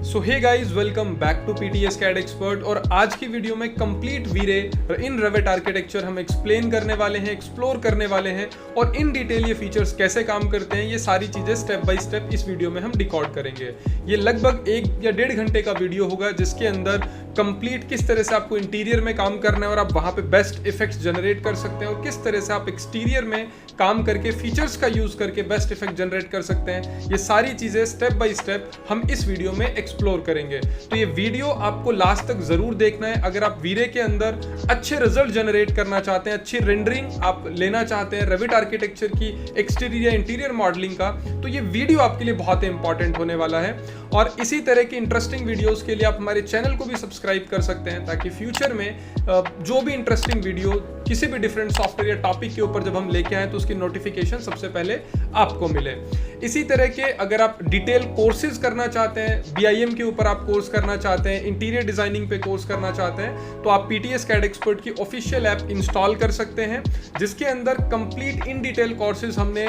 So hey guys, welcome back to PTS CAD expert. और आज की वीडियो में complete V-Ray in Revit architecture हम एक्सप्लेन करने वाले हैं, एक्सप्लोर करने वाले हैं और इन डिटेल ये फीचर्स कैसे काम करते हैं, ये सारी चीज़ें स्टेप बाय स्टेप इस वीडियो में हम रिकॉर्ड करेंगे। ये लगभग 1 या 1.5 घंटे का वीडियो होगा जिसके अंदर कंप्लीट किस तरह से आपको इंटीरियर में काम करना है और आप वहाँ पे बेस्ट इफेक्ट्स जनरेट कर सकते हैं और किस तरह से आप एक्सटीरियर में काम करके फीचर्स का यूज़ करके बेस्ट इफेक्ट जनरेट कर सकते हैं। ये सारी चीज़ें स्टेप बाय स्टेप हम इस वीडियो में एक्सप्लोर करेंगे। तो ये वीडियो आपको लास्ट तक जरूर देखना है। अगर आप वीरे के अंदर अच्छे रिजल्ट जनरेट करना चाहते हैं, अच्छी रेंडरिंग आप लेना चाहते हैं रेविट आर्किटेक्चर की एक्सटीरियर या इंटीरियर मॉडलिंग का, तो ये वीडियो आपके लिए बहुत इंपॉर्टेंट होने वाला है। और इसी तरह की इंटरेस्टिंग वीडियोस के लिए आप हमारे चैनल को भी सब्सक्राइब कर सकते हैं ताकि फ्यूचर में जो भी इंटरेस्टिंग वीडियो किसी भी डिफरेंट सॉफ्टवेयर या टॉपिक के ऊपर जब हम लेके आए तो उसकी नोटिफिकेशन सबसे पहले आपको मिले। इसी तरह के अगर आप डिटेल कोर्सेज करना चाहते हैं, BIM के ऊपर आप कोर्स करना चाहते हैं, इंटीरियर डिजाइनिंग पे कोर्स करना चाहते हैं, तो आप पीटीएस कैड एक्सपर्ट की ऑफिशियल ऐप इंस्टॉल कर सकते हैं जिसके अंदर कंप्लीट इन डिटेल कोर्सेज हमने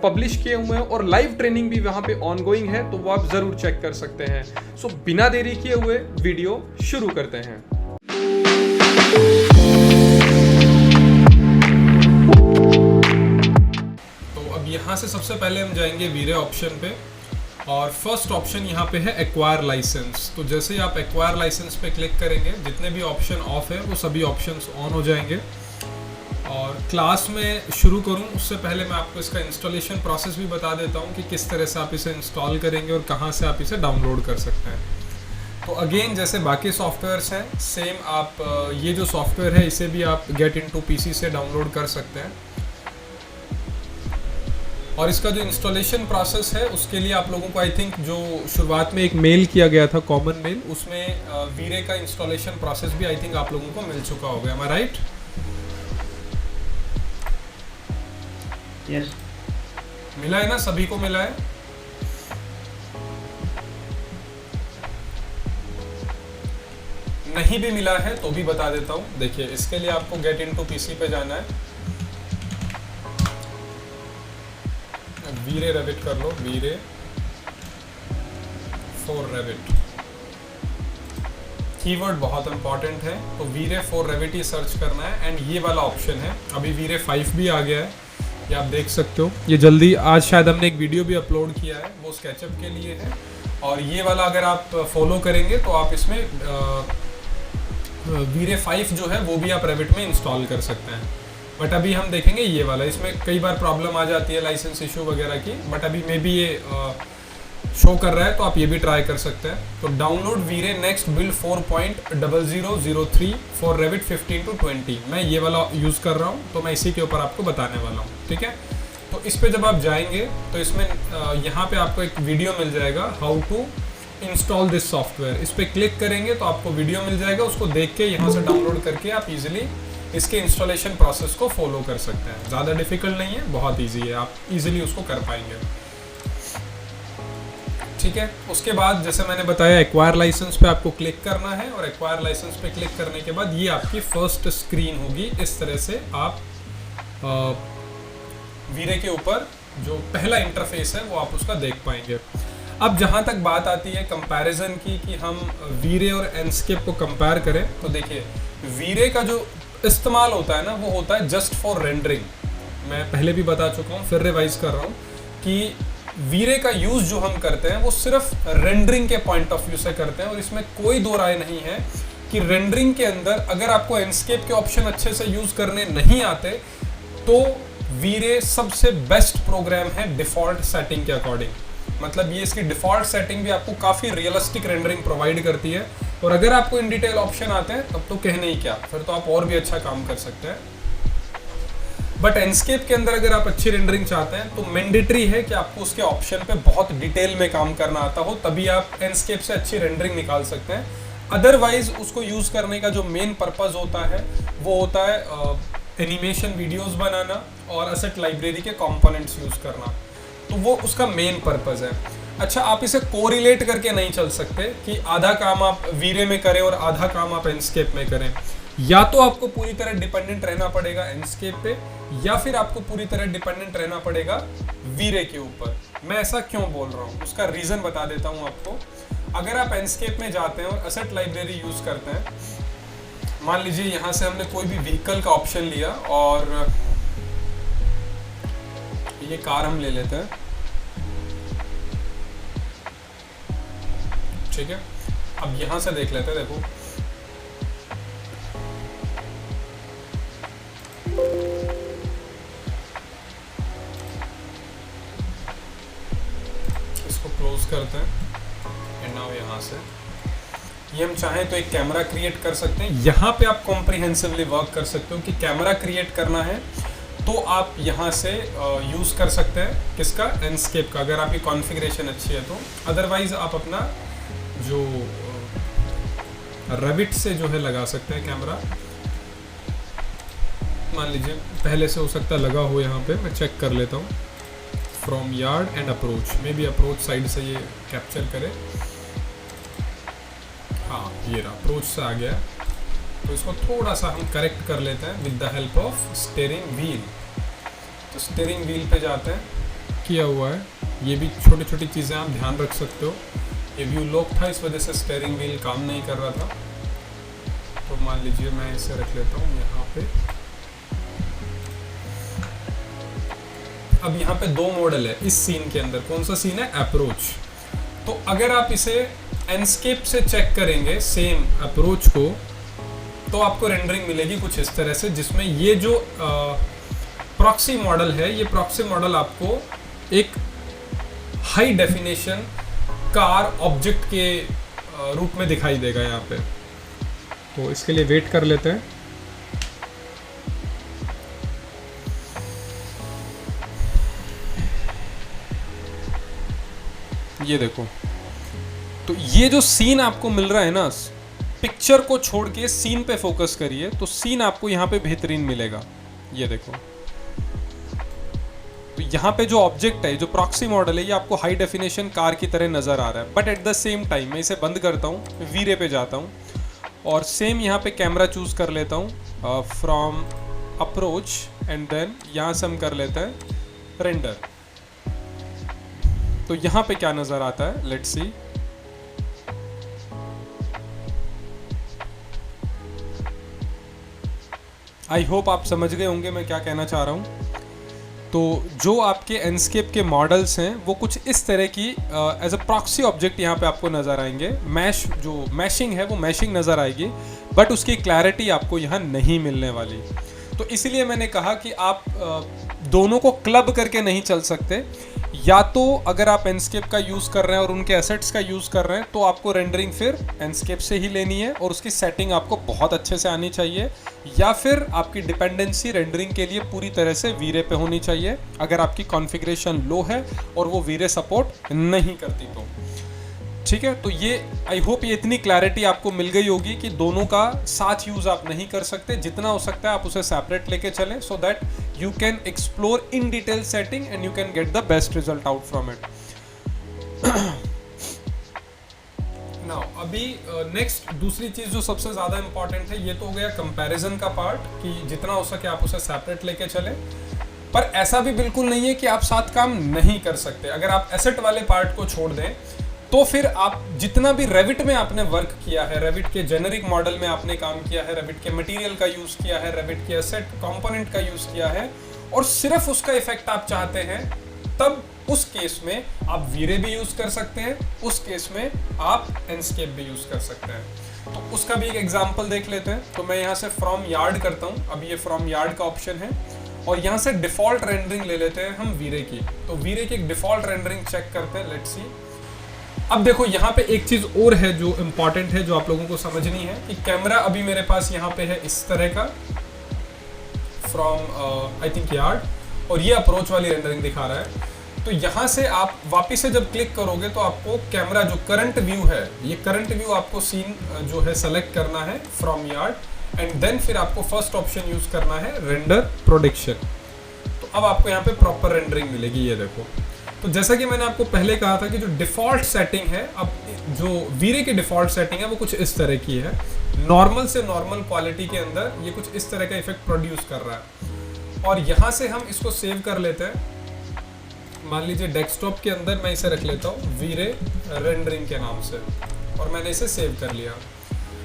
पब्लिश किए हुए हैं और लाइव ट्रेनिंग भी वहाँ पे ऑनगोइंग है, तो वो आप जरूर चेक कर सकते हैं। सो बिना देरी किए हुए वीडियो शुरू करते हैं। यहाँ से सबसे पहले हम जाएंगे वीरे ऑप्शन पे और फर्स्ट ऑप्शन यहाँ पे है एक्वायर लाइसेंस। तो जैसे ही आप एक्वायर लाइसेंस पे क्लिक करेंगे जितने भी ऑप्शन ऑफ है वो सभी ऑप्शंस ऑन हो जाएंगे। और क्लास में शुरू करूँ उससे पहले मैं आपको इसका इंस्टॉलेशन प्रोसेस भी बता देता हूँ कि किस तरह से आप इसे इंस्टॉल करेंगे और कहाँ से आप इसे डाउनलोड कर सकते हैं। तो अगेन जैसे बाकी सॉफ्टवेयर्स हैं सेम आप ये जो सॉफ्टवेयर है इसे भी आप गेट इनटू पीसी से डाउनलोड कर सकते हैं। और इसका जो इंस्टॉलेशन प्रोसेस है उसके लिए आप लोगों को आई थिंक जो शुरुआत में एक मेल किया गया था, कॉमन मेल, उसमें वीरे का इंस्टॉलेशन प्रोसेस भी आई थिंक आप लोगों को मिल चुका होगा। एम आई राइट? यस, मिला है ना? सभी को मिला है? नहीं भी मिला है तो भी बता देता हूँ। देखिए, इसके लिए आपको गेट इनटू पीसी पे जाना है, वीरे रेविट कर लो, वीरे फॉर रेविट। कीवर्ड बहुत इंपॉर्टेंट है, तो वीरे फॉर रेविट ही सर्च करना है एंड ये वाला ऑप्शन है। अभी वीरे 5 भी आ गया है, ये आप देख सकते हो। ये जल्दी आज शायद हमने एक वीडियो भी अपलोड किया है, वो स्केचअप के लिए है। और ये वाला अगर आप फॉलो करेंगे तो आप इसमें वीरे 5 जो है वो भी आप रेविट में इंस्टॉल कर सकते हैं। बट अभी हम देखेंगे ये वाला, इसमें कई बार प्रॉब्लम आ जाती है लाइसेंस इशू वगैरह की, बट अभी मे बी ये शो कर रहा है तो आप ये भी ट्राई कर सकते हैं। तो download V Ray next build 4.0003 for Revit 15 to 20। मैं ये वाला यूज़ कर रहा हूँ तो मैं इसी के ऊपर आपको बताने वाला हूँ, ठीक है। तो इस पर जब आप जाएंगे तो इसमें यहाँ पे आपको एक वीडियो मिल जाएगा, how to install this software. इस पर क्लिक करेंगे तो आपको वीडियो मिल जाएगा, उसको देख के यहाँ से डाउनलोड करके आप इजीली इसके इंस्टॉलेशन प्रोसेस को फॉलो कर सकते हैं। ज़्यादा डिफिकल्ट नहीं है, बहुत इजी है, आप इजीली उसको कर पाएंगे, ठीक है। उसके बाद जैसे मैंने बताया एक्वायर लाइसेंस पे आपको क्लिक करना है और एक्वायर लाइसेंस पे क्लिक करने के बाद ये आपकी फर्स्ट स्क्रीन होगी। इस तरह से आप वीरे के ऊपर जो पहला इंटरफेस है वो आप उसका देख पाएंगे। अब जहाँ तक बात आती है कंपैरिजन की कि हम वीरे और एंडस्केप को कंपेयर करें, तो देखिए वीरे का जो इस्तेमाल होता है ना वो होता है जस्ट फॉर रेंडरिंग। मैं पहले भी बता चुका हूँ, फिर रिवाइज कर रहा हूँ कि वीरे का यूज़ जो हम करते हैं वो सिर्फ रेंडरिंग के पॉइंट ऑफ व्यू से करते हैं और इसमें कोई दो राय नहीं है कि रेंडरिंग के अंदर अगर आपको एंडस्केप के ऑप्शन अच्छे से यूज़ करने नहीं आते तो वीरे सबसे बेस्ट प्रोग्राम है डिफ़ॉल्ट सेटिंग के अकॉर्डिंग। मतलब ये इसकी डिफ़ॉल्ट सेटिंग भी आपको काफ़ी रियलिस्टिक रेंडरिंग प्रोवाइड करती है और अगर आपको इन डिटेल ऑप्शन आते हैं तब तो कहने ही क्या, फिर तो आप और भी अच्छा काम कर सकते हैं। बट एंडस्केप के अंदर अगर आप अच्छी रेंडरिंग चाहते हैं तो मैंडेटरी है कि आपको उसके ऑप्शन पे बहुत डिटेल में काम करना आता हो, तभी आप एंडस्केप से अच्छी रेंडरिंग निकाल सकते हैं। अदरवाइज उसको यूज़ करने का जो मेन पर्पज़ होता है वो होता है एनिमेशन वीडियोस बनाना और असेट लाइब्रेरी के कंपोनेंट्स यूज़ करना, तो वो उसका मेन पर्पज़ है। अच्छा, आप इसे कोरिलेट करके नहीं चल सकते कि आधा काम आप वीरे में करें और आधा काम आप एंडस्केप में करें। या तो आपको पूरी तरह डिपेंडेंट रहना पड़ेगा एंडस्केप पे या फिर आपको पूरी तरह डिपेंडेंट रहना पड़ेगा वीरे के ऊपर। मैं ऐसा क्यों बोल रहा हूँ उसका रीज़न बता देता हूँ आपको। अगर आप एंडस्केप में जाते हैं और एसेट लाइब्रेरी यूज करते हैं, मान लीजिए यहाँ से हमने कोई भी व्हीकल का ऑप्शन लिया और ये कार हम ले लेते हैं, ठीक है। अब यहां से देख लेते हैं, देखो इसको क्लोज करते हैं एंड नाउ यहां से ये हम चाहें तो एक कैमरा क्रिएट कर सकते हैं। यहाँ पे आप कॉम्प्रिहेंसिवली वर्क कर सकते हो कि कैमरा क्रिएट करना है तो आप यहाँ से यूज़ कर सकते हैं किसका, एंडस्केप का, अगर आपकी कॉन्फ़िगरेशन अच्छी है तो। अदरवाइज आप अपना जो रेविट से जो है लगा सकते हैं कैमरा। मान लीजिए पहले से हो सकता है लगा हो, यहाँ पे मैं चेक कर लेता हूँ। From yard and approach, may be approach side से ये कैप्चर करे। हाँ, ये रहा, अप्रोच से आ गया। तो इसको थोड़ा सा हम करेक्ट कर लेते हैं with the help of steering wheel. तो स्टीयरिंग व्हील पे जाते हैं, किया हुआ है। ये भी छोटी छोटी चीज़ें आप ध्यान रख सकते हो। ये व्यू लॉक था, इस वजह से स्टीयरिंग व्हील काम नहीं कर रहा था। तो मान लीजिए मैं इसे रख लेता हूँ यहाँ पे। अब यहाँ पे दो मॉडल है इस सीन के अंदर। कौन सा सीन है, अप्रोच। तो अगर आप इसे एंडस्केप से चेक करेंगे सेम अप्रोच को, तो आपको रेंडरिंग मिलेगी कुछ इस तरह से, जिसमें ये जो प्रॉक्सी मॉडल है, ये प्रॉक्सी मॉडल आपको एक हाई डेफिनेशन कार ऑब्जेक्ट के रूप में दिखाई देगा यहाँ पे। तो इसके लिए वेट कर लेते हैं। ये देखो, तो ये जो सीन आपको मिल रहा है ना, पिक्चर को छोड़ के सीन पे फोकस करिए तो सीन आपको यहाँ पे बेहतरीन मिलेगा। ये देखो, तो यहाँ पे जो ऑब्जेक्ट है, जो प्रॉक्सी मॉडल है, ये आपको हाई डेफिनेशन कार की तरह नजर आ रहा है। But at the same time मैं इसे बंद करता हूँ, वीरे पे जाता हूँ और सेम यहाँ पे कैमरा चूज कर लेता हूँ फ्रॉम अप्रोच एंड देन यहाँ से हम कर लेते हैं रेंडर। तो यहाँ पे क्या नजर आता है, लेट्स सी। आई होप आप समझ गए होंगे मैं क्या कहना चाह रहा हूँ। तो जो आपके एंडस्केप के मॉडल्स हैं वो कुछ इस तरह की एज अ प्रॉक्सी ऑब्जेक्ट यहाँ पे आपको नज़र आएंगे। जो मैशिंग है वो मैशिंग नज़र आएगी, बट उसकी क्लैरिटी आपको यहाँ नहीं मिलने वाली। तो इसलिए मैंने कहा कि आप दोनों को क्लब करके नहीं चल सकते। या तो अगर आप एंडस्केप का यूज़ कर रहे हैं और उनके एसेट्स का यूज़ कर रहे हैं तो आपको रेंडरिंग फिर एंडस्केप से ही लेनी है और उसकी सेटिंग आपको बहुत अच्छे से आनी चाहिए, या फिर आपकी डिपेंडेंसी रेंडरिंग के लिए पूरी तरह से वीरे पे होनी चाहिए अगर आपकी कॉन्फ़िगरेशन लो है और वो वीरे सपोर्ट नहीं करती तो। ठीक है, तो ये आई होप ये इतनी क्लैरिटी आपको मिल गई होगी कि दोनों का साथ यूज़ आप नहीं कर सकते। जितना हो सकता है आप उसे सेपरेट लेके चलें, so that you can explore in detail setting and you can get the best result out from it. Now अभी नेक्स्ट दूसरी चीज़ जो सबसे ज़्यादा इंपॉर्टेंट है, ये तो हो गया कंपैरिजन का पार्ट कि जितना हो सके आप उसे सेपरेट लेके चलें। पर ऐसा भी बिल्कुल नहीं है कि आप साथ काम नहीं कर सकते। अगर आप एसेट वाले पार्ट को छोड़ दें तो फिर आप जितना भी रेविट में आपने वर्क किया है, रेविट के जेनेरिक मॉडल में आपने काम किया है, रेविट के मटेरियल का यूज़ किया है, रेविट के एसेट कंपोनेंट का यूज़ किया है और सिर्फ उसका इफेक्ट आप चाहते हैं, तब उस केस में आप वीरे भी यूज़ कर सकते हैं, उस केस में आप एंडस्केप भी यूज़ कर सकते हैं। तो उसका भी एक एग्जाम्पल देख लेते हैं। तो मैं यहाँ से फ्रॉम यार्ड करता हूँ, अब ये फ्रॉम यार्ड का ऑप्शन है और यहाँ से डिफ़ॉल्ट रेंडरिंग ले लेते हैं हम वीरे की। तो वीरे की एक डिफ़ॉल्ट रेंडरिंग चेक करते हैं, लेट्स सी। अब देखो यहाँ पे एक चीज़ और है जो इम्पॉर्टेंट है, जो आप लोगों को समझनी है कि कैमरा अभी मेरे पास यहाँ पे है इस तरह का फ्रॉम आई थिंक यार्ड, और ये अप्रोच वाली रेंडरिंग दिखा रहा है। तो यहाँ से आप वापस से जब क्लिक करोगे तो आपको कैमरा जो करंट व्यू है, ये करंट व्यू आपको सीन जो है सेलेक्ट करना है फ्रॉम यार्ड एंड देन फिर आपको फर्स्ट ऑप्शन यूज करना है रेंडर प्रोडक्शन। तो अब आपको यहाँ पे प्रॉपर रेंडरिंग मिलेगी। ये देखो, तो जैसा कि मैंने आपको पहले कहा था कि जो डिफ़ॉल्ट सेटिंग है, अब जो वीरे की डिफ़ॉल्ट सेटिंग है वो कुछ इस तरह की है। नॉर्मल से नॉर्मल क्वालिटी के अंदर ये कुछ इस तरह का इफेक्ट प्रोड्यूस कर रहा है और यहाँ से हम इसको सेव कर लेते हैं। मान लीजिए डेस्कटॉप के अंदर मैं इसे रख लेता हूँ वीरे रेंडरिंग के नाम से। और मैंने इसे सेव कर लिया।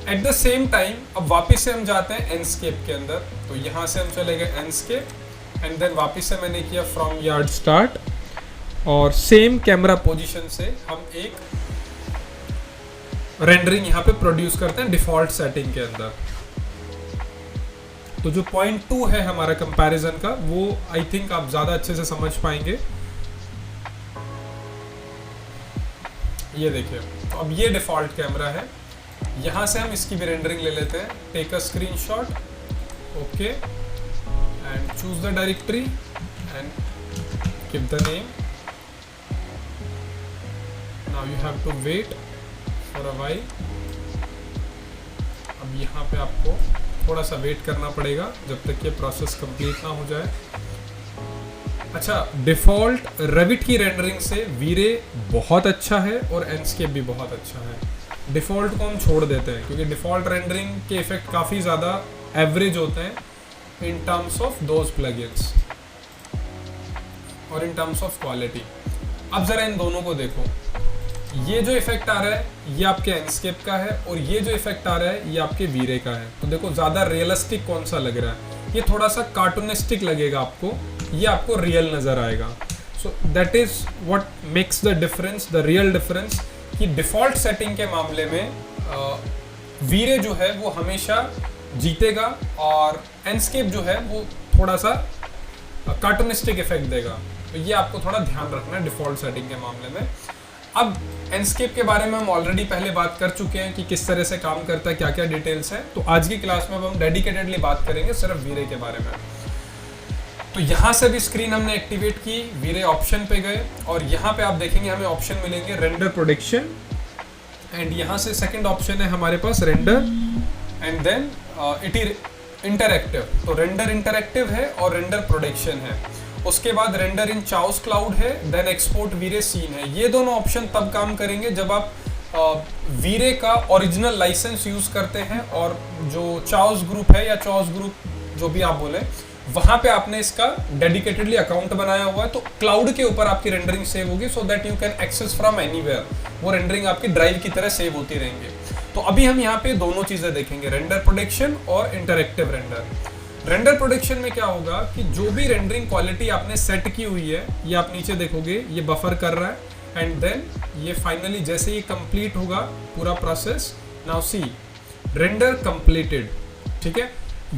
एट द सेम टाइम अब वापस से हम जाते हैं एंडस्केप के अंदर, तो यहाँ से हम चले गए एंडस्केप एंड देन वापस से मैंने किया फ्रॉम यार्ड स्टार्ट, और सेम कैमरा पोजीशन से हम एक रेंडरिंग यहाँ पे प्रोड्यूस करते हैं डिफॉल्ट सेटिंग के अंदर। तो जो पॉइंट 2 है हमारा कंपैरिजन का, वो आई थिंक आप ज्यादा अच्छे से समझ पाएंगे। ये देखिए, तो अब ये डिफॉल्ट कैमरा है, यहाँ से हम इसकी भी रेंडरिंग ले लेते हैं। Take a screenshot, okay, and choose the directory and give the name. Now you have to wait for a while. अब यहाँ पे आपको थोड़ा सा वेट करना पड़ेगा जब तक ये प्रोसेस कंप्लीट ना हो जाए। अच्छा, डिफॉल्ट रेविट की रेंडरिंग से वीरे बहुत अच्छा है और एंडस्केप भी बहुत अच्छा है। डिफ़ॉल्ट को हम छोड़ देते हैं क्योंकि डिफ़ॉल्ट रेंडरिंग के इफेक्ट काफ़ी ज़्यादा एवरेज होते हैं in terms of those plugins और इन टर्म्स ऑफ क्वालिटी। अब ज़रा इन दोनों को देखो, ये जो इफेक्ट आ रहा है ये आपके एंडस्केप का है और ये जो इफेक्ट आ रहा है ये आपके वीरे का है। तो देखो ज़्यादा रियलिस्टिक कौन सा लग रहा है, ये थोड़ा सा कार्टूनिस्टिक लगेगा आपको, ये आपको रियल नज़र आएगा। So that is what makes the difference, the real difference, कि डिफ़ॉल्ट सेटिंग के मामले में वीरे जो है वो हमेशा जीतेगा और एंडस्केप जो है वो थोड़ा सा कार्टूनिस्टिक इफेक्ट देगा। तो ये आपको थोड़ा ध्यान रखना है डिफ़ॉल्ट सेटिंग के मामले में। अब एंडस्केप के बारे में हम ऑलरेडी पहले बात कर चुके हैं कि किस तरह से काम करता है, क्या क्या डिटेल्स हैं। तो आज की क्लास में अब हम डेडिकेटेडली बात करेंगे सिर्फ वीरे के बारे में। तो यहाँ से भी स्क्रीन हमने एक्टिवेट की, वीरे ऑप्शन पे गए और यहाँ पे आप देखेंगे हमें ऑप्शन मिलेंगे रेंडर प्रोडक्शन, एंड यहाँ से सेकंड ऑप्शन है हमारे पास render and then it is interactive. तो रेंडर इंटरएक्टिव है और रेंडर प्रोडक्शन है। उसके बाद रेंडर इन चाओस क्लाउड है, देन एक्सपोर्ट वीरे सीन है। ये दोनों ऑप्शन तब काम करेंगे जब आप वीरे का ओरिजिनल लाइसेंस यूज करते हैं और जो चाओस ग्रुप है या चाओस ग्रुप जो भी आप बोले, वहां पे आपने इसका डेडिकेटेडली अकाउंट बनाया हुआ है। तो क्लाउड के ऊपर आपकी रेंडरिंग सेव होगी so that you can access from anywhere. वो रेंडरिंग आपकी ड्राइव की तरह सेव होती रहेंगे। तो अभी हम यहाँ पे दोनों चीजें देखेंगे, रेंडर प्रोडक्शन और इंटरएक्टिव रेंडर। रेंडर प्रोडक्शन में क्या होगा कि जो भी रेंडरिंग क्वालिटी आपने सेट की हुई है, ये आप नीचे देखोगे ये बफर कर रहा है एंड देन ये फाइनली जैसे ये कंप्लीट होगा पूरा process, now see render completed. ठीक है,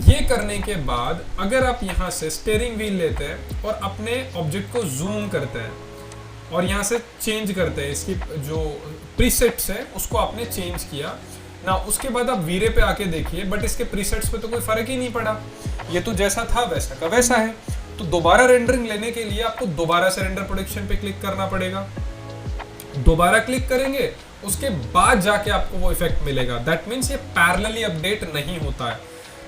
ये करने के बाद अगर आप यहाँ से स्टीयरिंग व्हील लेते हैं और अपने ऑब्जेक्ट को जूम करते हैं और यहाँ से चेंज करते हैं, इसकी जो प्रीसेट्स है उसको आपने चेंज किया ना, उसके बाद आप वीरे पे आके देखिए, बट इसके प्रीसेट्स पे तो कोई फर्क ही नहीं पड़ा, ये तो जैसा था वैसा का वैसा है। तो दोबारा रेंडरिंग लेने के लिए आपको दोबारा से रेंडर प्रोडक्शन पे क्लिक करना पड़ेगा। दोबारा क्लिक करेंगे उसके बाद जाके आपको वो इफेक्ट मिलेगा। दैट मीन्स ये पैरेलली अपडेट नहीं होता है।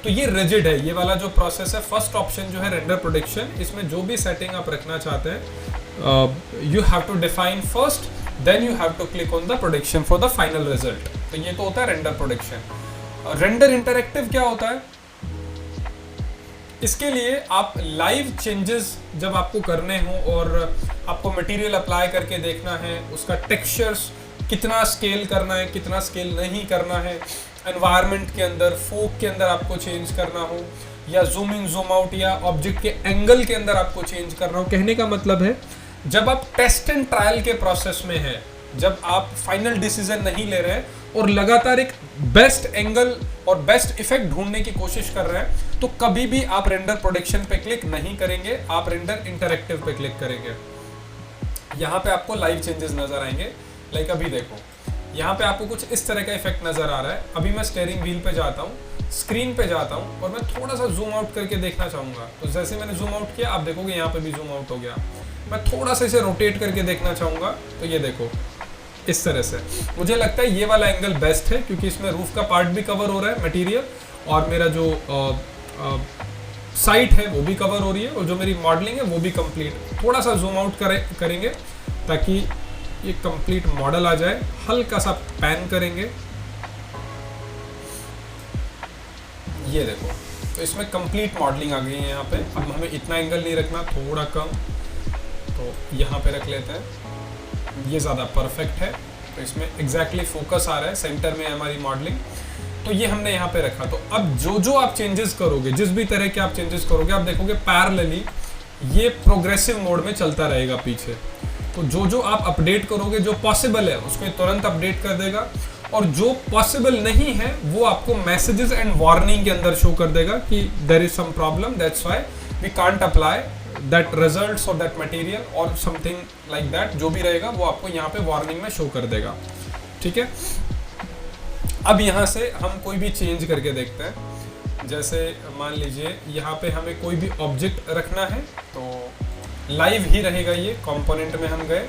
तो ये रिजिड है, ये वाला जो प्रोसेस है। फर्स्ट ऑप्शन जो है रेंडर प्रोडक्शन, इसमें जो भी सेटिंग आप रखना चाहते हैं you have to define first, then you have to click on the production for the final result. तो ये तो होता है रेंडर प्रोडक्शन। रेंडर इंटरएक्टिव क्या होता है? इसके लिए आप लाइव चेंजेस जब आपको करने हो और आपको मटेरियल अप्लाई करके देखना है, उसका टेक्सचर्स कितना स्केल करना है, कितना स्केल नहीं करना है, एनवायरनमेंट के अंदर, फोक के अंदर आपको चेंज करना हो, या जूम इन जूम आउट या ऑब्जेक्ट के एंगल के अंदर आपको चेंज करना हो। कहने का मतलब है जब आप टेस्ट एंड ट्रायल के प्रोसेस में हैं, जब आप फाइनल डिसीजन नहीं ले रहे हैं और लगातार एक बेस्ट एंगल और बेस्ट इफेक्ट ढूंढने की कोशिश कर रहे हैं, तो कभी भी आप रेंडर प्रोडक्शन पे क्लिक नहीं करेंगे, आप रेंडर इंटरएक्टिव पे क्लिक करेंगे। यहाँ पे आपको लाइव चेंजेस नजर आएंगे। लाइक अभी देखो, यहाँ पे आपको कुछ इस तरह का इफेक्ट नजर आ रहा है। अभी मैं स्टीयरिंग व्हील पे जाता हूँ, स्क्रीन पे जाता हूँ और मैं थोड़ा सा जूम आउट करके देखना चाहूंगा। तो जैसे मैंने जूम आउट किया, आप देखोगे यहाँ पे भी जूम आउट हो गया। मैं थोड़ा सा इसे रोटेट करके देखना चाहूंगा, तो ये देखो इस तरह से। मुझे लगता है ये वाला एंगल बेस्ट है क्योंकि इसमें रूफ का पार्ट भी कवर हो रहा है मटेरियल, और मेरा जो साइट है वो भी कवर हो रही है, और जो मेरी मॉडलिंग है वो भी कंप्लीट। थोड़ा सा जूम आउट करेंगे ताकि ये कंप्लीट मॉडल आ जाए। हल्का सा पैन करेंगे, ये देखो, तो इसमें कंप्लीट मॉडलिंग आ गई है यहाँ पे। अब हमें इतना एंगल नहीं रखना, थोड़ा कम, तो यहाँ पे रख लेते हैं। ये ज़्यादा परफेक्ट है। तो इसमें एग्जैक्टली फोकस आ रहा है, सेंटर में हमारी मॉडलिंग। तो ये हमने यहाँ पे रखा। तो अब जो आप चेंजेस करोगे, जिस भी तरह के आप चेंजेस करोगे, आप देखोगे पैरेलली ये प्रोग्रेसिव मोड में चलता रहेगा पीछे। तो जो आप अपडेट करोगे, जो पॉसिबल है उसको तुरंत अपडेट कर देगा, और जो पॉसिबल नहीं है वो आपको मैसेजेस एंड वार्निंग के अंदर शो कर देगा कि there is some problem, that's why we can't apply that results और दैट मटेरियल और समथिंग लाइक दैट। जो भी रहेगा वो आपको यहाँ पे वार्निंग में शो कर देगा। ठीक है, अब यहाँ से हम कोई भी चेंज करके देखते हैं। जैसे मान लीजिए यहाँ पे हमें कोई भी ऑब्जेक्ट रखना है, तो लाइव ही रहेगा ये, कंपोनेंट में हम गए।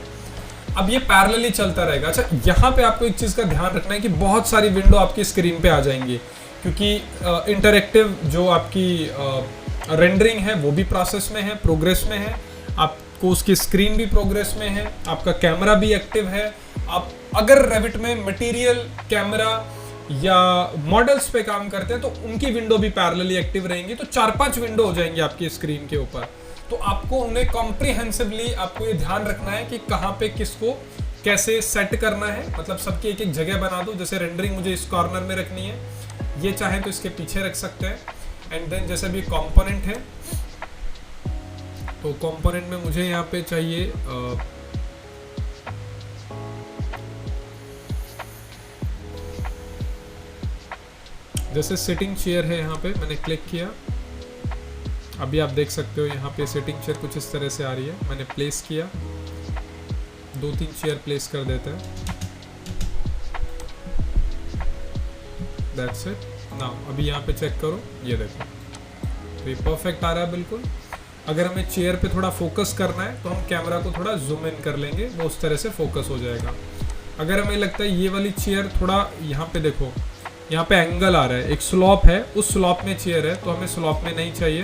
अब ये पैरेलली चलता रहेगा। अच्छा, यहाँ पे आपको एक चीज़ का ध्यान रखना है कि बहुत सारी विंडो आपकी स्क्रीन पे आ जाएंगी, क्योंकि इंटरैक्टिव जो आपकी रेंडरिंग है वो भी प्रोसेस में है, प्रोग्रेस में है, आपको उसकी स्क्रीन भी प्रोग्रेस में है, आपका कैमरा भी एक्टिव है। आप अगर रेविट में मटेरियल, कैमरा या मॉडल्स पे काम करते हैं तो उनकी विंडो भी पैरेलली एक्टिव रहेंगी। तो 4-5 विंडो हो जाएंगी आपकी स्क्रीन के ऊपर। तो आपको उन्हें कॉम्प्रिहेंसिवली आपको ये ध्यान रखना है कि कहाँ पे किसको कैसे सेट करना है। मतलब सबकी एक एक जगह बना दो। जैसे रेंडरिंग मुझे इस कॉर्नर में रखनी है, ये चाहे तो इसके पीछे रख सकते हैं। एंड देन जैसे भी कंपोनेंट है, तो कंपोनेंट में मुझे यहाँ पे चाहिए जैसे सिटिंग चेयर है, यहाँ पे मैंने क्लिक किया। अभी आप देख सकते हो यहाँ पे सिटिंग चेयर कुछ इस तरह से आ रही है। मैंने प्लेस किया, 2-3 चेयर प्लेस कर देते हैं। That's it. नाउ अभी यहाँ पे चेक करो, ये देखो, तो ये परफेक्ट आ रहा है बिल्कुल। अगर हमें चेयर पे थोड़ा फोकस करना है तो हम कैमरा को थोड़ा जूम इन कर लेंगे, वो उस तरह से फोकस हो जाएगा। अगर हमें लगता है ये वाली चेयर थोड़ा, यहाँ पे देखो, यहाँ पे एंगल आ रहा है, एक स्लॉप है, उस स्लॉप में चेयर है, तो हमें स्लॉप में नहीं चाहिए,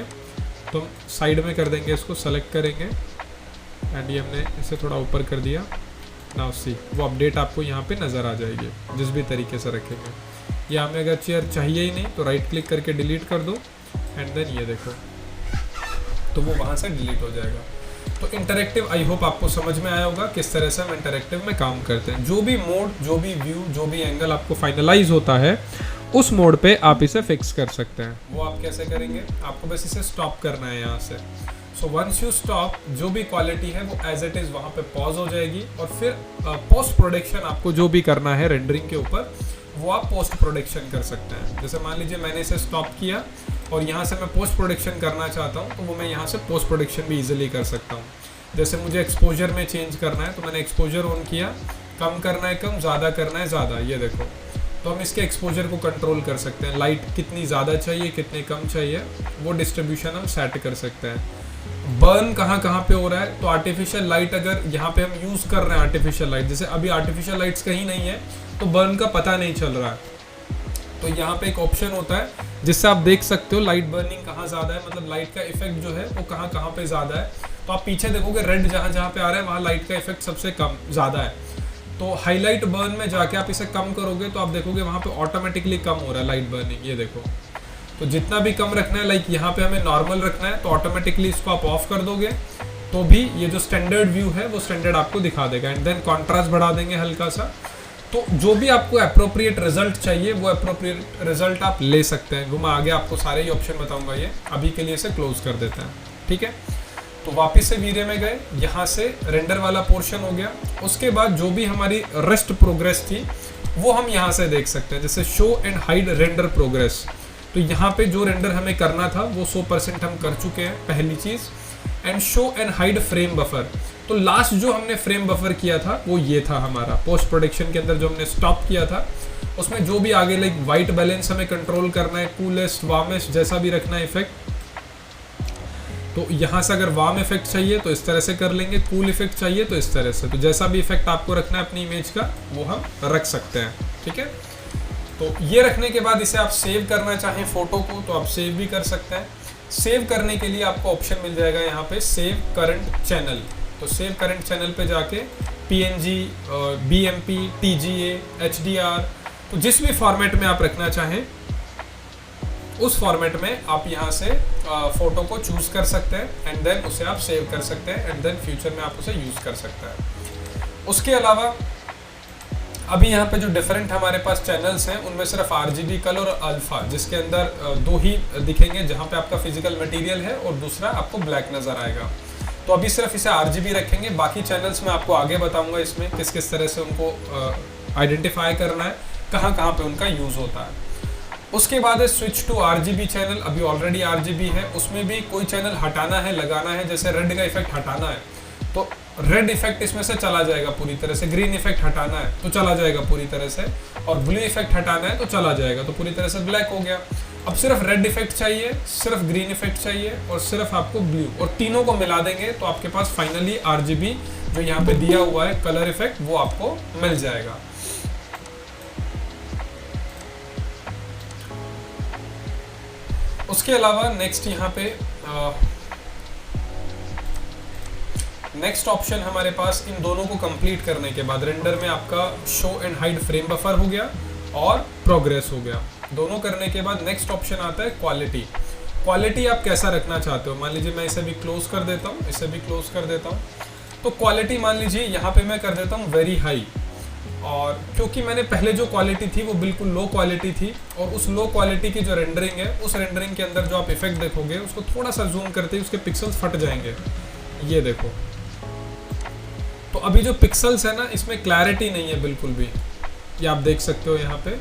तो हम साइड में कर देंगे, इसको सेलेक्ट करेंगे एंड ये हमने इसे थोड़ा ऊपर कर दिया। नाउ सी, वो अपडेट आपको यहाँ पे नज़र आ जाएगी जिस भी तरीके से रखेंगे। या हमें अगर चेयर चाहिए ही नहीं तो राइट क्लिक करके डिलीट कर दो एंड देन ये देखो, तो वो वहाँ से डिलीट हो जाएगा। तो इंटरेक्टिव, आई होप आपको समझ में आया होगा किस तरह से हम इंटरेक्टिव में काम करते हैं। जो भी मोड, जो भी व्यू, जो भी एंगल आपको फाइनलाइज होता है, उस मोड पे आप इसे फिक्स कर सकते हैं। वो आप कैसे करेंगे? आपको बस इसे स्टॉप करना है यहाँ से। सो वंस यू स्टॉप, जो भी क्वालिटी है वो एज इट इज़ वहाँ पे पॉज हो जाएगी, और फिर पोस्ट प्रोडक्शन आपको जो भी करना है रेंडरिंग के ऊपर, वो आप पोस्ट प्रोडक्शन कर सकते हैं। जैसे मान लीजिए मैंने इसे स्टॉप किया और यहाँ से मैं पोस्ट प्रोडक्शन करना चाहता हूँ, तो वो मैं यहाँ से पोस्ट प्रोडक्शन भी इजीली कर सकता हूँ। जैसे मुझे एक्सपोजर में चेंज करना है तो मैंने एक्सपोजर ऑन किया, कम करना है कम, ज़्यादा करना है ज़्यादा, ये देखो, तो हम इसके एक्सपोजर को कंट्रोल कर सकते हैं। लाइट कितनी ज़्यादा चाहिए, कितनी कम चाहिए, वो डिस्ट्रीब्यूशन हम सेट कर सकते हैं। बर्न कहाँ पे हो रहा है, तो आर्टिफिशियल लाइट अगर यहाँ पे हम यूज़ कर रहे हैं, आर्टिफिशियल लाइट, जैसे अभी आर्टिफिशियल लाइट्स कहीं नहीं है तो बर्न का पता नहीं चल रहा है। तो यहाँ पे एक ऑप्शन होता है जिससे आप देख सकते हो लाइट बर्निंग कहाँ ज़्यादा है, मतलब लाइट का इफेक्ट जो है वो कहाँ पे ज़्यादा है। तो आप पीछे देखोगे रेड जहाँ पे आ रहा है वहाँ लाइट का इफेक्ट सबसे कम ज़्यादा है। तो हाईलाइट बर्न में जाके आप इसे कम करोगे तो आप देखोगे वहाँ पे ऑटोमेटिकली कम हो रहा है लाइट बर्निंग, ये देखो। तो जितना भी कम रखना है, लाइक यहाँ पे हमें नॉर्मल रखना है, तो ऑटोमेटिकली इसको आप ऑफ कर दोगे तो भी ये जो स्टैंडर्ड व्यू है वो स्टैंडर्ड आपको दिखा देगा। एंड देन कॉन्ट्रास्ट बढ़ा देंगे हल्का सा। तो जो भी आपको अप्रोप्रिएट रिजल्ट चाहिए वो अप्रोप्रिएट रिजल्ट आप ले सकते हैं। वो मैं आगे आपको सारे ही ऑप्शन बताऊंगा। ये अभी के लिए इसे क्लोज कर देते हैं, ठीक है। तो वापस से वीरे में गए, यहाँ से रेंडर वाला पोर्शन हो गया। उसके बाद जो भी हमारी रेस्ट प्रोग्रेस थी वो हम यहाँ से देख सकते हैं, जैसे show and hide render progress. तो यहाँ पे जो रेंडर हमें करना था वो 100% हम कर चुके हैं, पहली चीज़। And show and hide frame buffer, तो लास्ट जो हमने फ्रेम बफर किया था वो ये था हमारा पोस्ट प्रोडक्शन के अंदर जो हमने स्टॉप किया था। उसमें जो भी आगे लाइक वाइट बैलेंस हमें कंट्रोल करना है, कूलेस्ट, वार्मेस्ट, जैसा भी रखना है इफेक्ट। तो यहाँ से अगर वार्म इफेक्ट चाहिए तो इस तरह से कर लेंगे, कूल इफेक्ट चाहिए तो इस तरह से। तो जैसा भी इफेक्ट आपको रखना है अपनी इमेज का वो हम रख सकते हैं, ठीक है। तो ये रखने के बाद इसे आप सेव करना चाहें फोटो को तो आप सेव भी कर सकते हैं। सेव करने के लिए आपको ऑप्शन मिल जाएगा यहाँ पे सेव करंट चैनल। तो सेव करंट चैनल पे जाके PNG, BMP, TGA, HDR, तो जिस भी फॉर्मेट में आप रखना चाहें उस फॉर्मेट में आप यहाँ से फोटो को चूज कर सकते हैं। एंड देन उसे आप सेव कर सकते हैं। एंड देन फ्यूचर में आप उसे यूज कर सकते हैं। उसके अलावा अभी यहाँ पे जो डिफरेंट हमारे पास चैनल्स हैं उनमें सिर्फ RGB कलर और अल्फा, जिसके अंदर दो ही दिखेंगे, जहाँ पे आपका फिजिकल मटेरियल है और दूसरा आपको ब्लैक नज़र आएगा। तो अभी सिर्फ इसे RGB रखेंगे, बाकी चैनल्स मैं आपको आगे बताऊंगा इसमें किस किस तरह से उनको आइडेंटिफाई करना है, कहाँ कहाँ पे उनका यूज़ होता है। उसके बाद है स्विच टू RGB चैनल। अभी ऑलरेडी RGB है, उसमें भी कोई चैनल हटाना है, लगाना है, जैसे रेड का इफेक्ट हटाना है तो रेड इफेक्ट इसमें से चला जाएगा पूरी तरह से, ग्रीन इफेक्ट हटाना है तो चला जाएगा पूरी तरह से, और ब्लू इफेक्ट हटाना है तो चला जाएगा, तो पूरी तरह से ब्लैक हो गया। अब सिर्फ रेड इफेक्ट चाहिए, सिर्फ ग्रीन इफेक्ट चाहिए और सिर्फ आपको ब्लू, और तीनों को मिला देंगे तो आपके पास फाइनली RGB जो यहाँ पे दिया हुआ है कलर इफेक्ट वो आपको मिल जाएगा। उसके अलावा नेक्स्ट यहाँ पे नेक्स्ट ऑप्शन हमारे पास इन दोनों को कंप्लीट करने के बाद रेंडर में आपका show and hide frame buffer हो गया और प्रोग्रेस हो गया। दोनों करने के बाद नेक्स्ट ऑप्शन आता है क्वालिटी। क्वालिटी आप कैसा रखना चाहते हो, मान लीजिए मैं इसे भी क्लोज कर देता हूँ, इसे भी क्लोज कर देता हूँ। तो क्वालिटी मान लीजिए यहाँ पे मैं कर देता हूँ वेरी हाई, और क्योंकि मैंने पहले जो क्वालिटी थी वो बिल्कुल लो क्वालिटी थी, और उस लो क्वालिटी की जो रेंडरिंग है उस रेंडरिंग के अंदर जो आप इफेक्ट देखोगे उसको थोड़ा सा जूम करते ही उसके पिक्सल्स फट जाएंगे, ये देखो। तो अभी जो पिक्सल्स है ना इसमें क्लैरिटी नहीं है बिल्कुल भी, ये आप देख सकते हो यहाँ पे।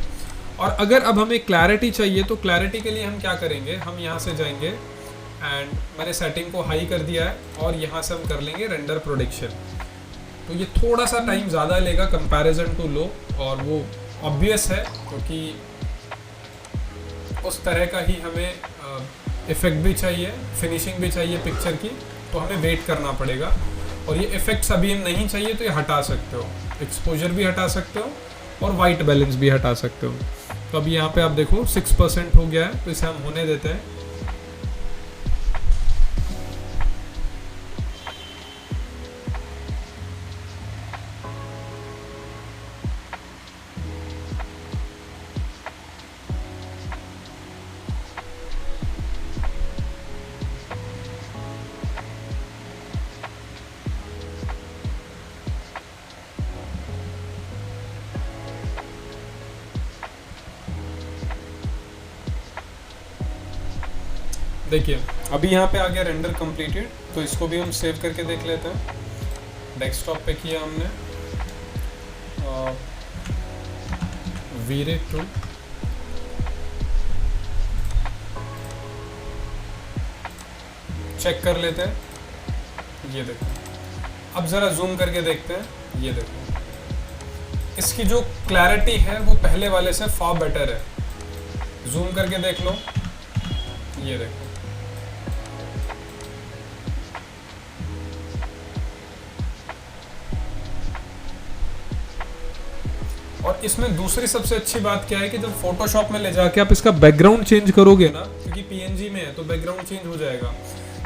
और अगर अब हमें क्लैरिटी चाहिए तो क्लैरिटी के लिए हम क्या करेंगे, हम यहाँ से जाएंगे एंड मैंने सेटिंग को हाई कर दिया है और यहाँ से हम कर लेंगे रेंडर प्रोडक्शन। तो ये थोड़ा सा टाइम ज़्यादा लेगा कंपैरिजन टू लो, और वो ऑब्वियस है क्योंकि उस तरह का ही हमें इफ़ेक्ट भी चाहिए, फिनिशिंग भी चाहिए पिक्चर की, तो हमें वेट करना पड़ेगा। और ये इफेक्ट्स अभी नहीं चाहिए तो ये हटा सकते हो, एक्सपोजर भी हटा सकते हो और वाइट बैलेंस भी हटा सकते हो। तो अभी यहाँ पे आप देखो 6% हो गया है, तो इसे हम होने देते हैं। देखिए अभी यहाँ पे आ गया रेंडर कंप्लीटेड, तो इसको भी हम सेव करके देख लेते हैं। डेस्कटॉप पे किया हमने वीरे 2, चेक कर लेते हैं, ये देखो। अब ज़रा जूम करके देखते हैं, ये देखो इसकी जो क्लैरिटी है वो पहले वाले से फार बेटर है। जूम करके देख लो, ये देखो। और इसमें दूसरी सबसे अच्छी बात क्या है कि जब फोटोशॉप में ले जाके आप इसका बैकग्राउंड चेंज करोगे ना, क्योंकि PNG में है तो बैकग्राउंड चेंज हो जाएगा,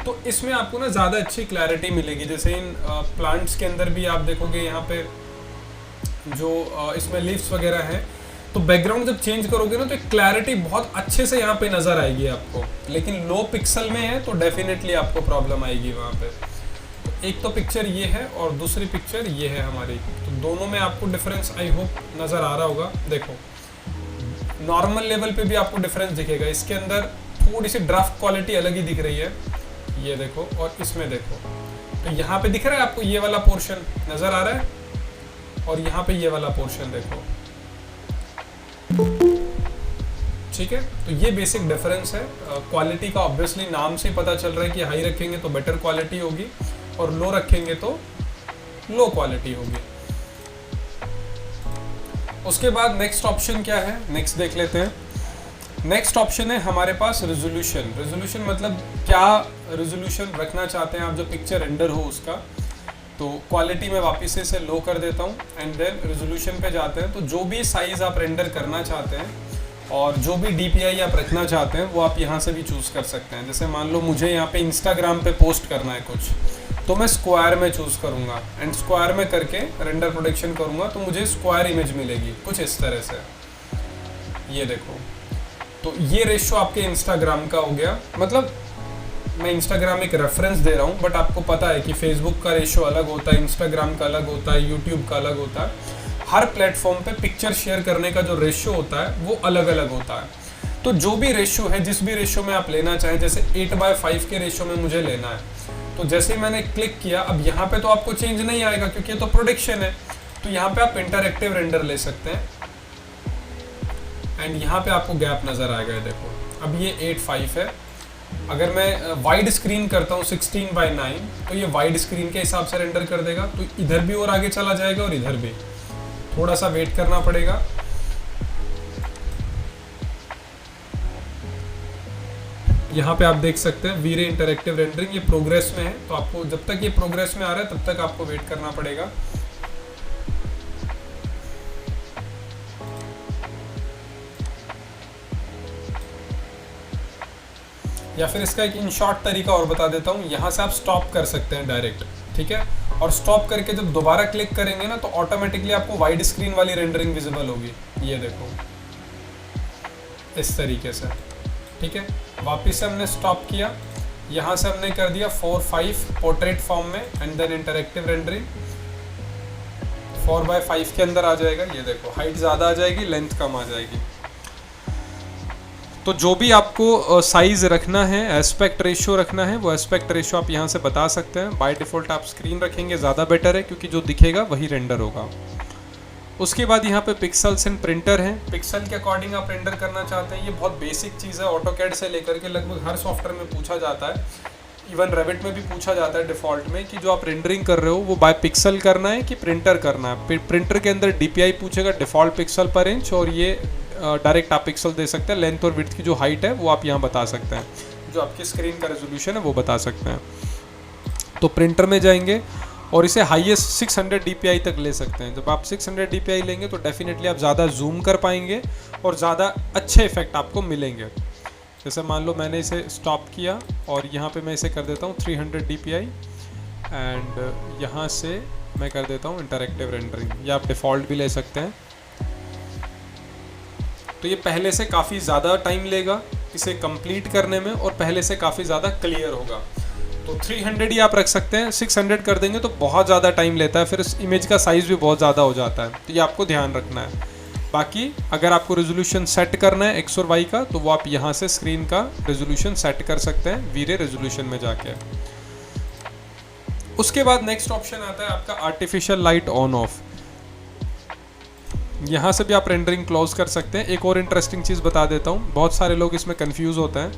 तो इसमें आपको ना ज़्यादा अच्छी क्लैरिटी मिलेगी। जैसे इन प्लांट्स के अंदर भी आप देखोगे यहाँ पे जो इसमें लीव्स वगैरह हैं, तो बैकग्राउंड जब चेंज करोगे ना तो क्लैरिटी बहुत अच्छे से यहाँ पे नज़र आएगी आपको। लेकिन लो पिक्सल में है तो डेफिनेटली आपको प्रॉब्लम आएगी वहाँ पे। एक तो पिक्चर ये है और दूसरी पिक्चर ये है हमारी, तो दोनों में आपको डिफरेंस आई होप नज़र आ रहा होगा। देखो नॉर्मल लेवल पे भी आपको डिफरेंस दिखेगा, इसके अंदर थोड़ी सी ड्राफ्ट क्वालिटी अलग ही दिख रही है, ये देखो। और इसमें देखो तो यहाँ पे दिख रहा है आपको ये वाला पोर्शन नज़र आ रहा है, और यहाँ पे ये वाला पोर्शन देखो, ठीक है। तो ये बेसिक डिफरेंस है क्वालिटी का। ऑब्वियसली नाम से पता चल रहा है कि हाई रखेंगे तो बेटर क्वालिटी होगी और लो रखेंगे तो लो क्वालिटी होगी। उसके बाद नेक्स्ट ऑप्शन क्या है, नेक्स्ट देख लेते हैं। नेक्स्ट ऑप्शन है हमारे पास रेजोल्यूशन। रेजोल्यूशन मतलब क्या रेजोल्यूशन रखना चाहते हैं आप जो पिक्चर रेंडर हो उसका। तो क्वालिटी में वापस से इसे लो कर देता हूँ एंड देन रेजोल्यूशन पे जाते हैं। तो जो भी साइज़ आप रेंडर करना चाहते हैं और जो भी DPI आप रखना चाहते हैं वो आप यहाँ से भी चूज़ कर सकते हैं। जैसे मान लो मुझे यहाँ पे इंस्टाग्राम पे पोस्ट करना है कुछ, तो मैं स्क्वायर में चूज़ करूँगा एंड स्क्वायर में करके रेंडर प्रोडक्शन करूँगा तो मुझे स्क्वायर इमेज मिलेगी कुछ इस तरह से, ये देखो। तो ये रेशो आपके इंस्टाग्राम का हो गया। मतलब मैं इंस्टाग्राम एक रेफरेंस दे रहा हूँ, बट आपको पता है कि फेसबुक का रेशो अलग होता है, इंस्टाग्राम का अलग होता है, यूट्यूब का अलग होता है। हर प्लेटफॉर्म पे पिक्चर शेयर करने का जो रेशियो होता है वो अलग अलग होता है। तो जो भी रेशियो है, जिस भी रेशियो में आप लेना चाहें, जैसे 8/5 के रेशियो में मुझे लेना है, तो जैसे ही मैंने क्लिक किया, अब यहाँ पे तो आपको चेंज नहीं आएगा क्योंकि ये तो प्रोडिक्शन है। तो यहाँ पे आप इंटरएक्टिव रेंडर ले सकते हैं एंड यहाँ पे आपको गैप नज़र आएगा। देखो अब ये 8/5 है। अगर मैं वाइड स्क्रीन करता हूँ 16/9, तो ये वाइड स्क्रीन के हिसाब से रेंडर कर देगा, तो इधर भी और आगे चला जाएगा और इधर भी। थोड़ा सा वेट करना पड़ेगा। यहाँ पे आप देख सकते हैं वीरे इंटरएक्टिव रेंडरिंग, ये प्रोग्रेस में है। तो आपको जब तक ये प्रोग्रेस में आ रहा है तब तक आपको वेट करना पड़ेगा। या फिर इसका एक इन शॉर्ट तरीका और बता देता हूँ, यहाँ से आप स्टॉप कर सकते हैं डायरेक्ट, ठीक है। और स्टॉप करके जब दोबारा क्लिक करेंगे ना, तो ऑटोमेटिकली आपको वाइड स्क्रीन वाली रेंडरिंग विजिबल होगी। ये देखो इस तरीके से, ठीक है। वापस से हमने स्टॉप किया, यहाँ से हमने कर दिया 4/5 पोर्ट्रेट फॉर्म में एंड देन इंटरएक्टिव रेंडरिंग 4/5 के अंदर आ जाएगा। ये देखो हाइट ज़्यादा आ जाएगी, लेंथ कम आ जाएगी। तो जो भी आपको साइज़ रखना है, एस्पेक्ट रेशियो रखना है, वो एस्पेक्ट रेशियो आप यहाँ से बता सकते हैं। बाय डिफ़ॉल्ट आप स्क्रीन रखेंगे ज़्यादा बेटर है, क्योंकि जो दिखेगा वही रेंडर होगा। उसके बाद यहाँ पे पिक्सल्स एंड प्रिंटर हैं। पिक्सल के अकॉर्डिंग आप रेंडर करना चाहते हैं, ये बहुत बेसिक चीज़ है। ऑटोकैड से लेकर के लगभग हर सॉफ्टवेयर में पूछा जाता है, इवन रेविट में भी पूछा जाता है डिफ़ॉल्ट में, कि जो आप रेंडरिंग कर रहे हो वो बाय पिक्सल करना है कि प्रिंटर करना है। प्रिंटर के अंदर DPI पूछेगा, डिफ़ॉल्ट पिक्सल पर इंच, और ये डायरेक्ट आप पिक्सल दे सकते हैं। लेंथ और विड्थ की जो हाइट है वो आप यहाँ बता सकते हैं, जो आपकी स्क्रीन का रेजोल्यूशन है वो बता सकते हैं। तो प्रिंटर में जाएंगे और इसे हाईएस्ट 600 DPI तक ले सकते हैं। जब आप 600 DPI लेंगे तो डेफिनेटली आप ज़्यादा जूम कर पाएंगे और ज़्यादा अच्छे इफेक्ट आपको मिलेंगे। जैसे मान लो मैंने इसे स्टॉप किया और यहाँ पे मैं इसे कर देता हूँ 300 DPI एंड यहाँ से मैं कर देता हूँ इंटरएक्टिव रेंडरिंग, या आप डिफ़ॉल्ट भी ले सकते हैं। तो ये पहले से काफ़ी ज़्यादा टाइम लेगा इसे कंप्लीट करने में और पहले से काफ़ी ज़्यादा क्लियर होगा। तो 300 ही आप रख सकते हैं, 600 कर देंगे तो बहुत ज़्यादा टाइम लेता है, फिर इस इमेज का साइज़ भी बहुत ज़्यादा हो जाता है। तो ये आपको ध्यान रखना है। बाकी अगर आपको रेजोल्यूशन सेट करना है X और Y का, तो वो आप यहाँ से स्क्रीन का रेजोल्यूशन सेट कर सकते हैं वीरे रेजोल्यूशन में जाके। उसके बाद नेक्स्ट ऑप्शन आता है आपका आर्टिफिशियल लाइट ऑन ऑफ। यहाँ से भी आप रेंडरिंग क्लोज कर सकते हैं। एक और इंटरेस्टिंग चीज़ बता देता हूँ, बहुत सारे लोग इसमें कंफ्यूज होते हैं।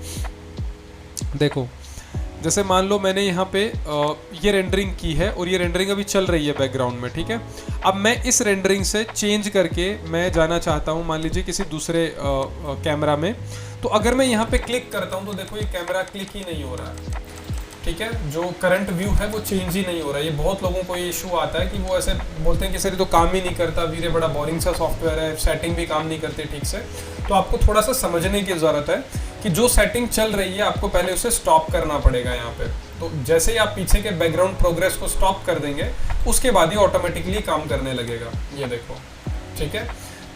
देखो जैसे मान लो मैंने यहाँ पे ये रेंडरिंग की है और ये रेंडरिंग अभी चल रही है बैकग्राउंड में, ठीक है। अब मैं इस रेंडरिंग से चेंज करके मैं जाना चाहता हूँ मान लीजिए किसी दूसरे कैमरा में। तो अगर मैं यहाँ पे क्लिक करता हूँ तो देखो ये कैमरा क्लिक ही नहीं हो रहा है, ठीक है। जो करंट व्यू है वो चेंज ही नहीं हो रहा है। ये बहुत लोगों को ये इशू आता है कि वो ऐसे बोलते हैं कि सर ये तो काम ही नहीं करता, वीरे बड़ा बोरिंग सा सॉफ्टवेयर है, सेटिंग भी काम नहीं करती ठीक से। तो आपको थोड़ा सा समझने की ज़रूरत है कि जो सेटिंग चल रही है आपको पहले उसे स्टॉप करना पड़ेगा यहाँ पे। तो जैसे ही आप पीछे के बैकग्राउंड प्रोग्रेस को स्टॉप कर देंगे उसके बाद ही ऑटोमेटिकली काम करने लगेगा। ये देखो, ठीक है।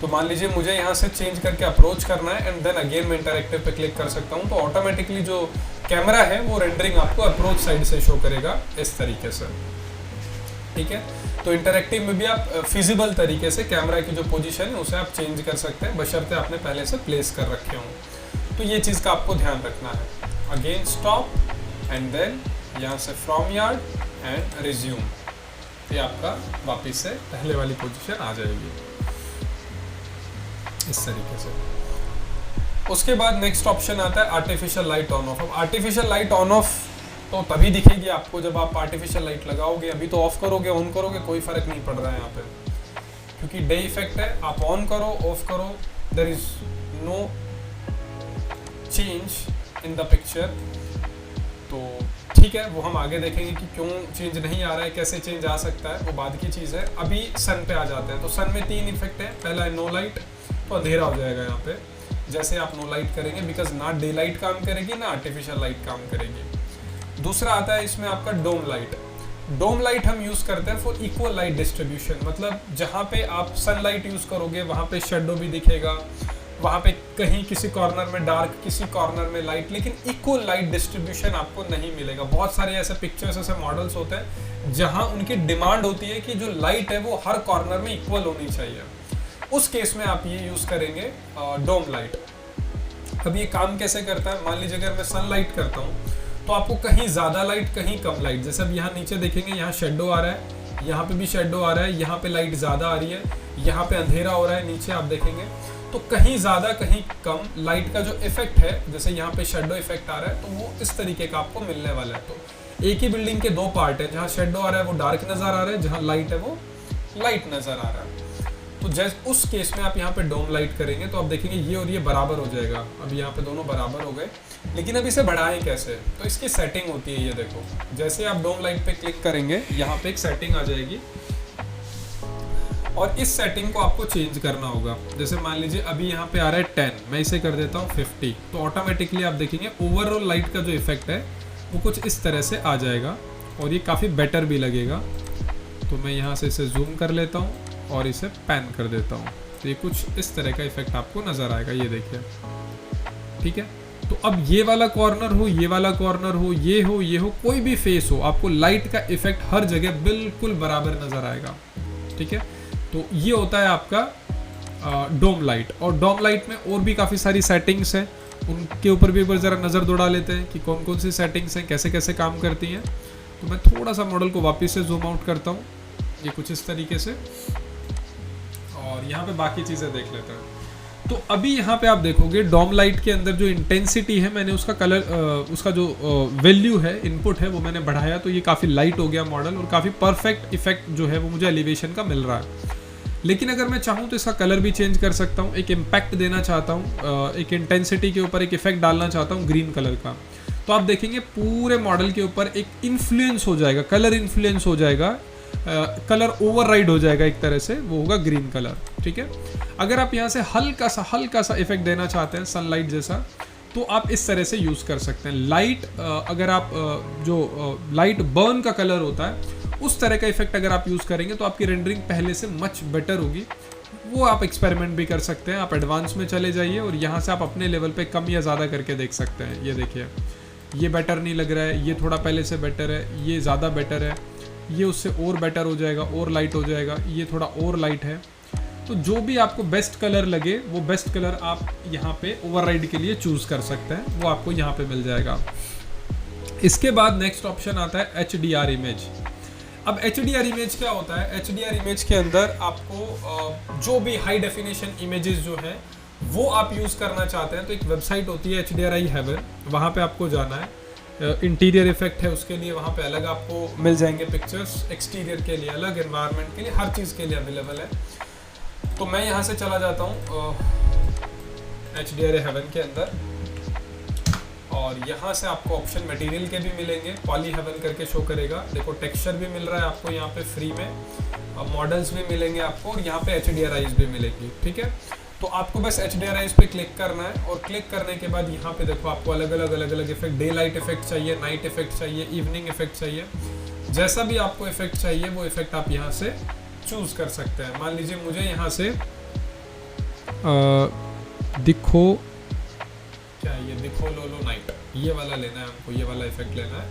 तो मान लीजिए मुझे यहाँ से चेंज करके अप्रोच करना है एंड देन अगेन मैं इंटरएक्टिव पे क्लिक कर सकता हूँ, तो ऑटोमेटिकली जो कैमरा है वो रेंडरिंग आपको अप्रोच साइड से शो करेगा इस तरीके से, ठीक है। तो इंटरएक्टिव में भी आप फिजिबल तरीके से कैमरा की जो पोजीशन है उसे आप चेंज कर सकते हैं, बशर्ते आपने पहले से प्लेस कर रखे हों। तो ये चीज़ का आपको ध्यान रखना है। अगेन स्टॉप एंड देन यहाँ से फ्रॉम यार्ड एंड रिज्यूम, ये आपका वापस से पहले वाली पोजीशन आ जाएगी इस तरीके से। उसके बाद नेक्स्ट ऑप्शन आता है आर्टिफिशियल लाइट ऑन ऑफ। अब आर्टिफिशियल लाइट ऑन ऑफ तो तभी दिखेगी आपको जब आप आर्टिफिशियल लाइट लगाओगे। अभी तो ऑफ करोगे ऑन करोगे कोई फर्क नहीं पड़ रहा है यहाँ पे, क्योंकि डे इफेक्ट है। आप ऑन करो ऑफ करो, there is no change in the picture. तो ठीक है, वो हम आगे देखेंगे कि क्यों चेंज नहीं आ रहा है, कैसे चेंज आ सकता है, वो बाद की चीज़ है। अभी सन पे आ जाते हैं। तो सन में 3 इफेक्ट है। पहला है नो लाइट, तो अंधेरा हो जाएगा यहाँ पे जैसे आप नो लाइट करेंगे, बिकॉज ना डे लाइट काम करेगी ना आर्टिफिशियल लाइट काम करेगी। दूसरा आता है इसमें आपका डोम लाइट। डोम लाइट हम यूज़ करते हैं फॉर इक्वल लाइट डिस्ट्रीब्यूशन, मतलब जहाँ पे आप सनलाइट यूज़ करोगे वहाँ पे शेडो भी दिखेगा, वहाँ पे कहीं किसी कॉर्नर में डार्क, किसी कॉर्नर में लाइट, लेकिन इक्वल लाइट डिस्ट्रीब्यूशन आपको नहीं मिलेगा। बहुत सारे ऐसे पिक्चर्स, ऐसे मॉडल्स होते हैं जहाँ उनकी डिमांड होती है कि जो लाइट है वो हर कॉर्नर में इक्वल होनी चाहिए। उस केस में आप ये यूज़ करेंगे डोम लाइट। अब ये काम कैसे करता है, मान लीजिए अगर मैं सनलाइट करता हूँ तो आपको कहीं ज़्यादा लाइट, कहीं कम लाइट, जैसे अब यहाँ नीचे देखेंगे यहाँ शेडो आ रहा है, यहाँ पे भी शेडो आ रहा है, यहाँ पे लाइट ज़्यादा आ रही है, यहाँ पे अंधेरा हो रहा है, नीचे आप देखेंगे तो कहीं ज़्यादा कहीं कम लाइट का जो इफेक्ट है, जैसे यहाँ पे शेडो इफेक्ट आ रहा है, तो वो इस तरीके का आपको मिलने वाला है। तो एक ही बिल्डिंग के दो पार्ट है, जहाँ शेडो आ रहा है वो डार्क नज़र आ रहा है, जहाँ लाइट है वो लाइट नज़र आ रहा है। तो जैसे उस केस में आप यहाँ पे डोम लाइट करेंगे तो आप देखेंगे ये और ये बराबर हो जाएगा। अब यहाँ पे दोनों बराबर हो गए, लेकिन अब इसे बढ़ाएं कैसे, तो इसकी सेटिंग होती है, ये देखो जैसे आप डोम लाइट पे क्लिक करेंगे यहाँ पे एक सेटिंग आ जाएगी और इस सेटिंग को आपको चेंज करना होगा। जैसे मान लीजिए अभी यहाँ पे आ रहा है 10, मैं इसे कर देता हूँ 50, तो ऑटोमेटिकली आप देखेंगे ओवरऑल लाइट का जो इफेक्ट है वो कुछ इस तरह से आ जाएगा और ये काफ़ी बेटर भी लगेगा। तो मैं यहाँ से इसे जूम कर लेता हूँ और इसे पैन कर देता हूँ, तो ये कुछ इस तरह का इफेक्ट आपको नज़र आएगा, ये देखिए, ठीक है। तो अब ये वाला कॉर्नर हो, ये वाला कॉर्नर हो, ये हो, कोई भी फेस हो, आपको लाइट का इफेक्ट हर जगह बिल्कुल बराबर नज़र आएगा, ठीक है। तो ये होता है आपका डोम लाइट। और डोम लाइट में और भी काफ़ी सारी सेटिंग्स हैं, उनके ऊपर भी एक बार ज़रा नज़र दौड़ा लेते हैं कि कौन कौन सी सेटिंग्स हैं, कैसे कैसे काम करती हैं। तो मैं थोड़ा सा मॉडल को वापस से जूम आउट करता हूँ, ये कुछ इस तरीके से, और यहाँ पे बाकी चीज़ें देख लेते हैं। तो अभी यहाँ पे आप देखोगे डोम लाइट के अंदर जो इंटेंसिटी है, मैंने उसका कलर, उसका जो वैल्यू है, इनपुट है, वो मैंने बढ़ाया, तो ये काफ़ी लाइट हो गया मॉडल और काफ़ी परफेक्ट इफेक्ट जो है वो मुझे एलिवेशन का मिल रहा है। लेकिन अगर मैं चाहूँ तो इसका कलर भी चेंज कर सकता हूँ, एक इम्पैक्ट देना चाहता हूँ, एक इंटेंसिटी के ऊपर एक इफेक्ट डालना चाहता हूँ ग्रीन कलर का, तो आप देखेंगे पूरे मॉडल के ऊपर एक इन्फ्लुएंस हो जाएगा, कलर इन्फ्लुएंस हो जाएगा, कलर ओवरराइड हो जाएगा एक तरह से, वो होगा ग्रीन कलर, ठीक है। अगर आप यहाँ से हल्का सा इफेक्ट देना चाहते हैं सनलाइट जैसा, तो आप इस तरह से यूज़ कर सकते हैं। लाइट अगर आप जो लाइट बर्न का कलर होता है उस तरह का इफेक्ट अगर आप यूज़ करेंगे तो आपकी रेंडरिंग पहले से मच बेटर होगी। वो आप एक्सपेरिमेंट भी कर सकते हैं, आप एडवांस में चले जाइए और यहाँ से आप अपने लेवल पे कम या ज़्यादा करके देख सकते हैं। ये देखिए, ये बेटर नहीं लग रहा है, ये थोड़ा पहले से बेटर है, ये ज़्यादा बेटर है, ये उससे और बेटर हो जाएगा, और लाइट हो जाएगा, ये थोड़ा और लाइट है। तो जो भी आपको बेस्ट कलर लगे वो बेस्ट कलर आप यहाँ पे ओवरराइड के लिए चूज़ कर सकते हैं, वो आपको यहाँ पे मिल जाएगा। इसके बाद नेक्स्ट ऑप्शन आता है HDR इमेज। अब HDR इमेज क्या होता है, HDR इमेज के अंदर आपको जो भी हाई डेफिनेशन इमेजेस जो हैं वो आप यूज़ करना चाहते हैं तो एक वेबसाइट होती है HDRI हेवन, वहाँ पे आपको जाना है। इंटीरियर इफेक्ट है उसके लिए वहाँ पे अलग आपको मिल जाएंगे पिक्चर्स, एक्सटीरियर के लिए अलग, एनवायरनमेंट के लिए, हर चीज़ के लिए अवेलेबल है। तो मैं यहाँ से चला जाता हूँ HDRI हेवन के अंदर और यहाँ से आपको ऑप्शन मटेरियल के भी मिलेंगे, पॉली हेवन करके शो करेगा। देखो टेक्सचर भी मिल रहा है आपको यहाँ पे फ्री में, मॉडल्स भी मिलेंगे आपको और यहाँ पे HDRIs भी मिलेगी, ठीक है। तो आपको बस HDRIs पे क्लिक करना है और क्लिक करने के बाद यहाँ पे देखो आपको अलग अलग इफेक्ट, डे लाइट इफेक्ट चाहिए, नाइट इफेक्ट चाहिए, इवनिंग इफेक्ट चाहिए, जैसा भी आपको इफेक्ट चाहिए वो इफेक्ट आप यहाँ से चूज़ कर सकते हैं। मान लीजिए मुझे यहाँ से दिखो, क्या ये दिखो लो नाइट, ये वाला लेना है हमको, ये वाला इफेक्ट लेना है।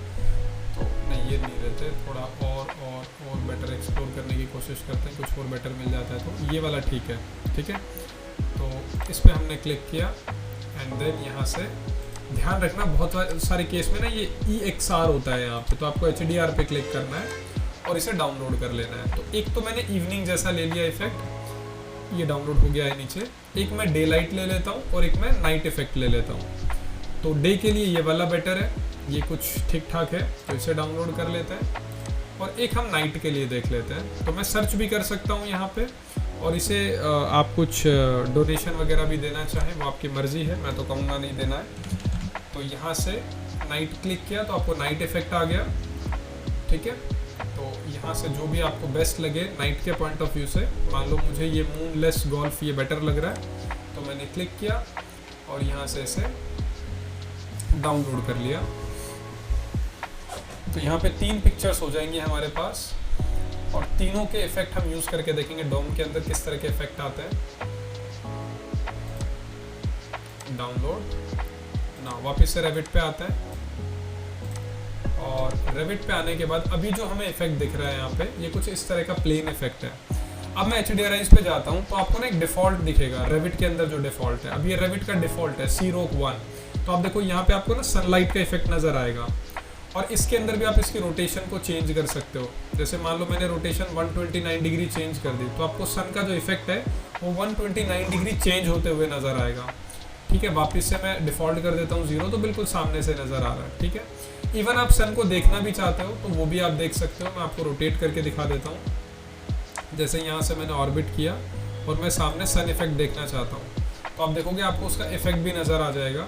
तो नहीं, ये नहीं रहते, थोड़ा और बेटर एक्सप्लोर करने की कोशिश करते हैं, कुछ और बेटर मिल जाता है तो ये वाला ठीक है, ठीक है। तो इस पर हमने क्लिक किया एंड देन यहाँ से ध्यान रखना बहुत सारे केस में ना ये EXR होता है यहाँ पे, तो आपको HDR पे क्लिक करना है और इसे डाउनलोड कर लेना है। तो एक तो मैंने इवनिंग जैसा ले लिया इफेक्ट, ये डाउनलोड हो गया है नीचे। एक मैं डे लाइट ले लेता हूँ और एक मैं नाइट इफेक्ट ले लेता हूँ। तो डे के लिए ये वाला बेटर है, ये कुछ ठीक ठाक है, तो इसे डाउनलोड कर लेते हैं। और एक हम नाइट के लिए देख लेते हैं, तो मैं सर्च भी कर सकता हूँ यहाँ पे, और इसे आप कुछ डोनेशन वगैरह भी देना चाहें वो आपकी मर्ज़ी है, मैं तो कहूँगा नहीं देना है। तो यहाँ से नाइट क्लिक किया तो आपको नाइट इफेक्ट आ गया, ठीक है। तो यहाँ से जो भी आपको बेस्ट लगे नाइट के पॉइंट ऑफ व्यू से, मान लो मुझे ये मूनलेस गोल्फ ये बेटर लग रहा है, तो मैंने क्लिक किया और यहाँ से इसे डाउनलोड कर लिया। तो यहाँ पे 3 पिक्चर्स हो जाएंगी हमारे पास और तीनों के इफेक्ट हम यूज़ करके देखेंगे डोम के अंदर किस तरह के इफेक्ट आते हैं। डाउनलोड ना, वापस से रेविट पे आता है और रेविट पे आने के बाद अभी जो हमें इफेक्ट दिख रहा है यहाँ पे, ये कुछ इस तरह का प्लेन इफेक्ट है। अब मैं HDRI पे जाता हूँ तो आपको ना एक डिफॉल्ट दिखेगा रेविट के अंदर जो डिफॉल्ट है। अब ये रेविट का डिफॉल्ट है CROC 1। तो आप देखो यहाँ पे आपको ना सनलाइट का इफेक्ट नजर आएगा और इसके अंदर भी आप इसकी रोटेशन को चेंज कर सकते हो। जैसे मान लो मैंने रोटेशन 129 डिग्री चेंज कर दी तो आपको सन का जो इफेक्ट है वो 129 डिग्री चेंज होते हुए नजर आएगा। ठीक है, वापस से मैं डिफॉल्ट कर देता हूँ 0 तो बिल्कुल सामने से नजर आ रहा है। ठीक है, इवन आप सन को देखना भी चाहते हो तो वो भी आप देख सकते हो। मैं आपको रोटेट करके दिखा देता हूँ। जैसे यहाँ से मैंने ऑर्बिट किया और मैं सामने सन इफेक्ट देखना चाहता हूँ तो आप देखोगे आपको उसका इफेक्ट भी नज़र आ जाएगा।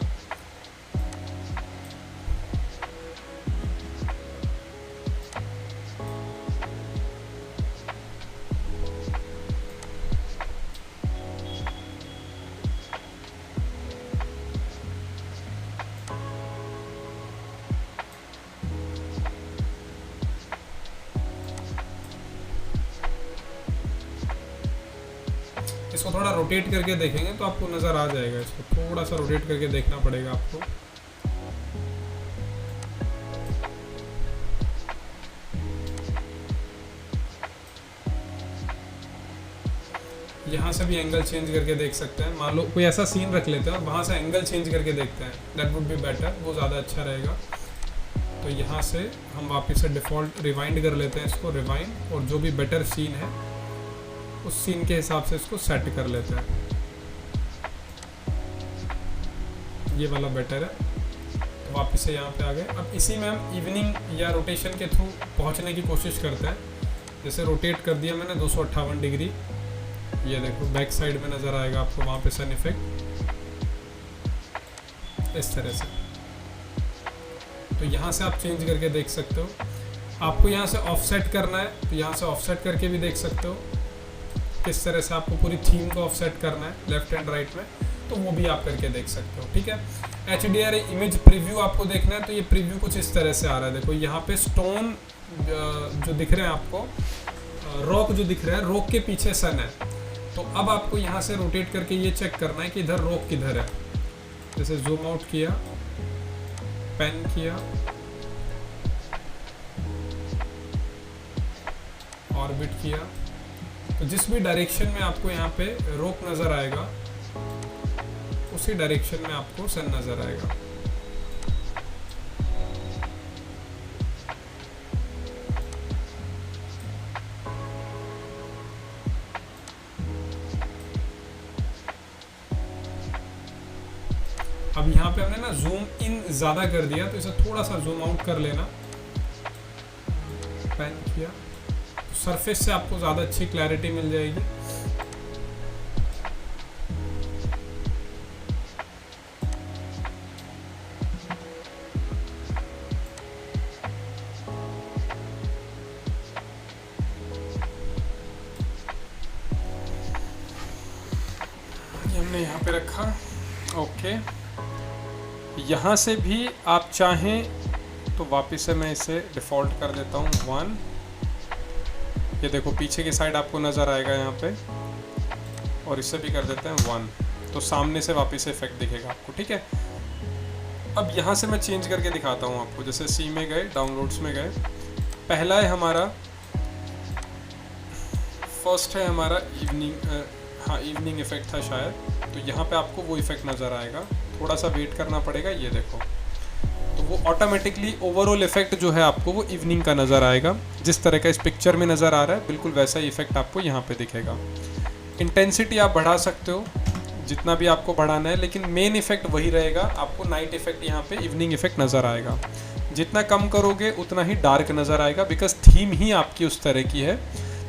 इसको थोड़ा रोटेट करके देखेंगे तो आपको नज़र आ जाएगा। इसको थोड़ा सा रोटेट करके देखना पड़ेगा आपको। यहाँ से भी एंगल चेंज करके देख सकते हैं। मान लो कोई ऐसा सीन रख लेते हैं और वहाँ से एंगल चेंज करके देखते हैं, दैट वुड बी बेटर, वो ज़्यादा अच्छा रहेगा। तो यहाँ से हम वापस से डिफ़ॉल्ट रिवाइंड कर लेते हैं इसको, रिवाइंड, और जो भी बेटर सीन है उस सीन के हिसाब से इसको सेट कर लेते हैं। ये वाला बेटर है, तो वापस से यहाँ पे आ गए। अब इसी में हम इवनिंग या रोटेशन के थ्रू पहुँचने की कोशिश करते हैं। जैसे रोटेट कर दिया मैंने 258 डिग्री, ये देखो बैक साइड में नज़र आएगा आपको वहाँ पे सन इफेक्ट इस तरह से। तो यहाँ से आप चेंज करके देख सकते हो। आपको यहाँ से ऑफसेट करना है तो यहाँ से ऑफसेट करके भी देख सकते हो। किस तरह से आपको पूरी थीम को ऑफसेट करना है लेफ्ट एंड राइट में, तो वो भी आप करके देख सकते हो। ठीक है, HDRI इमेज प्रीव्यू आपको देखना है तो ये प्रीव्यू कुछ इस तरह से आ रहा है। देखो यहाँ पे स्टोन जो दिख रहे हैं आपको, रॉक जो दिख रहा है, रॉक के पीछे सन है। तो अब आपको यहाँ से रोटेट करके ये चेक करना है कि इधर रॉक किधर है। जैसे जूम आउट किया, पेन किया, ऑर्बिट किया, तो जिस भी डायरेक्शन में आपको यहाँ पे रॉक नज़र आएगा उसी डायरेक्शन में आपको सन नज़र आएगा। अब यहाँ पे हमने ना जूम इन ज़्यादा कर दिया तो इसे थोड़ा सा जूम आउट कर लेना, पेन किया, तो सरफेस से आपको ज़्यादा अच्छी क्लैरिटी मिल जाएगी। हमने यहाँ पे रखा, ओके। यहाँ से भी आप चाहें तो वापस से मैं इसे डिफ़ॉल्ट कर देता हूँ 1। ये देखो पीछे की साइड आपको नज़र आएगा यहाँ पे, और इससे भी कर देते हैं 1, तो सामने से वापस से इफेक्ट दिखेगा आपको। ठीक है, अब यहाँ से मैं चेंज करके दिखाता हूँ आपको। जैसे सी में गए, डाउनलोड्स में गए, पहला है हमारा, फर्स्ट है हमारा इवनिंग, हाँ इवनिंग इफेक्ट था शायद, तो यहाँ पे आपको वो इफेक्ट नज़र आएगा। थोड़ा सा वेट करना पड़ेगा, ये देखो, तो वो ऑटोमेटिकली ओवरऑल इफेक्ट जो है आपको वो इवनिंग का नज़र आएगा। जिस तरह का इस पिक्चर में नज़र आ रहा है बिल्कुल वैसा ही इफेक्ट आपको यहाँ पे दिखेगा। इंटेंसिटी आप बढ़ा सकते हो जितना भी आपको बढ़ाना है, लेकिन मेन इफेक्ट वही रहेगा। आपको नाइट इफेक्ट यहाँ पे इवनिंग इफेक्ट नज़र आएगा। जितना कम करोगे उतना ही डार्क नज़र आएगा, बिकॉज थीम ही आपकी उस तरह की है।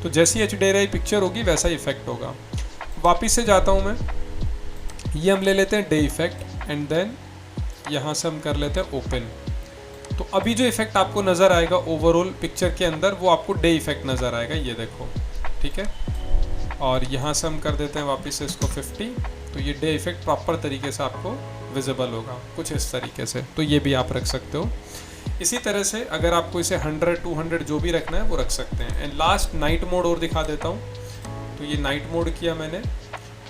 तो जैसी HDRI पिक्चर होगी वैसा ही इफेक्ट होगा। वापिस से जाता हूँ मैं, ये हम ले लेते हैं डे इफेक्ट, एंड देन यहाँ से हम कर लेते हैं ओपन। तो अभी जो इफेक्ट आपको नज़र आएगा ओवरऑल पिक्चर के अंदर वो आपको डे इफेक्ट नज़र आएगा, ये देखो। ठीक है, और यहाँ से हम कर देते हैं वापस से इसको 50, तो ये डे इफेक्ट प्रॉपर तरीके से आपको विजिबल होगा कुछ इस तरीके से। तो ये भी आप रख सकते हो। इसी तरह से अगर आपको इसे 100, 200 जो भी रखना है वो रख सकते हैं। एंड लास्ट नाइट मोड और दिखा देता हूँ। तो ये नाइट मोड किया मैंने,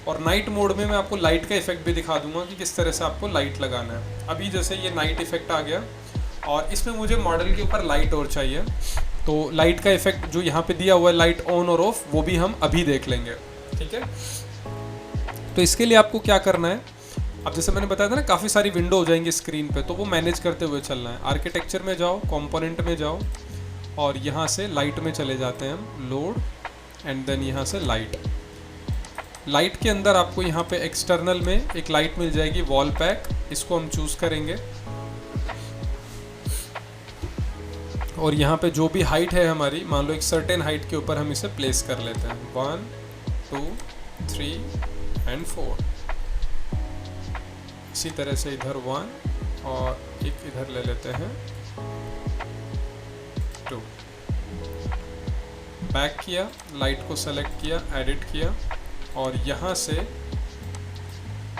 और नाइट मोड में मैं आपको लाइट का इफेक्ट भी दिखा दूंगा कि किस तरह से आपको लाइट लगाना है। अभी जैसे ये नाइट इफेक्ट आ गया और इसमें मुझे मॉडल के ऊपर लाइट और चाहिए, तो लाइट का इफेक्ट जो यहाँ पे दिया हुआ है लाइट ऑन और ऑफ, वो भी हम अभी देख लेंगे। ठीक है, तो इसके लिए आपको क्या करना है, अब जैसे मैंने बताया था ना काफ़ी सारी विंडो हो जाएंगी स्क्रीन पे, तो वो मैनेज करते हुए चलना है। आर्किटेक्चर में जाओ, कंपोनेंट में जाओ और यहाँ से लाइट में चले जाते हैं हम, लोड एंड देन यहाँ से लाइट। लाइट के अंदर आपको यहाँ पे एक्सटर्नल में एक लाइट मिल जाएगी वॉल पैक, इसको हम चूज़ करेंगे और यहाँ पे जो भी हाइट है हमारी, मान लो एक सर्टेन हाइट के ऊपर हम इसे प्लेस कर लेते हैं, 1 2 3 एंड 4। इसी तरह से इधर 1 और एक इधर ले लेते हैं 2। बैक किया, लाइट को सेलेक्ट किया, एडिट किया और यहाँ से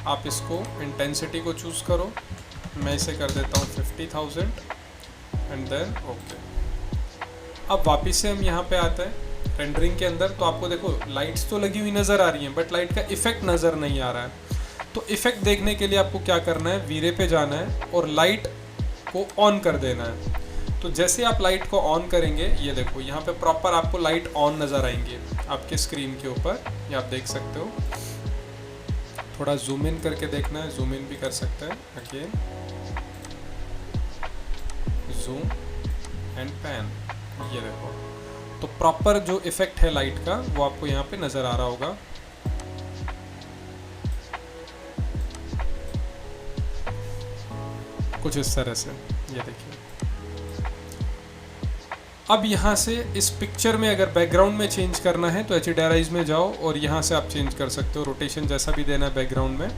आप इसको इंटेंसिटी को चूज़ करो। मैं इसे कर देता हूँ 50,000 एंड देन ओके। अब वापस से हम यहाँ पे आते हैं रेंडरिंग के अंदर, तो आपको देखो लाइट्स तो लगी हुई नज़र आ रही हैं बट लाइट का इफेक्ट नज़र नहीं आ रहा है। तो इफेक्ट देखने के लिए आपको क्या करना है, वीरे पे जाना है और लाइट को ऑन कर देना है। तो जैसे आप लाइट को ऑन करेंगे, ये देखो यहाँ पे प्रॉपर आपको लाइट ऑन नज़र आएंगे आपके स्क्रीन के ऊपर, ये आप देख सकते हो। थोड़ा जूम इन करके देखना है, जूम इन भी कर सकते हैं, अगेन जूम एंड पैन, ये देखो। तो प्रॉपर जो इफेक्ट है लाइट का वो आपको यहाँ पे नज़र आ रहा होगा। कुछ इस तरह से, ये देखिए। अब यहाँ से इस पिक्चर में अगर बैकग्राउंड में चेंज करना है तो HDRIs में जाओ और यहाँ से आप चेंज कर सकते हो, रोटेशन जैसा भी देना है बैकग्राउंड में।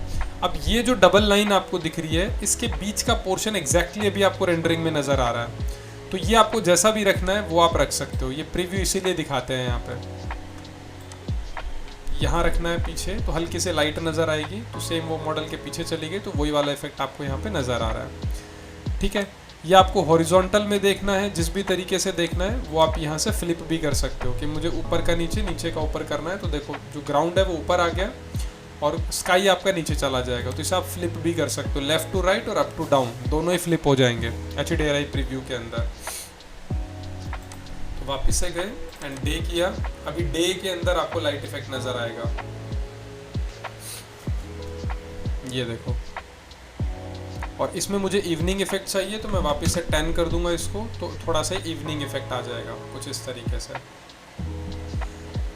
अब ये जो डबल लाइन आपको दिख रही है, इसके बीच का पोर्शन एग्जैक्टली अभी आपको रेंडरिंग में नज़र आ रहा है, तो ये आपको जैसा भी रखना है वो आप रख सकते हो। ये प्रीव्यू इसीलिए दिखाते हैं यहाँ पे, यहाँ रखना है पीछे तो हल्की से लाइट नज़र आएगी, तो सेम वो मॉडल के पीछे चली गई तो वही वाला इफेक्ट आपको यहाँ पे नज़र आ रहा है। ठीक है, ये आपको हॉरिजॉन्टल में देखना है, जिस भी तरीके से देखना है वो आप यहाँ से फ्लिप भी कर सकते हो कि मुझे ऊपर का नीचे, नीचे का ऊपर करना है। तो देखो जो ग्राउंड है वो ऊपर आ गया और स्काई आपका नीचे चला जाएगा, तो इसे आप फ्लिप भी कर सकते हो, लेफ्ट टू राइट और अप टू डाउन दोनों ही फ्लिप हो जाएंगे HDRI प्रीव्यू के अंदर। तो वापस से गए एंड डे किया, अभी डे के अंदर आपको लाइट इफेक्ट नज़र आएगा, ये देखो। और इसमें मुझे इवनिंग इफेक्ट चाहिए तो मैं वापस से 10 कर दूंगा इसको, तो थोड़ा सा इवनिंग इफेक्ट आ जाएगा कुछ इस तरीके से।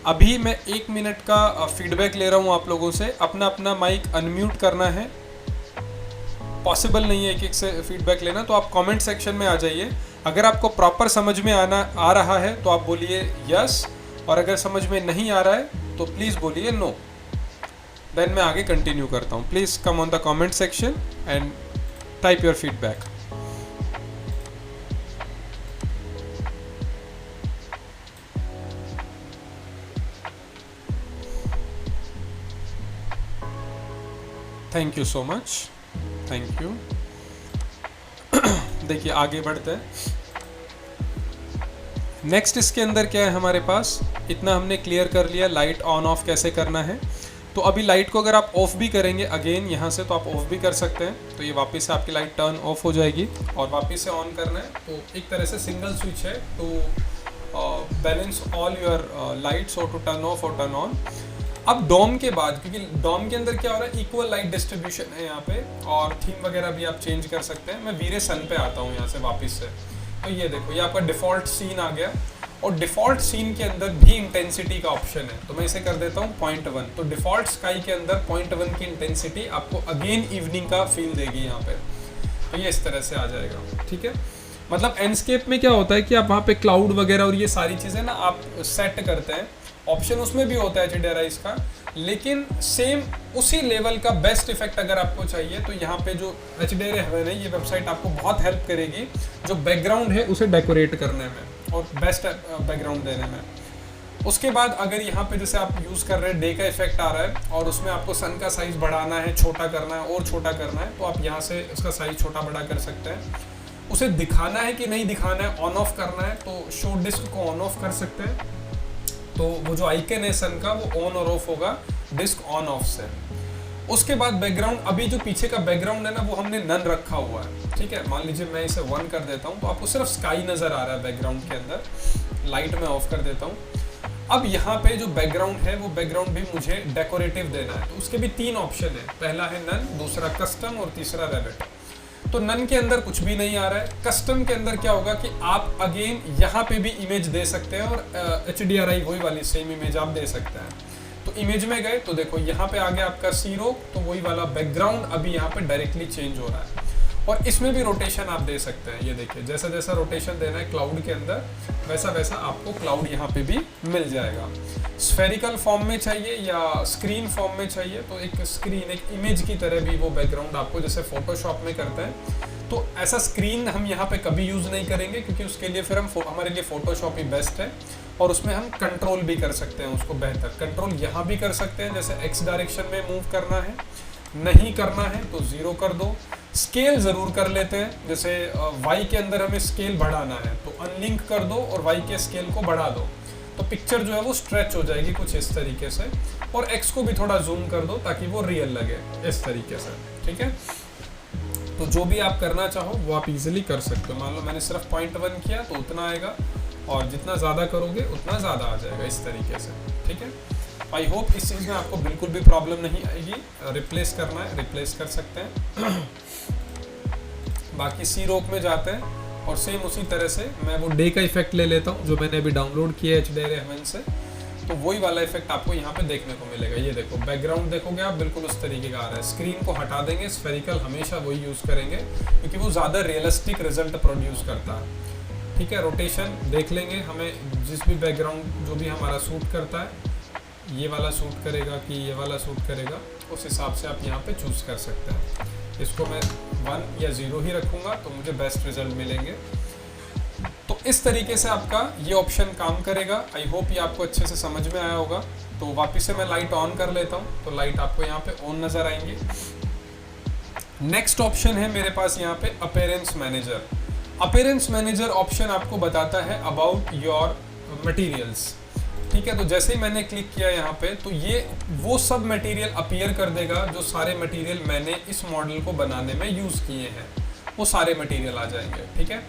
अभी मैं 1 मिनट का फीडबैक ले रहा हूँ आप लोगों से, अपना अपना माइक अनम्यूट करना है, पॉसिबल नहीं है एक एक से फीडबैक लेना, तो आप कमेंट सेक्शन में आ जाइए। अगर आपको प्रॉपर समझ में आ रहा है तो आप बोलिए यस, और अगर समझ में नहीं आ रहा है तो प्लीज़ बोलिए नो, देन मैं आगे कंटिन्यू करता हूँ। Please come on the comment section and type your feedback. Thank you so much, thank you. देखिए आगे बढ़ते हैं। नेक्स्ट इसके अंदर क्या है हमारे पास, इतना हमने क्लियर कर लिया लाइट ऑन ऑफ कैसे करना है। तो अभी लाइट को अगर आप ऑफ भी करेंगे अगेन यहाँ से, तो आप ऑफ भी कर सकते हैं, तो ये वापस से आपकी लाइट टर्न ऑफ हो जाएगी। और वापस से ऑन करना है तो एक तरह से सिंगल स्विच है to balance all your lights और टू टर्न ऑफ और टर्न ऑन। अब डॉम के बाद, क्योंकि डॉम के अंदर क्या हो रहा है, इक्वल लाइट डिस्ट्रीब्यूशन है यहाँ पे, और थीम वगैरह भी आप चेंज कर सकते हैं। मैं वीरे सन पे आता हूँ यहाँ से वापस से, तो ये देखो ये आपका डिफ़ॉल्ट सीन आ गया, और डिफ़ॉल्ट सीन के अंदर भी इंटेंसिटी का ऑप्शन है, तो मैं इसे कर देता हूँ 0.1। तो डिफ़ॉल्ट स्काई के अंदर 0.1 की इंटेंसिटी आपको अगेन इवनिंग का फील देगी यहाँ पे, तो ये इस तरह से आ जाएगा। ठीक है, मतलब एंडस्केप में क्या होता है कि आप वहाँ पे क्लाउड वगैरह और ये सारी चीज़ें ना आप सेट करते हैं, ऑप्शन उसमें भी होता है HDRIs का, लेकिन सेम उसी लेवल का बेस्ट इफेक्ट अगर आपको चाहिए तो यहाँ पे जो HDRI हेवन है, ये वेबसाइट आपको बहुत हेल्प करेगी जो बैकग्राउंड है उसे डेकोरेट करने में और बेस्ट बैकग्राउंड देने में। उसके बाद अगर यहाँ पे जैसे आप यूज़ कर रहे हैं डे का इफेक्ट आ रहा है और उसमें आपको सन का साइज़ बढ़ाना है, छोटा करना है और छोटा करना है, तो आप यहाँ से उसका साइज़ छोटा बड़ा कर सकते हैं। उसे दिखाना है कि नहीं दिखाना है, ऑन ऑफ करना है, तो शो डिस्क को ऑन ऑफ कर सकते हैं, तो वो जो आइकन है सन का वो ऑन और ऑफ होगा डिस्क ऑन ऑफ से। उसके बाद बैकग्राउंड, अभी जो पीछे का बैकग्राउंड है ना वो हमने नन रखा हुआ है, ठीक है। मान लीजिए मैं इसे 1 कर देता हूँ तो आपको सिर्फ स्काई नजर आ रहा है बैकग्राउंड के अंदर। लाइट में ऑफ कर देता हूँ। अब यहाँ पे जो बैकग्राउंड है वो बैकग्राउंड भी मुझे डेकोरेटिव देना है, तो उसके भी 3 ऑप्शन है। पहला है नन, दूसरा कस्टम और तीसरा रेविट। तो नन के अंदर कुछ भी नहीं आ रहा है। कस्टम के अंदर क्या होगा कि आप अगेन यहाँ पे भी इमेज दे सकते हैं और HDRI वही वाली सेम इमेज आप दे सकते हैं। तो इमेज में गए तो देखो यहाँ पे आ गया आपका सीरो, तो वही वाला बैकग्राउंड अभी यहाँ पे डायरेक्टली चेंज हो रहा है। और इसमें भी रोटेशन आप दे सकते हैं। ये देखिए जैसा जैसा रोटेशन देना है क्लाउड के अंदर, वैसा वैसा आपको क्लाउड यहाँ पे भी मिल जाएगा। स्फेरिकल फॉर्म में चाहिए या स्क्रीन फॉर्म में चाहिए, तो एक स्क्रीन, एक इमेज की तरह भी वो बैकग्राउंड आपको जैसे फोटोशॉप में करते हैं। तो ऐसा स्क्रीन हम यहाँ पे कभी यूज़ नहीं करेंगे, क्योंकि उसके लिए फिर हमारे लिए फोटोशॉप ही बेस्ट है। और उसमें हम कंट्रोल भी कर सकते हैं उसको बेहतर। कंट्रोल यहाँ भी कर सकते हैं, जैसे एक्स डायरेक्शन में मूव करना है, नहीं करना है तो 0 कर दो। स्केल ज़रूर कर लेते हैं, जैसे वाई के अंदर हमें स्केल बढ़ाना है तो अनलिंक कर दो और वाई के स्केल को बढ़ा दो, तो पिक्चर जो है वो स्ट्रेच हो जाएगी कुछ इस तरीके से। और एक्स को भी थोड़ा जूम कर दो ताकि वो रियल लगे इस तरीके से, ठीक है। तो जो भी आप करना चाहो वो आप इजीली कर सकते हो। मान लो मैंने सिर्फ 0.1 किया तो उतना आएगा, और जितना ज़्यादा करोगे उतना ज़्यादा आ जाएगा इस तरीके से, ठीक है। आई होप इस चीज़ में आपको बिल्कुल भी प्रॉब्लम नहीं आएगी। रिप्लेस करना है रिप्लेस कर सकते हैं। बाकी सी रोक में जाते हैं और सेम उसी तरह से मैं वो डे का इफेक्ट ले लेता हूँ जो मैंने अभी डाउनलोड किया है HDRI से। तो वही वाला इफेक्ट आपको यहाँ पे देखने को मिलेगा। ये देखो बैकग्राउंड देखोगे आप बिल्कुल उस तरीके का आ रहा है। स्क्रीन को हटा देंगे, स्फेरिकल हमेशा वही यूज़ करेंगे क्योंकि वो ज़्यादा रियलिस्टिक रिजल्ट प्रोड्यूस करता है, ठीक है। रोटेशन देख लेंगे, हमें जिस भी बैकग्राउंड जो भी हमारा सूट करता है, ये वाला सूट करेगा कि ये वाला सूट करेगा, उस हिसाब से आप यहाँ पे चूज़ कर सकते हैं। इसको मैं 1 या 0 ही रखूँगा तो मुझे बेस्ट रिजल्ट मिलेंगे। तो इस तरीके से आपका ये ऑप्शन काम करेगा। आई होप ये आपको अच्छे से समझ में आया होगा। तो वापस से मैं लाइट ऑन कर लेता हूँ, तो लाइट आपको यहाँ पे ऑन नज़र आएंगी। नेक्स्ट ऑप्शन है मेरे पास यहाँ पे appearance manager. Appearance manager option आपको बताता है अबाउट योर मटेरियल्स, ठीक है। तो जैसे ही मैंने क्लिक किया यहाँ पे तो ये वो सब मटेरियल अपीयर कर देगा जो सारे मटेरियल मैंने इस मॉडल को बनाने में यूज़ किए हैं, वो सारे मटेरियल आ जाएंगे, ठीक है।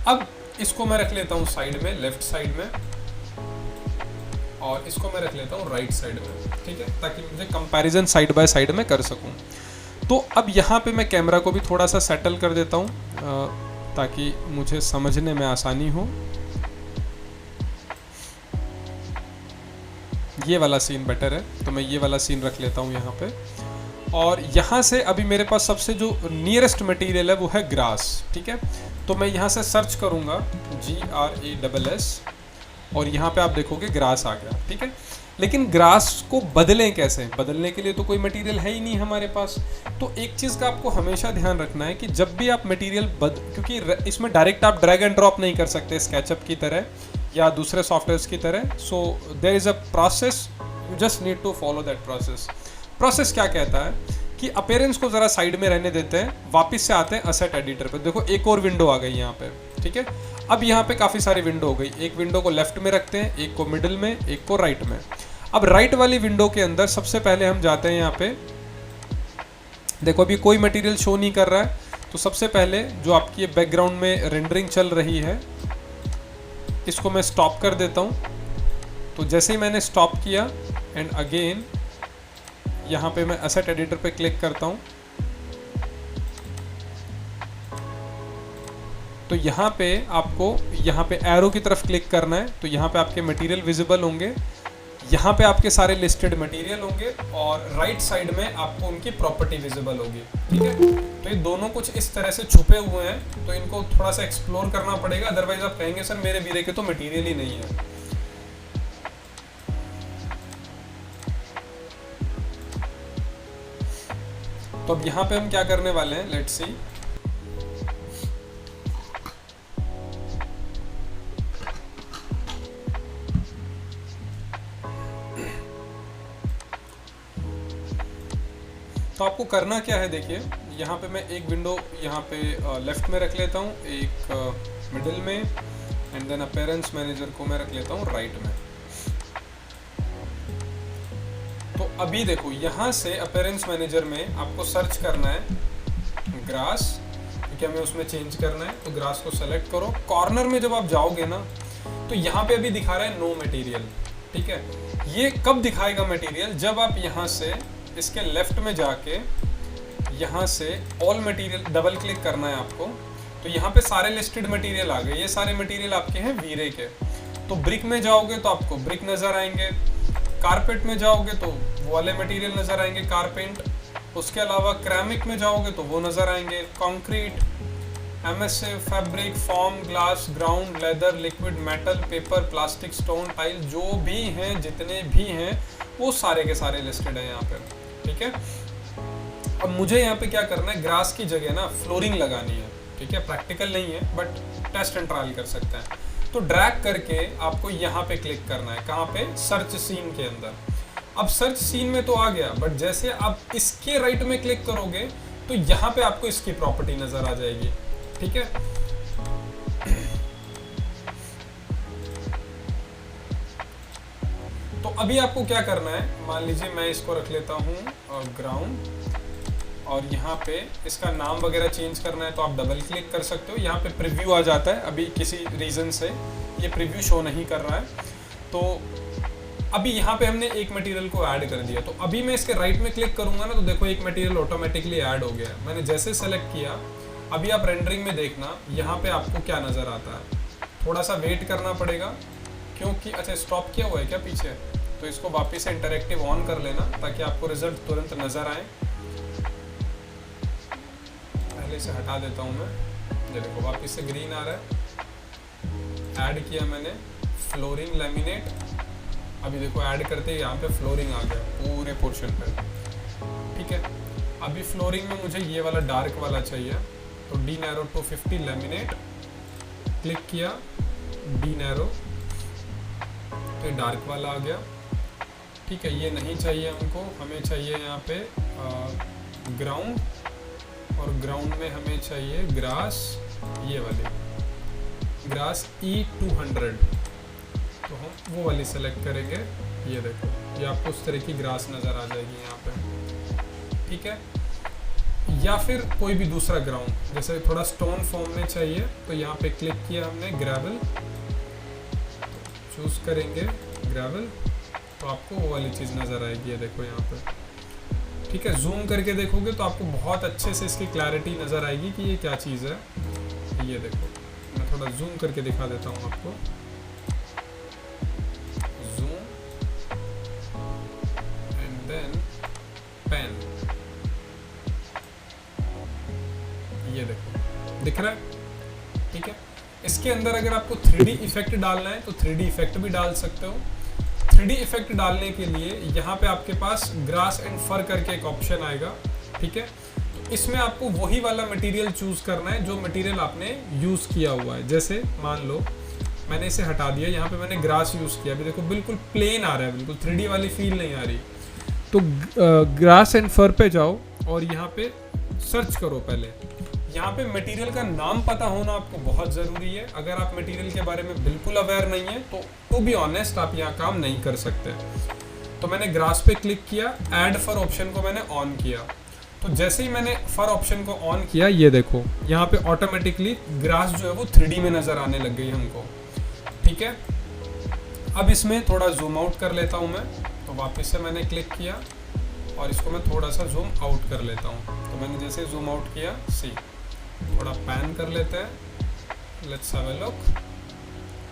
अब इसको मैं रख लेता हूँ साइड में, लेफ्ट साइड में, और इसको मैं रख लेता हूँ राइट साइड में, ठीक है, ताकि मुझे कंपैरिजन साइड बाय साइड में कर सकूँ। तो अब यहाँ पे मैं कैमरा को भी थोड़ा सा सेटल कर देता हूँ ताकि मुझे समझने में आसानी हो। ये वाला सीन बेटर है, तो मैं ये वाला सीन रख लेता हूँ यहाँ पे। और यहाँ से अभी मेरे पास सबसे जो नियरेस्ट मटेरियल है वो है ग्रास, ठीक है। तो मैं यहाँ से सर्च करूँगा GRASS और यहाँ पे आप देखोगे ग्रास आ गया, ठीक है। लेकिन ग्रास को बदलें कैसे? बदलने के लिए तो कोई मटेरियल है ही नहीं हमारे पास। तो एक चीज़ का आपको हमेशा ध्यान रखना है कि जब भी आप मटेरियल क्योंकि इसमें डायरेक्ट आप ड्रैग एंड ड्रॉप नहीं कर सकते स्केचअप की तरह या दूसरे सॉफ्टवेयर्स की तरह। So there is a process, you just need to follow that process. Process क्या कहता है कि अपीयरेंस को ज़रा साइड में रहने देते हैं, वापस से आते हैं असेट एडिटर पे। देखो एक और विंडो आ गई यहाँ पे, ठीक है। अब यहाँ पे काफ़ी सारी विंडो हो गई। एक विंडो को लेफ्ट में रखते हैं, एक को मिडिल में, एक को राइट में। अब राइट वाली विंडो के अंदर सबसे पहले हम जाते हैं यहाँ पे। देखो अभी कोई मटेरियल शो नहीं कर रहा है, तो सबसे पहले जो आपकी बैकग्राउंड में रेंडरिंग चल रही है इसको मैं स्टॉप कर देता हूँ। तो जैसे ही मैंने स्टॉप किया एंड अगेन यहाँ पे मैं एसेट एडिटर पे क्लिक करता हूँ, तो यहाँ पे आपको यहाँ पे एरो की तरफ क्लिक करना है। तो यहाँ पे आपके मटेरियल विजिबल होंगे, यहाँ पे आपके सारे लिस्टेड मटेरियल होंगे और राइट साइड में आपको उनकी प्रॉपर्टी विजिबल होगी, ठीक है। तो ये दोनों कुछ इस तरह से छुपे हुए हैं, तो इनको थोड़ा सा एक्सप्लोर करना पड़ेगा, अदरवाइज आप कहेंगे सर मेरे वीरे के तो मटेरियल ही नहीं है। तो अब यहाँ पे हम क्या करने वाले हैं, लेट्स सी। तो आपको करना क्या है, देखिए यहाँ पे मैं एक विंडो यहाँ पे लेफ्ट में रख लेता हूँ, एक मिडिल में, एंड देन अपीयरेंस मैनेजर को मैं रख लेता हूँ राइट में। तो अभी देखो यहाँ से अपीयरेंस मैनेजर में आपको सर्च करना है ग्रास, क्योंकि हमें उसमें चेंज करना है। तो ग्रास को सेलेक्ट करो। कॉर्नर में जब आप जाओगे ना तो यहाँ पे अभी दिखा रहा है नो मटेरियल, ठीक है। ये कब दिखाएगा मटेरियल? जब आप यहाँ से इसके लेफ्ट में जाके यहाँ से ऑल मटेरियल डबल क्लिक करना है आपको। तो यहाँ पे सारे लिस्टेड मटेरियल आ गए। ये सारे मटेरियल आपके हैं वीरे के। तो ब्रिक में जाओगे तो आपको ब्रिक नज़र आएंगे, कारपेट में जाओगे तो वो वाले मटेरियल नज़र आएंगे कारपेंट, उसके अलावा क्रैमिक में जाओगे तो वो नज़र आएंगे concrete, MSA, fabric, form, glass, ground, leather, liquid, metal, paper, plastic, stone, tile, जो भी हैं जितने भी हैं वो सारे के सारे लिस्टेड हैं यहाँ पे, ठीक है। अब मुझे यहाँ पे क्या करना है, ग्रास की जगह ना फ्लोरिंग लगानी है, ठीक है। प्रैक्टिकल नहीं है बट टेस्ट एंड ट्रायल कर सकते हैं। तो ड्रैग करके आपको यहाँ पे क्लिक करना है। कहाँ पे? सर्च सीन के अंदर। अब सर्च सीन में तो आ गया, बट जैसे आप इसके राइट में क्लिक करोगे तो यहाँ पे आपको इसकी प्रॉपर्टी नजर आ जाएगी, ठीक है। तो अभी आपको क्या करना है, मान लीजिए मैं इसको रख लेता हूँ ग्राउंड, और यहाँ पे इसका नाम वगैरह चेंज करना है तो आप डबल क्लिक कर सकते हो। यहाँ पे प्रीव्यू आ जाता है, अभी किसी रीज़न से ये प्रीव्यू शो नहीं कर रहा है। तो अभी यहाँ पे हमने एक मटेरियल को ऐड कर दिया। तो अभी मैं इसके राइट में क्लिक करूँगा ना तो देखो एक मटेरियल ऑटोमेटिकली ऐड हो गया। मैंने जैसे सेलेक्ट किया, अभी आप रेंडरिंग में देखना यहाँ पे आपको क्या नज़र आता है। थोड़ा सा वेट करना पड़ेगा क्योंकि अच्छा स्टॉप किया हुआ है क्या पीछे, तो इसको वापस से इंटरेक्टिव ऑन कर लेना ताकि आपको रिजल्ट तुरंत नज़र आए। पहले से हटा देता हूँ मैं, ये देखो वापस से ग्रीन आ रहा है। ऐड किया मैंने फ्लोरिंग लैमिनेट, अभी देखो ऐड करते ही यहाँ पे फ्लोरिंग आ गया पूरे पोर्शन पे, ठीक है। अभी फ्लोरिंग में मुझे ये वाला डार्क वाला चाहिए, तो D narrow two 50 laminate click किया, डी नैरो, तो डार्क वाला आ गया, ठीक है। ये नहीं चाहिए हमको, हमें चाहिए यहाँ पे ग्राउंड, और ग्राउंड में हमें चाहिए ग्रास, ये वाली ग्रास E200, तो हम वो वाली सेलेक्ट करेंगे। ये देखो ये आपको उस तरह की ग्रास नज़र आ जाएगी यहाँ पे, ठीक है। या फिर कोई भी दूसरा ग्राउंड, जैसे थोड़ा स्टोन फॉर्म में चाहिए तो यहाँ पे क्लिक किया हमने, ग्रेवल चूज करेंगे, ग्रेवल, तो आपको वो वाली चीज़ नज़र आएगी। ये देखो यहाँ पे, ठीक है। जूम करके देखोगे तो आपको बहुत अच्छे से इसकी क्लैरिटी नज़र आएगी कि ये क्या चीज़ है। ये देखो मैं थोड़ा जूम करके दिखा देता हूँ आपको, जूम एंड देन पेन, ये देखो दिख रहा है, ठीक है। इसके अंदर अगर आपको 3D इफेक्ट डालना है तो 3D इफेक्ट भी डाल सकते हो। 3D इफेक्ट डालने के लिए यहाँ पे आपके पास ग्रास एंड फर करके एक ऑप्शन आएगा, ठीक है। तो इसमें आपको वही वाला मटेरियल चूज करना है जो मटेरियल आपने यूज़ किया हुआ है। जैसे मान लो मैंने इसे हटा दिया, यहाँ पे मैंने ग्रास यूज़ किया, अभी देखो बिल्कुल प्लेन आ रहा है, बिल्कुल 3D वाली फील नहीं आ रही। तो ग्रास एंड फर पे जाओ और यहाँ पे सर्च करो। पहले यहाँ पे मटेरियल का नाम पता होना आपको बहुत ज़रूरी है। अगर आप मटेरियल के बारे में बिल्कुल अवेयर नहीं है तो टू बी ऑनेस्ट आप यहाँ काम नहीं कर सकते। तो मैंने ग्रास पे क्लिक किया, ऐड फर ऑप्शन को मैंने ऑन किया। तो जैसे ही मैंने फर ऑप्शन को ऑन किया, ये देखो यहाँ पे ऑटोमेटिकली ग्रास जो है वो 3D में नज़र आने लग गई हमको, ठीक है। अब इसमें थोड़ा जूम आउट कर लेता हूँ मैं, तो वापस से मैंने क्लिक किया और इसको मैं थोड़ा सा जूम आउट कर लेता हूँ। तो मैंने जैसे जूम आउट किया, सी थोड़ा पैन कर लेते हैं, लेट्स हैव अ लुक,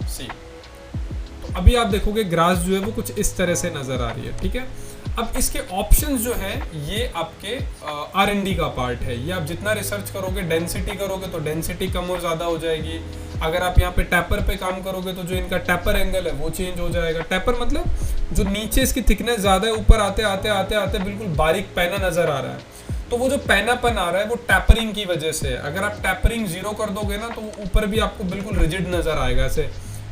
सी। तो अभी आप देखोगे ग्रास जो है वो कुछ इस तरह से नज़र आ रही है, ठीक है। अब इसके ऑप्शंस जो हैं ये आपके R&D का पार्ट है। ये आप जितना रिसर्च करोगे, डेंसिटी करोगे तो डेंसिटी कम और ज़्यादा हो जाएगी। अगर आप यहाँ पे टैपर पे काम करोगे तो जो इनका टैपर एंगल है वो चेंज हो जाएगा। टैपर मतलब जो नीचे इसकी थिकनेस ज़्यादा है, ऊपर आते आते आते आते बिल्कुल बारीक पैना नज़र आ रहा है। तो वो जो पैनापन आ रहा है वो टैपरिंग की वजह से है। अगर आप टैपरिंग 0 कर दोगे ना तो ऊपर भी आपको बिल्कुल रिजिड नज़र आएगा, ऐसे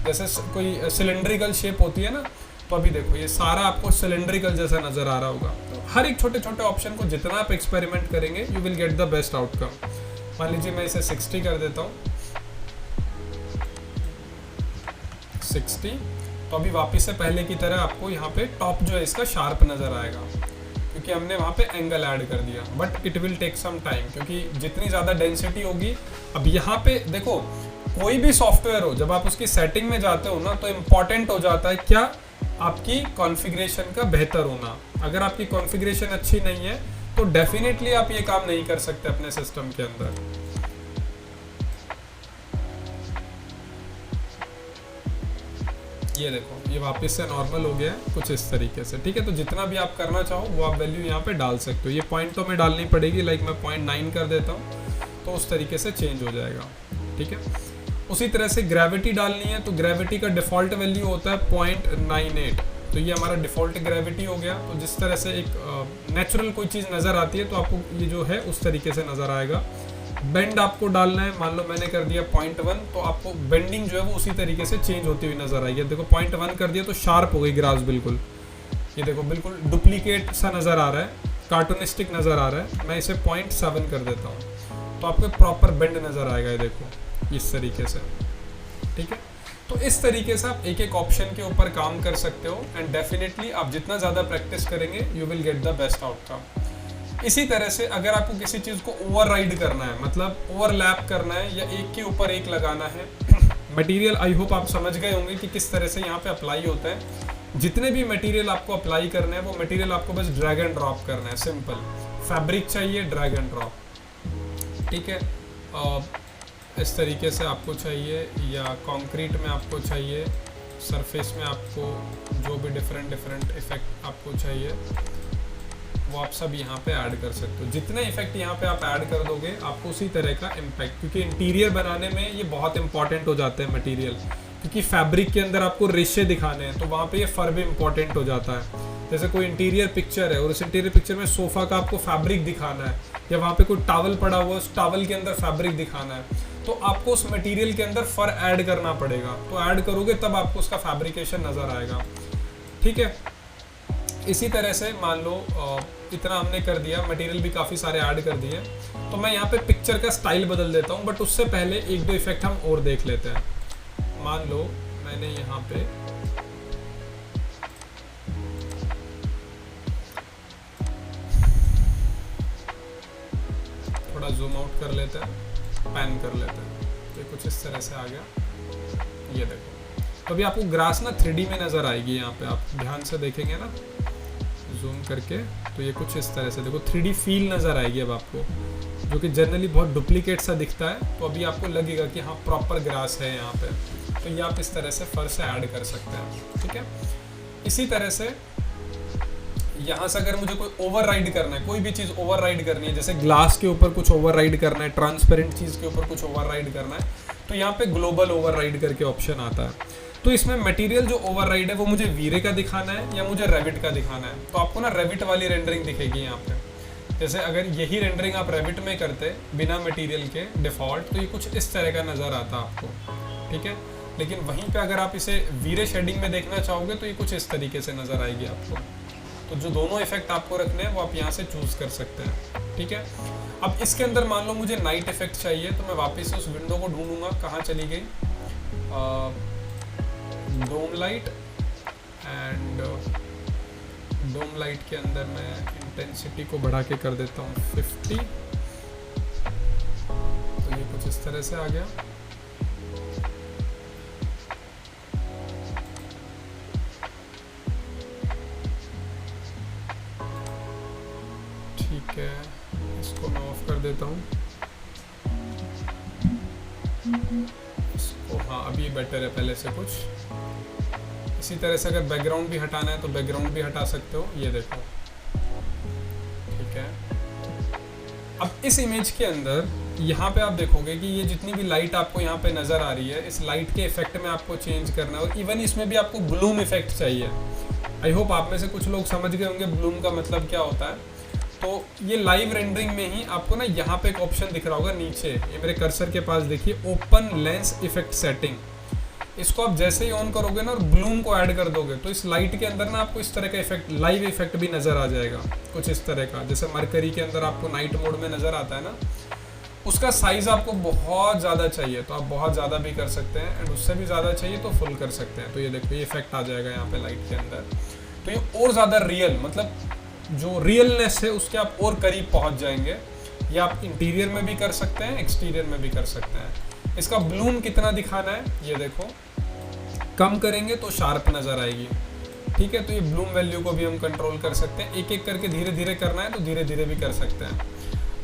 जैसे कोई सिलेंड्रिकल शेप होती है ना। तो अभी देखो ये सारा आपको सिलेंड्रिकल जैसा नज़र आ रहा होगा। तो हर एक छोटे छोटे ऑप्शन को जितना आप एक्सपेरिमेंट करेंगे you will get the best outcome. मान लीजिए मैं इसे 60 कर देता हूँ, 60। तो अभी वापस से पहले की तरह आपको यहाँ पे टॉप जो है इसका शार्प नज़र आएगा। क्योंकि हमने वहाँ पे एंगल ऐड कर दिया, but it will take some time, क्योंकि जितनी ज़्यादा डेंसिटी होगी। अब यहाँ पे देखो, कोई भी सॉफ्टवेयर हो, जब आप उसकी सेटिंग में जाते हो ना, तो इम्पॉर्टेंट हो जाता है क्या, आपकी कॉन्फ़िगरेशन का बेहतर होना। अगर आपकी कॉन्फ़िगरेशन अच्छी नहीं है तो डेफिनेटली आप ये काम नहीं कर सकते अपने सिस्टम के अंदर। ये देखो, ये वापस से नॉर्मल हो गया है कुछ इस तरीके से, ठीक है। तो जितना भी आप करना चाहो वो आप वैल्यू यहाँ पे डाल सकते हो। ये पॉइंट तो मैं डालनी पड़ेगी, लाइक मैं 0.9 कर देता हूँ, तो उस तरीके से चेंज हो जाएगा, ठीक है। उसी तरह से ग्रेविटी डालनी है, तो ग्रेविटी का डिफ़ॉल्ट वैल्यू होता है 0.98, तो ये हमारा डिफ़ॉल्ट ग्रेविटी हो गया। तो जिस तरह से एक नेचुरल कोई चीज़ नज़र आती है तो आपको ये जो है उस तरीके से नज़र आएगा। बेंड आपको डालना है, मान लो मैंने कर दिया 0.1, तो आपको बेंडिंग जो है वो उसी तरीके से चेंज होती हुई नज़र आएगी। देखो 0.1 कर दिया तो शार्प हो गई ग्रास बिल्कुल, ये देखो बिल्कुल डुप्लीकेट सा नज़र आ रहा है, कार्टूनिस्टिक नज़र आ रहा है। मैं इसे 0.7 कर देता हूँ, तो आपको प्रॉपर बेंड नज़र आएगा, ये देखो इस तरीके से, ठीक है। तो इस तरीके से आप एक एक ऑप्शन के ऊपर काम कर सकते हो, एंड डेफिनेटली आप जितना ज़्यादा प्रैक्टिस करेंगे you will get the best outcome. इसी तरह से अगर आपको किसी चीज़ को ओवरराइड करना है, मतलब ओवरलैप करना है या एक के ऊपर एक लगाना है, मटेरियल आई होप आप समझ गए होंगे कि किस तरह से यहाँ पे अप्लाई होता है। जितने भी मटेरियल आपको अप्लाई करना है वो मटेरियल आपको बस ड्रैग एंड ड्रॉप करना है, सिंपल। फैब्रिक चाहिए, ड्रैग एंड ड्रॉप, ठीक है। इस तरीके से आपको चाहिए, या कंक्रीट में आपको चाहिए, सरफेस में आपको जो भी डिफरेंट इफेक्ट आपको चाहिए वो आप सब यहाँ पे ऐड कर सकते हो। जितने इफेक्ट यहाँ पे आप ऐड कर दोगे आपको उसी तरह का इम्पैक्ट, क्योंकि इंटीरियर बनाने में ये बहुत इंपॉर्टेंट हो जाते हैं मटेरियल, क्योंकि फैब्रिक के अंदर आपको रेशे दिखाने हैं, तो वहाँ पे ये फर भी इंपॉर्टेंट हो जाता है। जैसे कोई इंटीरियर पिक्चर है और उस इंटीरियर पिक्चर में सोफ़ा का आपको फैब्रिक दिखाना है, या वहाँ पे कोई टावल पड़ा हुआ है उस टावल के अंदर फैब्रिक दिखाना है, तो आपको उस मटेरियल के अंदर फर ऐड करना पड़ेगा। तो ऐड करोगे तब आपको उसका फैब्रिकेशन नज़र आएगा, ठीक है। इसी तरह से मान लो इतना हमने कर दिया, मटेरियल भी काफ़ी सारे ऐड कर दिए, तो मैं यहाँ पे पिक्चर का स्टाइल बदल देता हूँ, बट उससे पहले एक दो इफेक्ट हम और देख लेते हैं। मान लो मैंने यहाँ पे थोड़ा जूम आउट कर लेते हैं, पैन कर लेते हैं, तो कुछ इस तरह से आ गया, ये देखो। तो अभी आपको ग्रास ना 3D में नज़र आएगी, यहाँ पे आप ध्यान से देखेंगे ना जूम करके, तो ये कुछ इस तरह से देखो 3D फील नज़र आएगी अब आपको, जो कि जनरली बहुत डुप्लीकेट सा दिखता है। तो अभी आपको लगेगा कि हाँ प्रॉपर ग्रास है यहाँ पे, तो ये आप इस तरह से फर से ऐड कर सकते हैं, ठीक है। इसी तरह से यहाँ से अगर मुझे कोई ओवरराइड करना है, कोई भी चीज़ ओवरराइड करनी है, जैसे ग्लास के ऊपर कुछ ओवरराइड करना है, ट्रांसपेरेंट चीज़ के ऊपर कुछ ओवरराइड करना है, तो यहाँ पे ग्लोबल ओवरराइड करके ऑप्शन आता है। तो इसमें मटेरियल जो ओवरराइड है वो मुझे वीरे का दिखाना है या मुझे रेविट का दिखाना है, तो आपको ना रेविट वाली रेंडरिंग दिखेगी यहाँ पे। जैसे अगर यही रेंडरिंग आप रेविट में करते बिना मटेरियल के डिफ़ॉल्ट, तो ये कुछ इस तरह का नज़र आता आपको, ठीक है। लेकिन वहीं पे अगर आप इसे वीरे शेडिंग में देखना चाहोगे तो ये कुछ इस तरीके से नज़र आएगी आपको। तो जो दोनों इफेक्ट आपको रखने हैं वो आप यहाँ से चूज़ कर सकते हैं, ठीक है। अब इसके अंदर मान लो मुझे नाइट इफेक्ट चाहिए, तो मैं वापस से उस विंडो को ढूंढूंगा, कहाँ चली गई, डोम लाइट, एंड डोम लाइट के अंदर मैं इंटेंसिटी को बढ़ा के कर देता हूँ 50, तो ये कुछ इस तरह से आ गया। ठीक है, इसको मैं ऑफ कर देता हूँ, इसको, हाँ अभी बेटर है पहले से कुछ। इसी तरह से अगर बैकग्राउंड भी हटाना है तो बैकग्राउंड भी हटा सकते हो, ये देखो, ठीक है। अब इस इमेज के अंदर यहाँ पे आप देखोगे कि ये जितनी भी लाइट आपको यहाँ पे नज़र आ रही है, इस लाइट के इफेक्ट में आपको चेंज करना है, और इवन इसमें भी आपको ब्लूम इफेक्ट चाहिए। आई होप आप में से कुछ लोग समझ गए होंगे ब्लूम का मतलब क्या होता है। तो ये लाइव रेंडरिंग में ही आपको ना यहाँ पे एक ऑप्शन दिख रहा होगा नीचे, ये मेरे कर्सर के पास देखिए, ओपन लेंस इफेक्ट सेटिंग। इसको आप जैसे ही ऑन करोगे ना और ब्लूम को ऐड कर दोगे, तो इस लाइट के अंदर ना आपको इस तरह का इफेक्ट, लाइव इफेक्ट भी नज़र आ जाएगा कुछ इस तरह का। जैसे मरकरी के अंदर आपको नाइट मोड में नज़र आता है ना, उसका साइज़ आपको बहुत ज़्यादा चाहिए तो आप बहुत ज़्यादा भी कर सकते हैं, एंड उससे भी ज़्यादा चाहिए तो फुल कर सकते हैं। तो ये देखो ये इफेक्ट आ जाएगा यहाँ पे लाइट के अंदर, तो ये और ज़्यादा रियल, मतलब जो रियलनेस है उसके आप और करीब पहुंच जाएंगे। या आप इंटीरियर में भी कर सकते हैं, एक्सटीरियर में भी कर सकते हैं। इसका ब्लूम कितना दिखाना है ये देखो, कम करेंगे तो शार्प नज़र आएगी, ठीक है। तो ये ब्लूम वैल्यू को भी हम कंट्रोल कर सकते हैं, एक एक करके धीरे धीरे करना है तो धीरे धीरे भी कर सकते हैं।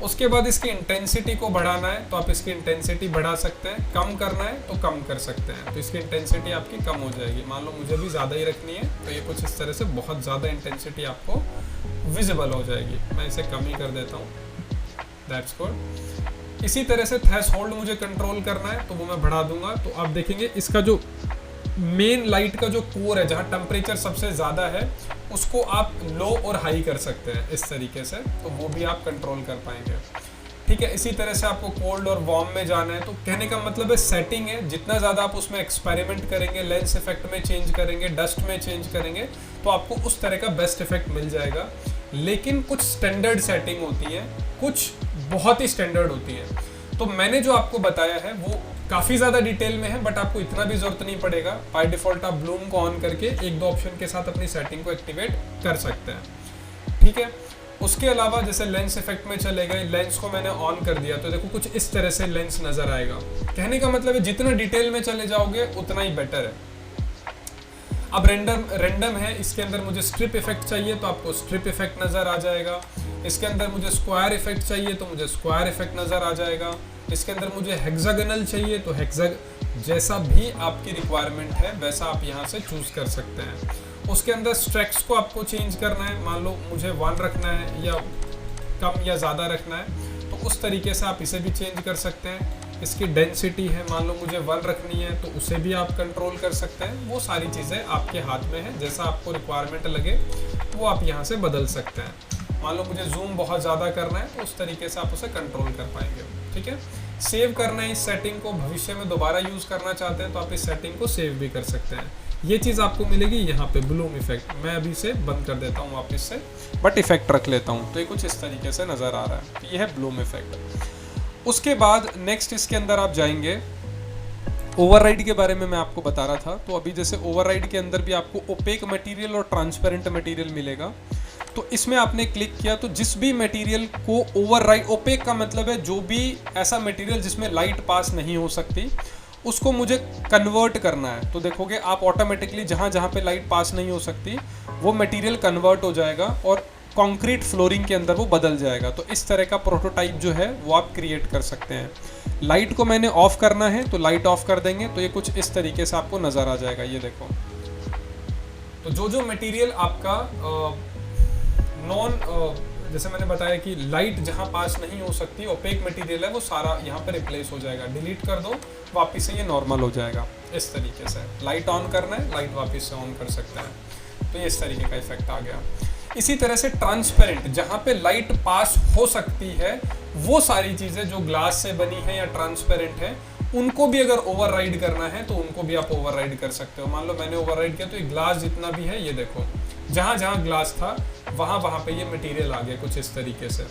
उसके बाद इसकी इंटेंसिटी को बढ़ाना है तो आप इसकी इंटेंसिटी बढ़ा सकते हैं, कम करना है तो कम कर सकते हैं। तो इसकी इंटेंसिटी आपकी कम हो जाएगी। मान लो मुझे भी ज़्यादा ही रखनी है तो ये कुछ इस तरह से बहुत ज़्यादा इंटेंसिटी आपको विजिबल हो जाएगी। मैं इसे कम ही कर देता हूँ, दैट्स गुड। इसी तरह से थ्रेशोल्ड मुझे कंट्रोल करना है तो वो मैं बढ़ा दूंगा। तो आप देखेंगे इसका जो मेन लाइट का जो कोर है, जहाँ टेम्परेचर सबसे ज़्यादा है, उसको आप लो और हाई कर सकते हैं इस तरीके से, तो वो भी आप कंट्रोल कर पाएंगे, ठीक है। इसी तरह से आपको कोल्ड और वार्म में जाना है तो कहने का मतलब है सेटिंग है, जितना ज़्यादा आप उसमें एक्सपेरिमेंट करेंगे, लेंस इफेक्ट में चेंज करेंगे, डस्ट में चेंज करेंगे, तो आपको उस तरह का बेस्ट इफेक्ट मिल जाएगा। लेकिन कुछ स्टैंडर्ड सेटिंग होती है, कुछ बहुत ही स्टैंडर्ड होती है। तो मैंने जो आपको बताया है वो काफ़ी ज़्यादा डिटेल में है, बट आपको इतना भी ज़रूरत नहीं पड़ेगा। बाय डिफ़ॉल्ट आप ब्लूम को ऑन करके एक दो ऑप्शन के साथ अपनी सेटिंग को एक्टिवेट कर सकते हैं, ठीक है। उसके अलावा जैसे लेंस इफेक्ट में चले गए, लेंस को मैंने ऑन कर दिया तो देखो कुछ इस तरह से लेंस नज़र आएगा। कहने का मतलब है जितना डिटेल में चले जाओगे उतना ही बेटर है। अब रैंडम है, इसके अंदर मुझे स्ट्रिप इफेक्ट चाहिए तो आपको स्ट्रिप इफेक्ट नज़र आ जाएगा। इसके अंदर मुझे स्क्वायर इफेक्ट चाहिए तो मुझे स्क्वायर इफेक्ट नज़र आ जाएगा। इसके अंदर मुझे हेक्सागोनल चाहिए तो जैसा भी आपकी रिक्वायरमेंट है वैसा आप यहाँ से चूज़ कर सकते हैं। उसके अंदर स्ट्रेक्स को आपको चेंज करना है, मान लो मुझे 1 रखना है या कम या ज़्यादा रखना है तो उस तरीके से आप इसे भी चेंज कर सकते हैं। इसकी डेंसिटी है, मान लो मुझे 1 रखनी है तो उसे भी आप कंट्रोल कर सकते हैं। वो सारी चीज़ें आपके हाथ में है, जैसा आपको रिक्वायरमेंट लगे वो आप यहाँ से बदल सकते हैं। मान लो मुझे जूम बहुत ज़्यादा करना है तो उस तरीके से आप उसे कंट्रोल कर पाएंगे, ठीक है। सेव करना है इस सेटिंग को, भविष्य में दोबारा यूज़ करना चाहते हैं तो आप इस सेटिंग को सेव भी कर सकते हैं। ये चीज़ आपको मिलेगी यहाँ पे ब्लूम इफेक्ट। मैं अभी इसे बंद कर देता हूँ वापस से, बट इफेक्ट रख लेता हूँ तो ये कुछ इस तरीके से नज़र आ रहा है। तो ये है ब्लूम इफेक्ट। उसके बाद नेक्स्ट इसके अंदर आप जाएंगे, ओवरराइड के बारे में मैं आपको बता रहा था। तो अभी जैसे ओवरराइड के अंदर भी आपको ओपेक मटेरियल और ट्रांसपेरेंट मटेरियल मिलेगा। तो इसमें आपने क्लिक किया तो जिस भी मटेरियल को ओवरराइड, ओपेक का मतलब है जो भी ऐसा मटेरियल जिसमें लाइट पास नहीं हो सकती उसको मुझे कन्वर्ट करना है। तो देखोगे आप ऑटोमेटिकली जहाँ जहाँ पे लाइट पास नहीं हो सकती वो मटेरियल कन्वर्ट हो जाएगा और कंक्रीट फ्लोरिंग के अंदर वो बदल जाएगा। तो इस तरह का प्रोटोटाइप जो है वो आप क्रिएट कर सकते हैं। लाइट को मैंने ऑफ करना है तो लाइट ऑफ कर देंगे तो ये कुछ इस तरीके से आपको नज़र आ जाएगा। ये देखो, तो जो मटेरियल आपका जैसे मैंने बताया कि लाइट जहाँ पास नहीं हो सकती, ओपेक मटेरियल है, वो सारा यहाँ पे रिप्लेस हो जाएगा। डिलीट कर दो, वापस से ये नॉर्मल हो जाएगा। इस तरीके से लाइट ऑन करना है, लाइट वापस से ऑन कर सकते हैं। तो ये इस तरीके का इफेक्ट आ गया। इसी तरह से ट्रांसपेरेंट, जहाँ पे लाइट पास हो सकती है वो सारी चीज़ें जो ग्लास से बनी है या ट्रांसपेरेंट है उनको भी अगर ओवरराइड करना है तो उनको भी आप ओवरराइड कर सकते हो। मान लो मैंने ओवरराइड किया तो ये ग्लास जितना भी है, ये देखो जहाँ जहाँ ग्लास था वहाँ पे ये मटेरियल आ गया कुछ इस तरीके से,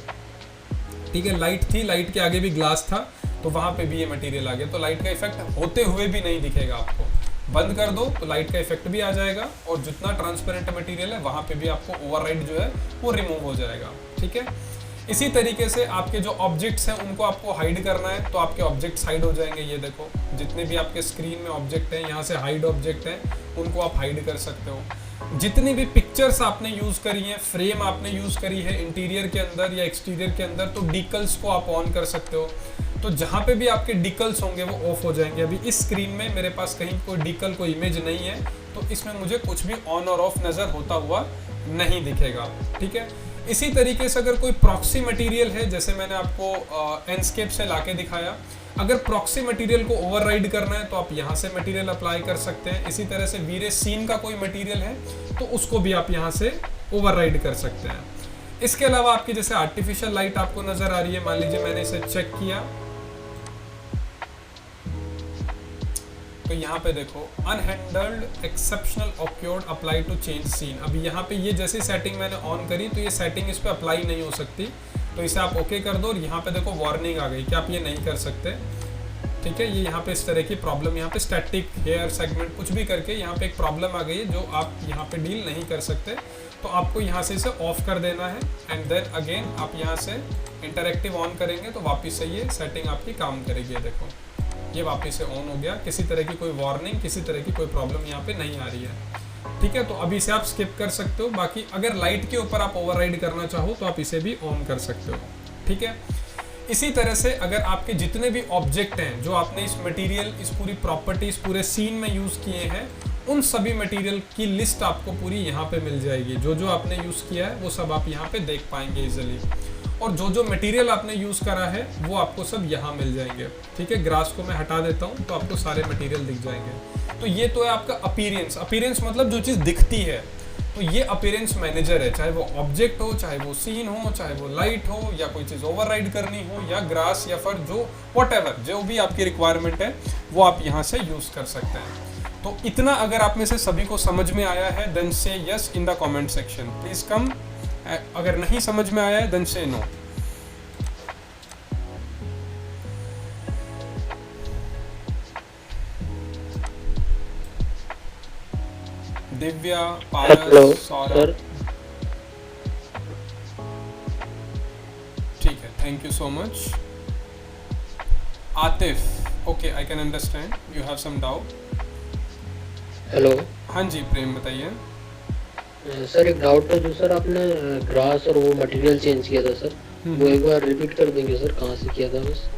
ठीक है। लाइट थी, लाइट के आगे भी ग्लास था तो वहाँ पे भी ये मटेरियल आ गया। तो लाइट का इफेक्ट होते हुए भी नहीं दिखेगा आपको। बंद कर दो तो लाइट का इफेक्ट भी आ जाएगा और जितना ट्रांसपेरेंट मटेरियल है वहाँ पे भी आपको ओवरराइड जो है वो रिमूव हो जाएगा, ठीक है। इसी तरीके से आपके जो ऑब्जेक्ट्स हैं उनको आपको हाइड करना है तो आपके ऑब्जेक्ट्स हाइड हो जाएंगे। ये देखो जितने भी आपके स्क्रीन में ऑब्जेक्ट हैं, यहाँ से हाइड ऑब्जेक्ट हैं, उनको आप हाइड कर सकते हो। जितनी भी पिक्चर्स आपने यूज़ करी हैं, फ्रेम आपने यूज़ करी है इंटीरियर के अंदर या एक्सटीरियर के अंदर, तो डिकल्स को आप ऑन कर सकते हो। तो जहाँ पे भी आपके डिकल्स होंगे वो ऑफ हो जाएंगे। अभी इस स्क्रीन में मेरे पास कहीं कोई डिकल, कोई इमेज नहीं है तो इसमें मुझे कुछ भी ऑन और ऑफ नज़र होता हुआ नहीं दिखेगा, ठीक है। इसी तरीके से अगर कोई प्रॉक्सी मटेरियल है, जैसे मैंने आपको एंडस्केप से लाके दिखाया, अगर प्रॉक्सी मटेरियल को ओवरराइड करना है तो आप यहाँ से मटेरियल अप्लाई कर सकते हैं। इसी तरह से वीरे सीन का कोई मटेरियल है तो उसको भी आप यहाँ से ओवरराइड कर सकते हैं। इसके अलावा आपकी जैसे आर्टिफिशियल लाइट आपको नजर आ रही है, मान लीजिए मैंने इसे चेक किया तो यहाँ पे देखो unhandled exceptional occurred apply to change scene. अभी यहाँ पे ये जैसे सेटिंग मैंने ऑन करी तो ये सेटिंग इस पे अप्लाई नहीं हो सकती, तो इसे आप ओके कर दो और यहाँ पे देखो वार्निंग आ गई कि आप ये नहीं कर सकते। ठीक है, ये यहाँ पे इस तरह की प्रॉब्लम, यहाँ पे स्टैटिक हेयर सेगमेंट कुछ भी करके यहाँ पे एक प्रॉब्लम आ गई है जो आप यहाँ पे डील नहीं कर सकते, तो आपको यहाँ से इसे ऑफ कर देना है एंड देन अगेन आप यहाँ से इंटरैक्टिव ऑन करेंगे तो वापस से ये सेटिंग आपकी काम करेगी। देखो ये वापस से ऑन हो गया, किसी तरह की कोई वार्निंग, किसी तरह की कोई प्रॉब्लम यहाँ पे नहीं आ रही है। ठीक है, तो अभी इसे आप स्किप कर सकते हो। बाकी अगर लाइट के ऊपर आप ओवरराइड करना चाहो तो आप इसे भी ऑन कर सकते हो। ठीक है, इसी तरह से अगर आपके जितने भी ऑब्जेक्ट हैं जो आपने इस मटेरियल, इस पूरी प्रॉपर्टी, इस पूरे सीन में यूज़ किए हैं, उन सभी मटेरियल की लिस्ट आपको पूरी यहाँ पे मिल जाएगी। जो जो आपने यूज़ किया है वो सब आप यहाँ पे देख पाएंगे इजीली, और जो जो मटेरियल आपने यूज़ करा है वो आपको सब यहाँ मिल जाएंगे। ठीक है, ग्रास को मैं हटा देता हूँ तो आपको सारे मटेरियल दिख जाएंगे। तो ये तो है आपका अपीयरेंस। अपीयरेंस मतलब जो चीज़ दिखती है, तो ये अपीयरेंस मैनेजर है, चाहे वो ऑब्जेक्ट हो, चाहे वो सीन हो, चाहे वो लाइट हो, या कोई चीज़ ओवरराइड करनी हो, या ग्रास, या फिर जो व्हाटएवर जो भी आपकी रिक्वायरमेंट है वो आप यहाँ से यूज़ कर सकते हैं। तो इतना अगर आप में से सभी को समझ में आया है देन से yes in the comment section, please कम। अगर नहीं समझ में आया है देन से नो। दिव्या, पारस, सौरभ, ठीक है, thank you so much. Atif, okay I can understand you have some doubt. Hello. हाँ जी प्रेम बताइए। सर एक डाउट था, जो सर आपने ग्रास और वो मटेरियल चेंज किया था सर, वो एक बार रिपीट कर देंगे सर, कहाँ से किया था बस?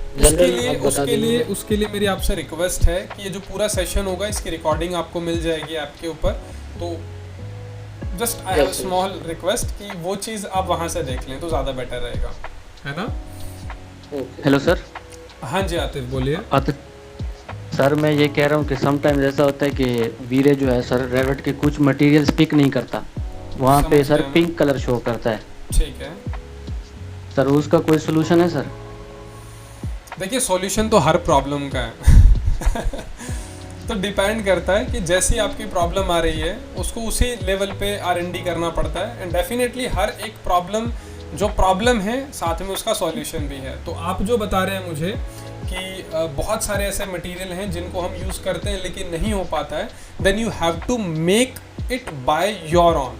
उसके लिए मेरी आपसे रिक्वेस्ट है कि ये जो पूरा सेशन होगा इसकी रिकॉर्डिंग आपको मिल जाएगी ऐप के ऊपर, तो just I have small request कि वो चीज़ आप वहाँ से देख लें तो ज़्यादा बेटर रहेगा, है ना? Hello sir. हाँ जी आतिफ बोलिए। सर मैं ये कह रहा हूँ कि समटाइम्स ऐसा होता है कि वीरे जो है सर रेविट के कुछ मटेरियल्स पिक नहीं करता, वहाँ पे सर पिंक कलर शो करता है। ठीक है सर, उसका कोई सोल्यूशन है सर? देखिए सॉल्यूशन तो हर प्रॉब्लम का है तो डिपेंड करता है कि जैसी आपकी प्रॉब्लम आ रही है उसको उसी लेवल पे R&D करना पड़ता है, एंड डेफिनेटली हर एक प्रॉब्लम जो प्रॉब्लम है साथ में उसका सॉल्यूशन भी है। तो आप जो बता रहे हैं मुझे कि बहुत सारे ऐसे मटेरियल हैं जिनको हम यूज़ करते हैं लेकिन नहीं हो पाता है, then you have to make it by your own.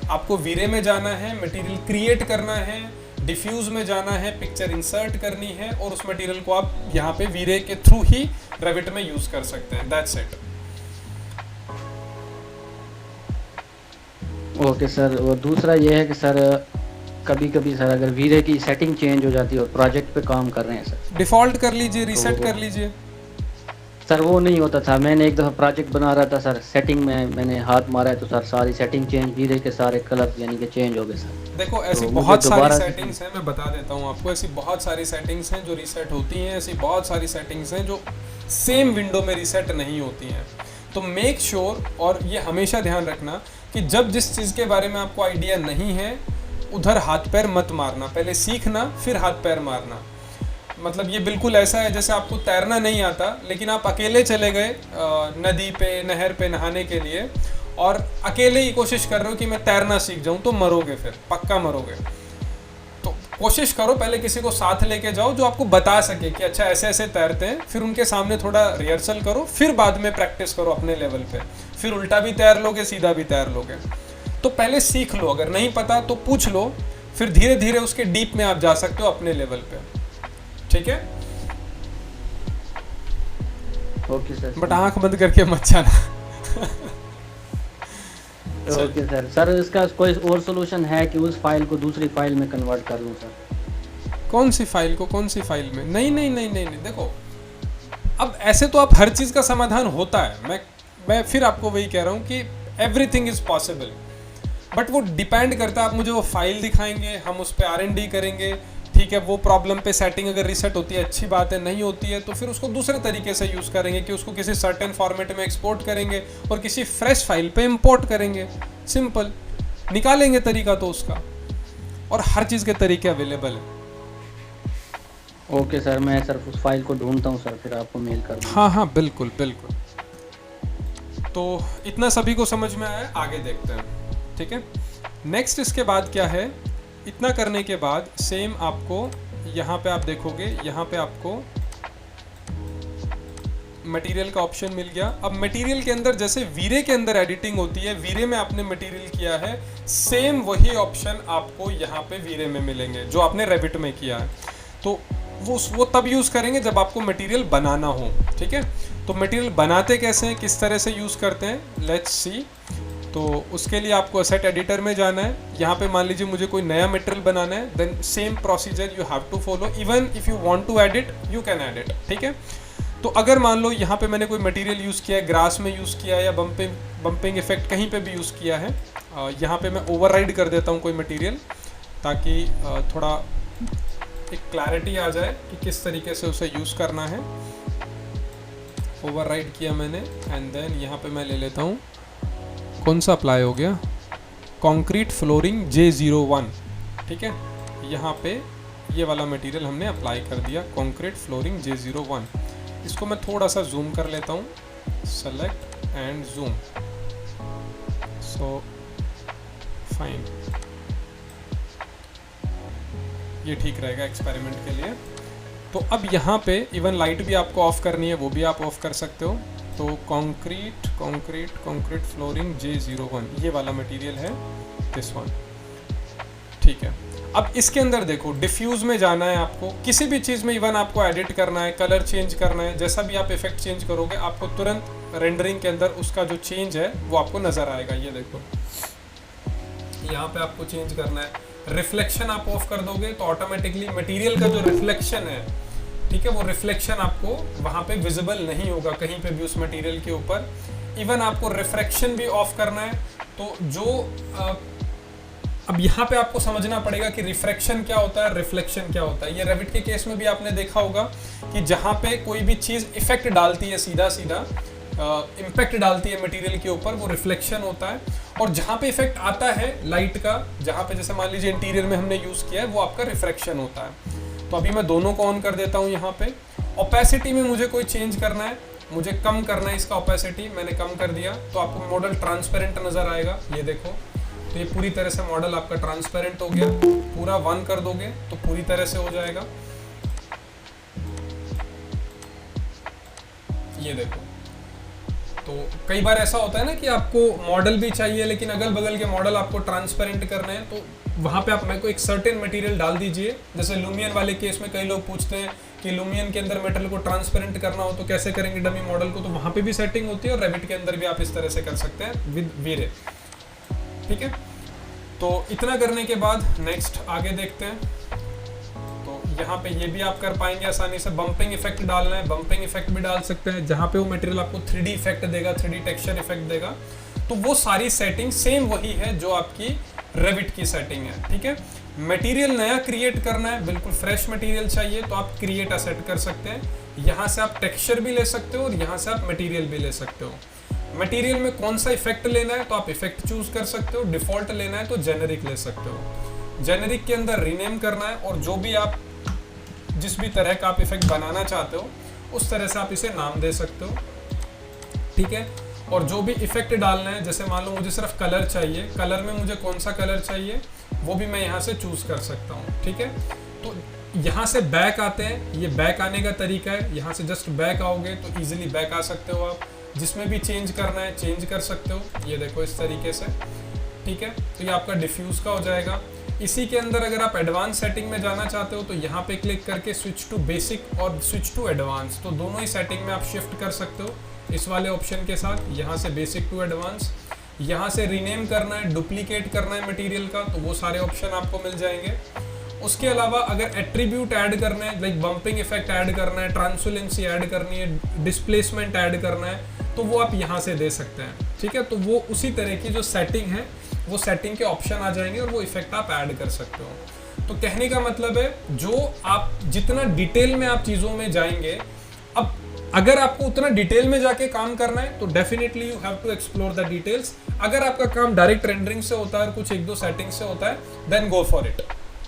आपको वीरे में जाना है, मटेरियल क्रिएट करना है, डिफ्यूज में जाना है, पिक्चर इंसर्ट करनी है, और उस मटेरियल को आप यहाँ पे वीरे के थ्रू ही रेविट में यूज कर सकते हैं। That's it. ओके सर, और दूसरा ये है कि सर कभी कभी सर अगर वीरे की सेटिंग चेंज हो जाती है और प्रोजेक्ट पे काम कर रहे हैं सर, डिफ़ॉल्ट कर लीजिए, रीसेट कर लीजिए। सर वो नहीं होता था, मैंने एक दफ़ा प्रोजेक्ट बना रहा था सर, सेटिंग में मैंने हाथ मारा है तो सर सारी सेटिंग चेंज, वीरे के सारे कलर यानी कि चेंज हो गए सर। देखो ऐसी बहुत सारी सेटिंग्स हैं, मैं बता देता हूँ आपको, ऐसी बहुत सारी सेटिंग्स हैं जो रीसेट होती हैं, ऐसी बहुत सारी सेटिंग्स हैं जो सेम विंडो में रीसेट नहीं होती हैं। तो मेक श्योर और ये हमेशा ध्यान रखना कि जब जिस चीज़ के बारे में आपको आइडिया नहीं है उधर हाथ पैर मत मारना, पहले सीखना फिर हाथ पैर मारना। मतलब ये बिल्कुल ऐसा है जैसे आपको तैरना नहीं आता लेकिन आप अकेले चले गए नदी पे, नहर पे नहाने के लिए, और अकेले ही कोशिश कर रहे हो कि मैं तैरना सीख जाऊं, तो मरोगे, फिर पक्का मरोगे। तो कोशिश करो पहले किसी को साथ लेके जाओ जो आपको बता सके कि अच्छा ऐसे ऐसे तैरते हैं, फिर उनके सामने थोड़ा रिहर्सल करो, फिर बाद में प्रैक्टिस करो अपने लेवल पे, फिर उल्टा भी तैर लोगे, सीधा भी तैर लोगे। तो पहले सीख लो, अगर नहीं पता तो पूछ लो, फिर धीरे धीरे उसके डीप में आप जा सकते हो अपने लेवल पे। ठीक है? ओके सर, बट आंख बंद करके मत जाना। Okay sir. सर इसका कोई और सोल्यूशन है कि उस फाइल को दूसरी फाइल में कन्वर्ट कर लूँ सर? कौन सी फाइल को कौन सी फाइल में? नहीं नहीं नहीं नहीं नहीं, देखो अब ऐसे तो आप हर चीज़ का समाधान होता है। मैं फिर आपको वही कह रहा हूँ कि एवरीथिंग इज़ पॉसिबल, बट वो डिपेंड करता है, आप मुझे वो फाइल दिखाएंगे, हम उस पर R&D करेंगे, ठीक है? वो प्रॉब्लम पे सेटिंग अगर रीसेट होती है अच्छी बात है, नहीं होती है तो फिर उसको दूसरे तरीके से यूज़ करेंगे कि उसको किसी सर्टेन फॉर्मेट में एक्सपोर्ट करेंगे और किसी फ्रेश फाइल पे इंपोर्ट करेंगे। सिंपल, निकालेंगे तरीका तो उसका, और हर चीज़ के तरीके अवेलेबल है। ओके सर, मैं सर उस फाइल को ढूंढता हूँ सर, फिर आपको मेल कर दूँगा। हाँ हाँ बिल्कुल बिल्कुल। तो इतना सभी को समझ में आया, आगे देखते हैं। ठीक है, नेक्स्ट इसके बाद क्या है? इतना करने के बाद सेम आपको यहाँ पे आप देखोगे, यहाँ पे आपको मटेरियल का ऑप्शन मिल गया। अब मटेरियल के अंदर जैसे वीरे के अंदर एडिटिंग होती है, वीरे में आपने मटेरियल किया है, सेम वही ऑप्शन आपको यहाँ पे वीरे में मिलेंगे जो आपने रेविट में किया है। तो वो तब यूज़ करेंगे जब आपको मटेरियल बनाना हो, ठीक है। तो मटेरियल बनाते कैसे हैं, किस तरह से यूज़ करते हैं, लेट्स सी। तो उसके लिए आपको असेट एडिटर में जाना है। यहाँ पे मान लीजिए मुझे कोई नया मटेरियल बनाना है, then same procedure you have to follow. Even if you want to edit you can edit, ठीक है। तो अगर मान लो यहाँ पे मैंने कोई मटेरियल यूज़ किया है, ग्रास में यूज़ किया है या बम्पिंग इफेक्ट कहीं पे भी यूज़ किया है, यहाँ पे मैं ओवरराइड कर देता हूँ कोई मटेरियल, ताकि थोड़ा एक क्लैरिटी आ जाए कि किस तरीके से उसे यूज़ करना है। ओवरराइड किया मैंने एंड देन यहाँ पे मैं ले लेता हूँ, कौन सा अप्लाई हो गया, कंक्रीट फ्लोरिंग J01, ठीक है। यहाँ पे ये वाला मटेरियल हमने अप्लाई कर दिया, कंक्रीट फ्लोरिंग J01। इसको मैं थोड़ा सा जूम कर लेता हूँ, select and zoom, so fine, ये ठीक रहेगा एक्सपेरिमेंट के लिए। तो अब यहाँ पे इवन लाइट भी आपको ऑफ करनी है, वो भी आप ऑफ कर सकते हो। तो कंक्रीट फ्लोरिंग J01 ये वाला मटेरियल है, दिस वन, ठीक है। अब इसके अंदर देखो डिफ्यूज में जाना है आपको, किसी भी चीज़ में इवन आपको एडिट करना है, कलर चेंज करना है, जैसा भी आप इफेक्ट चेंज करोगे आपको तुरंत रेंडरिंग के अंदर उसका जो चेंज है वो आपको नज़र आएगा। ये देखो यहाँ पे आपको चेंज करना है, रिफ्लेक्शन आप ऑफ कर दोगे तो ऑटोमेटिकली मटेरियल का जो रिफ्लेक्शन है, ठीक है, वो रिफ्लेक्शन आपको वहाँ पे विजिबल नहीं होगा कहीं पे भी उस मटेरियल के ऊपर। इवन आपको रिफ्रैक्शन भी ऑफ करना है। तो जो अब यहाँ पे आपको समझना पड़ेगा कि रिफ्रैक्शन क्या होता है, रिफ्लेक्शन क्या होता है। ये रेविट के केस में भी आपने देखा होगा कि जहाँ पे कोई भी चीज़ इफेक्ट डालती है, सीधा इम्पैक्ट डालती है मटेरियल के ऊपर, वो रिफ्लेक्शन होता है। और जहाँ पे इफेक्ट आता है लाइट का, जहाँ पे जैसे मान लीजिए इंटीरियर में हमने यूज़ किया है, वो आपका रिफ्रैक्शन होता है। तो अभी मैं दोनों को ऑन कर देता हूँ। यहाँ पे ओपेसिटी में मुझे कोई चेंज करना है, मुझे कम करना है इसका ओपेसिटी, मैंने कम कर दिया तो आपको मॉडल ट्रांसपेरेंट नज़र आएगा। ये देखो, तो ये पूरी तरह से मॉडल आपका ट्रांसपेरेंट हो गया। पूरा 1 कर दोगे तो पूरी तरह से हो जाएगा। ये देखो, तो कई बार ऐसा होता है ना कि आपको मॉडल भी चाहिए लेकिन अगल बगल के मॉडल आपको ट्रांसपेरेंट करने हैं, तो वहाँ पे आप मेरे को एक सर्टेन मटेरियल डाल दीजिए। जैसे लुमियन वाले केस में कई लोग पूछते हैं कि लुमियन के अंदर मेटल को ट्रांसपेरेंट करना हो तो कैसे करेंगे डमी मॉडल को, तो वहाँ पे भी सेटिंग होती है और रेविट के अंदर भी आप इस तरह से कर सकते हैं विद वीरे, ठीक है। तो इतना करने के बाद नेक्स्ट आगे देखते हैं। तो यहाँ पे ये भी आप कर पाएंगे आसानी से। बम्पिंग इफेक्ट डालना है, बम्पिंग इफेक्ट भी डाल सकते हैं, जहाँ पे वो मटेरियल आपको 3D इफेक्ट देगा, 3D टेक्सचर इफेक्ट देगा। तो वो सारी सेटिंग सेम वही है जो आपकी रेविट की सेटिंग है, ठीक है। मटेरियल नया क्रिएट करना है, बिल्कुल फ्रेश मटेरियल चाहिए तो आप क्रिएट असेट कर सकते हैं। यहाँ से आप टेक्सचर भी ले सकते हो और यहाँ से आप मटेरियल भी ले सकते हो। मटेरियल में कौन सा इफेक्ट लेना है तो आप इफेक्ट चूज कर सकते हो, डिफॉल्ट लेना है तो जेनेरिक ले सकते हो। जेनेरिक के अंदर रीनेम करना है और जो भी आप जिस भी तरह का आप इफेक्ट बनाना चाहते हो उस तरह से आप इसे नाम दे सकते हो, ठीक है। और जो भी इफेक्ट डालना है, जैसे मान लो मुझे सिर्फ कलर चाहिए, कलर में मुझे कौन सा कलर चाहिए वो भी मैं यहाँ से चूज कर सकता हूँ, ठीक है। तो यहाँ से बैक आते हैं, ये बैक आने का तरीका है। यहाँ से जस्ट बैक आओगे तो इजीली बैक आ सकते हो आप। जिसमें भी चेंज करना है चेंज कर सकते हो, ये देखो इस तरीके से, ठीक है। तो ये आपका डिफ्यूज का हो जाएगा। इसी के अंदर अगर आप एडवांस सेटिंग में जाना चाहते हो तो यहाँ पे क्लिक करके स्विच टू बेसिक और स्विच टू एडवांस, तो दोनों ही सेटिंग में आप शिफ्ट कर सकते हो इस वाले ऑप्शन के साथ। यहाँ से बेसिक टू एडवांस, यहाँ से रीनेम करना है, डुप्लीकेट करना है मटेरियल का, तो वो सारे ऑप्शन आपको मिल जाएंगे। उसके अलावा अगर एट्रीब्यूट ऐड करना है, लाइक बम्पिंग इफेक्ट ऐड करना है, ट्रांसपेरेंसी ऐड करनी है, डिस्प्लेसमेंट ऐड करना है, तो वो आप यहाँ से दे सकते हैं, ठीक है। तो वो उसी तरह की जो सेटिंग है वो सेटिंग के ऑप्शन आ जाएंगे और वो इफेक्ट आप ऐड कर सकते हो। तो कहने का मतलब है जो आप जितना डिटेल में आप चीज़ों में जाएंगे, अब अगर आपको उतना डिटेल में जाके काम करना है तो definitely you have to explore the details. अगर आपका काम डायरेक्ट रेंडरिंग से होता है और कुछ 1-2 सेटिंग से होता है देन गो फॉर इट,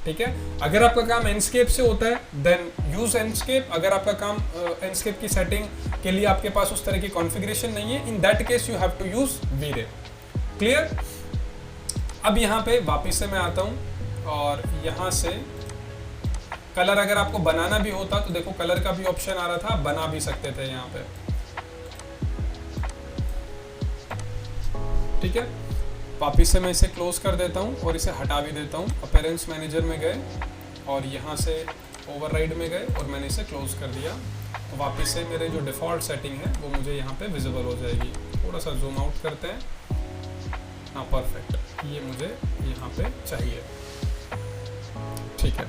ठीक है। अगर आपका काम एंडस्केप से होता है देन यूज एंडस्केप। अगर आपका काम एंडस्केप की सेटिंग के लिए आपके पास उस तरह की कॉन्फ़िगरेशन नहीं है, in that case you have to use V Ray. Clear. अब यहाँ पे वापिस से मैं आता हूँ और यहाँ से कलर अगर आपको बनाना भी होता तो देखो कलर का भी ऑप्शन आ रहा था, बना भी सकते थे यहाँ पे, ठीक है, वापिस से मैं इसे क्लोज कर देता हूँ और इसे हटा भी देता हूँ। अपीयरेंस मैनेजर में गए और यहाँ से ओवरराइड में गए और मैंने इसे क्लोज कर दिया। तो वापस से मेरे जो डिफ़ॉल्ट सेटिंग है वो मुझे यहाँ पे विजिबल हो जाएगी। थोड़ा सा जूम आउट करते हैं, हाँ परफेक्ट, ये मुझे यहाँ पे चाहिए। ठीक है,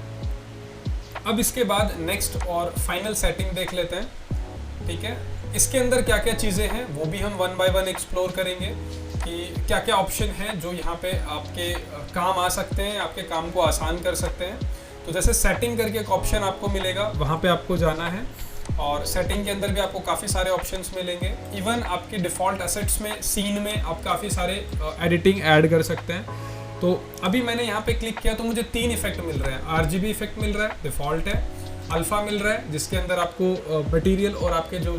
अब इसके बाद नेक्स्ट और फाइनल सेटिंग देख लेते हैं। ठीक है, इसके अंदर क्या क्या चीज़ें हैं वो भी हम वन बाय वन एक्सप्लोर करेंगे कि क्या क्या ऑप्शन हैं जो यहाँ पे आपके काम आ सकते हैं, आपके काम को आसान कर सकते हैं। तो जैसे सेटिंग करके एक ऑप्शन आपको मिलेगा, वहाँ पे आपको जाना है और सेटिंग के अंदर भी आपको काफ़ी सारे ऑप्शंस मिलेंगे। इवन आपके डिफ़ॉल्ट एसेट्स में, सीन में आप काफ़ी सारे एडिटिंग ऐड कर सकते हैं। तो अभी मैंने यहाँ पे क्लिक किया तो मुझे 3 इफेक्ट मिल रहे हैं। RGB इफेक्ट मिल रहा है, डिफ़ॉल्ट है। अल्फ़ा मिल रहा है जिसके अंदर आपको मटेरियल और आपके जो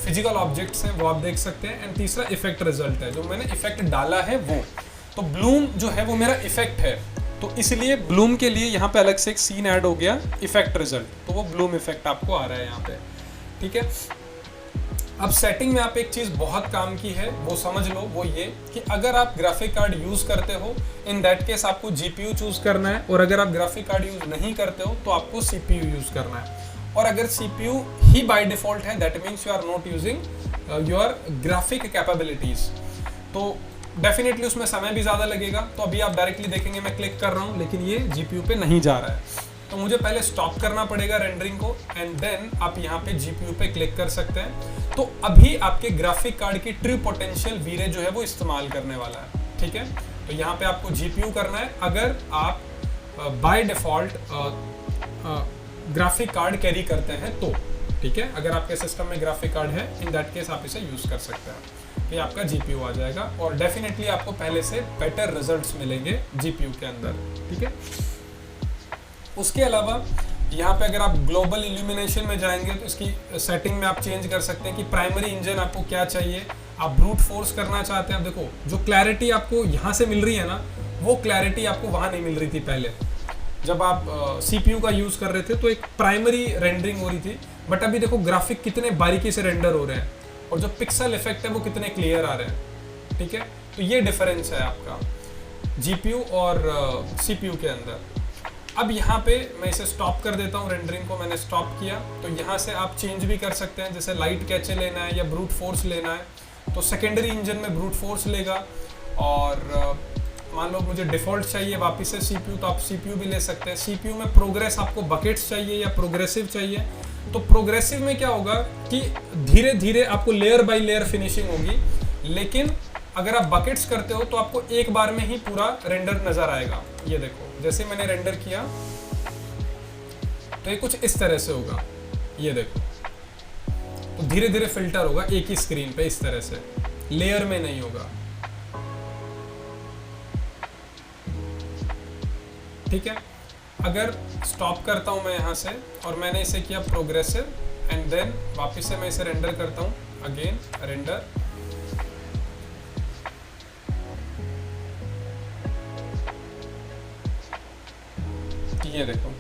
फिजिकल ऑब्जेक्ट्स हैं वो आप देख सकते हैं। एंड तीसरा इफेक्ट रिजल्ट है, जो मैंने इफेक्ट डाला है वो। तो ब्लूम जो है वो मेरा इफेक्ट है, तो इसलिए ब्लूम के लिए यहाँ पे अलग से एक सीन ऐड हो गया, इफेक्ट रिजल्ट। तो वो ब्लूम इफेक्ट आपको आ रहा है यहाँ पे। ठीक है, अब सेटिंग में आप एक चीज़ बहुत काम की है वो समझ लो, वो ये कि अगर आप ग्राफिक कार्ड यूज़ करते हो, इन दैट केस आपको GPU चूज़ करना है, और अगर आप ग्राफिक कार्ड यूज़ नहीं करते हो तो आपको CPU यूज़ करना है। और अगर CPU ही बाय डिफ़ॉल्ट है, that means you are not using your graphic capabilities, तो डेफिनेटली उसमें समय भी ज़्यादा लगेगा। तो अभी आप डायरेक्टली देखेंगे मैं क्लिक कर रहा हूँ लेकिन ये GPU पे नहीं जा रहा है, तो मुझे पहले स्टॉप करना पड़ेगा रेंडरिंग को, एंड देन आप यहाँ पे GPU पे क्लिक कर सकते हैं। तो अभी आपके ग्राफिक कार्ड की ट्रू पोटेंशियल वीरे जो है वो इस्तेमाल करने वाला है। ठीक है, तो यहाँ पे आपको GPU करना है अगर आप by default graphic card carry करते हैं तो। ठीक है, अगर आपके सिस्टम में ग्राफिक कार्ड है, इन दैट केस आप इसे यूज़ कर सकते हैं। ये आपका GPU आ जाएगा और डेफिनेटली आपको पहले से बेटर रिजल्ट्स मिलेंगे GPU के अंदर। ठीक है, उसके अलावा यहाँ पे अगर आप ग्लोबल इल्यूमिनेशन में जाएंगे तो इसकी सेटिंग में आप चेंज कर सकते हैं कि प्राइमरी इंजन आपको क्या चाहिए। आप ब्रूट फोर्स करना चाहते हैं, आप देखो जो क्लैरिटी आपको यहाँ से मिल रही है ना, वो क्लैरिटी आपको वहाँ नहीं मिल रही थी पहले। जब आप CPU का यूज़ कर रहे थे तो एक प्राइमरी रेंडरिंग हो रही थी, बट अभी देखो ग्राफिक कितने बारीकी से रेंडर हो रहे हैं और जो पिक्सल इफेक्ट है वो कितने क्लियर आ रहे हैं। ठीक है, तो ये डिफरेंस है आपका GPU और CPU के अंदर। अब यहाँ पे मैं इसे स्टॉप कर देता हूँ, रेंडरिंग को मैंने स्टॉप किया। तो यहाँ से आप चेंज भी कर सकते हैं, जैसे लाइट कैचे लेना है या ब्रूट फोर्स लेना है तो सेकेंडरी इंजन में ब्रूट फोर्स लेगा, और मान लो मुझे डिफ़ॉल्ट चाहिए वापस से CPU, तो आप CPU भी ले सकते हैं। CPU में प्रोग्रेस आपको बकेट्स चाहिए या प्रोग्रेसिव चाहिए, तो प्रोग्रेसिव में क्या होगा कि धीरे धीरे आपको लेयर बाय लेयर फिनिशिंग होगी, लेकिन अगर आप बकेट्स करते हो तो आपको एक बार में ही पूरा रेंडर नज़र आएगा। ये देखो जैसे मैंने रेंडर किया तो ये कुछ इस तरह से होगा, ये देखो, तो धीरे धीरे फिल्टर होगा एक ही स्क्रीन पे, इस तरह से लेयर में नहीं होगा। ठीक है, अगर स्टॉप करता हूं मैं यहाँ से और मैंने इसे किया प्रोग्रेसिव, एंड देन वापस से मैं इसे रेंडर करता हूं, अगेन रेंडर, ये देखो।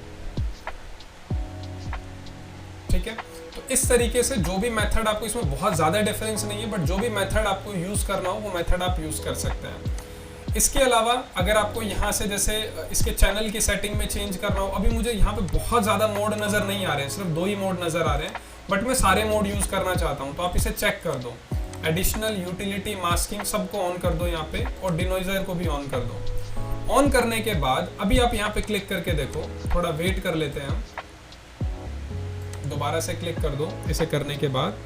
ठीक है, तो इस तरीके से जो भी मेथड आपको, इसमें बहुत ज़्यादा डिफरेंस नहीं है, बट जो भी मेथड आपको यूज़ करना हो वो मेथड आप यूज़ कर सकते हैं। इसके अलावा अगर आपको यहाँ से जैसे इसके चैनल की सेटिंग में चेंज करना हो, अभी मुझे यहाँ पे बहुत ज़्यादा मोड नज़र नहीं आ रहे हैं, सिर्फ 2 ही मोड नज़र आ रहे हैं, बट मैं सारे मोड यूज़ करना चाहता हूँ, तो आप इसे चेक कर दो। एडिशनल, यूटिलिटी, मास्किंग सबको ऑन कर दो यहाँ पे, और डिनोइजर को भी ऑन कर दो। ऑन करने के बाद अभी आप यहाँ पे क्लिक करके देखो, थोड़ा वेट कर लेते हैं हम, दोबारा से क्लिक कर दो इसे करने के बाद।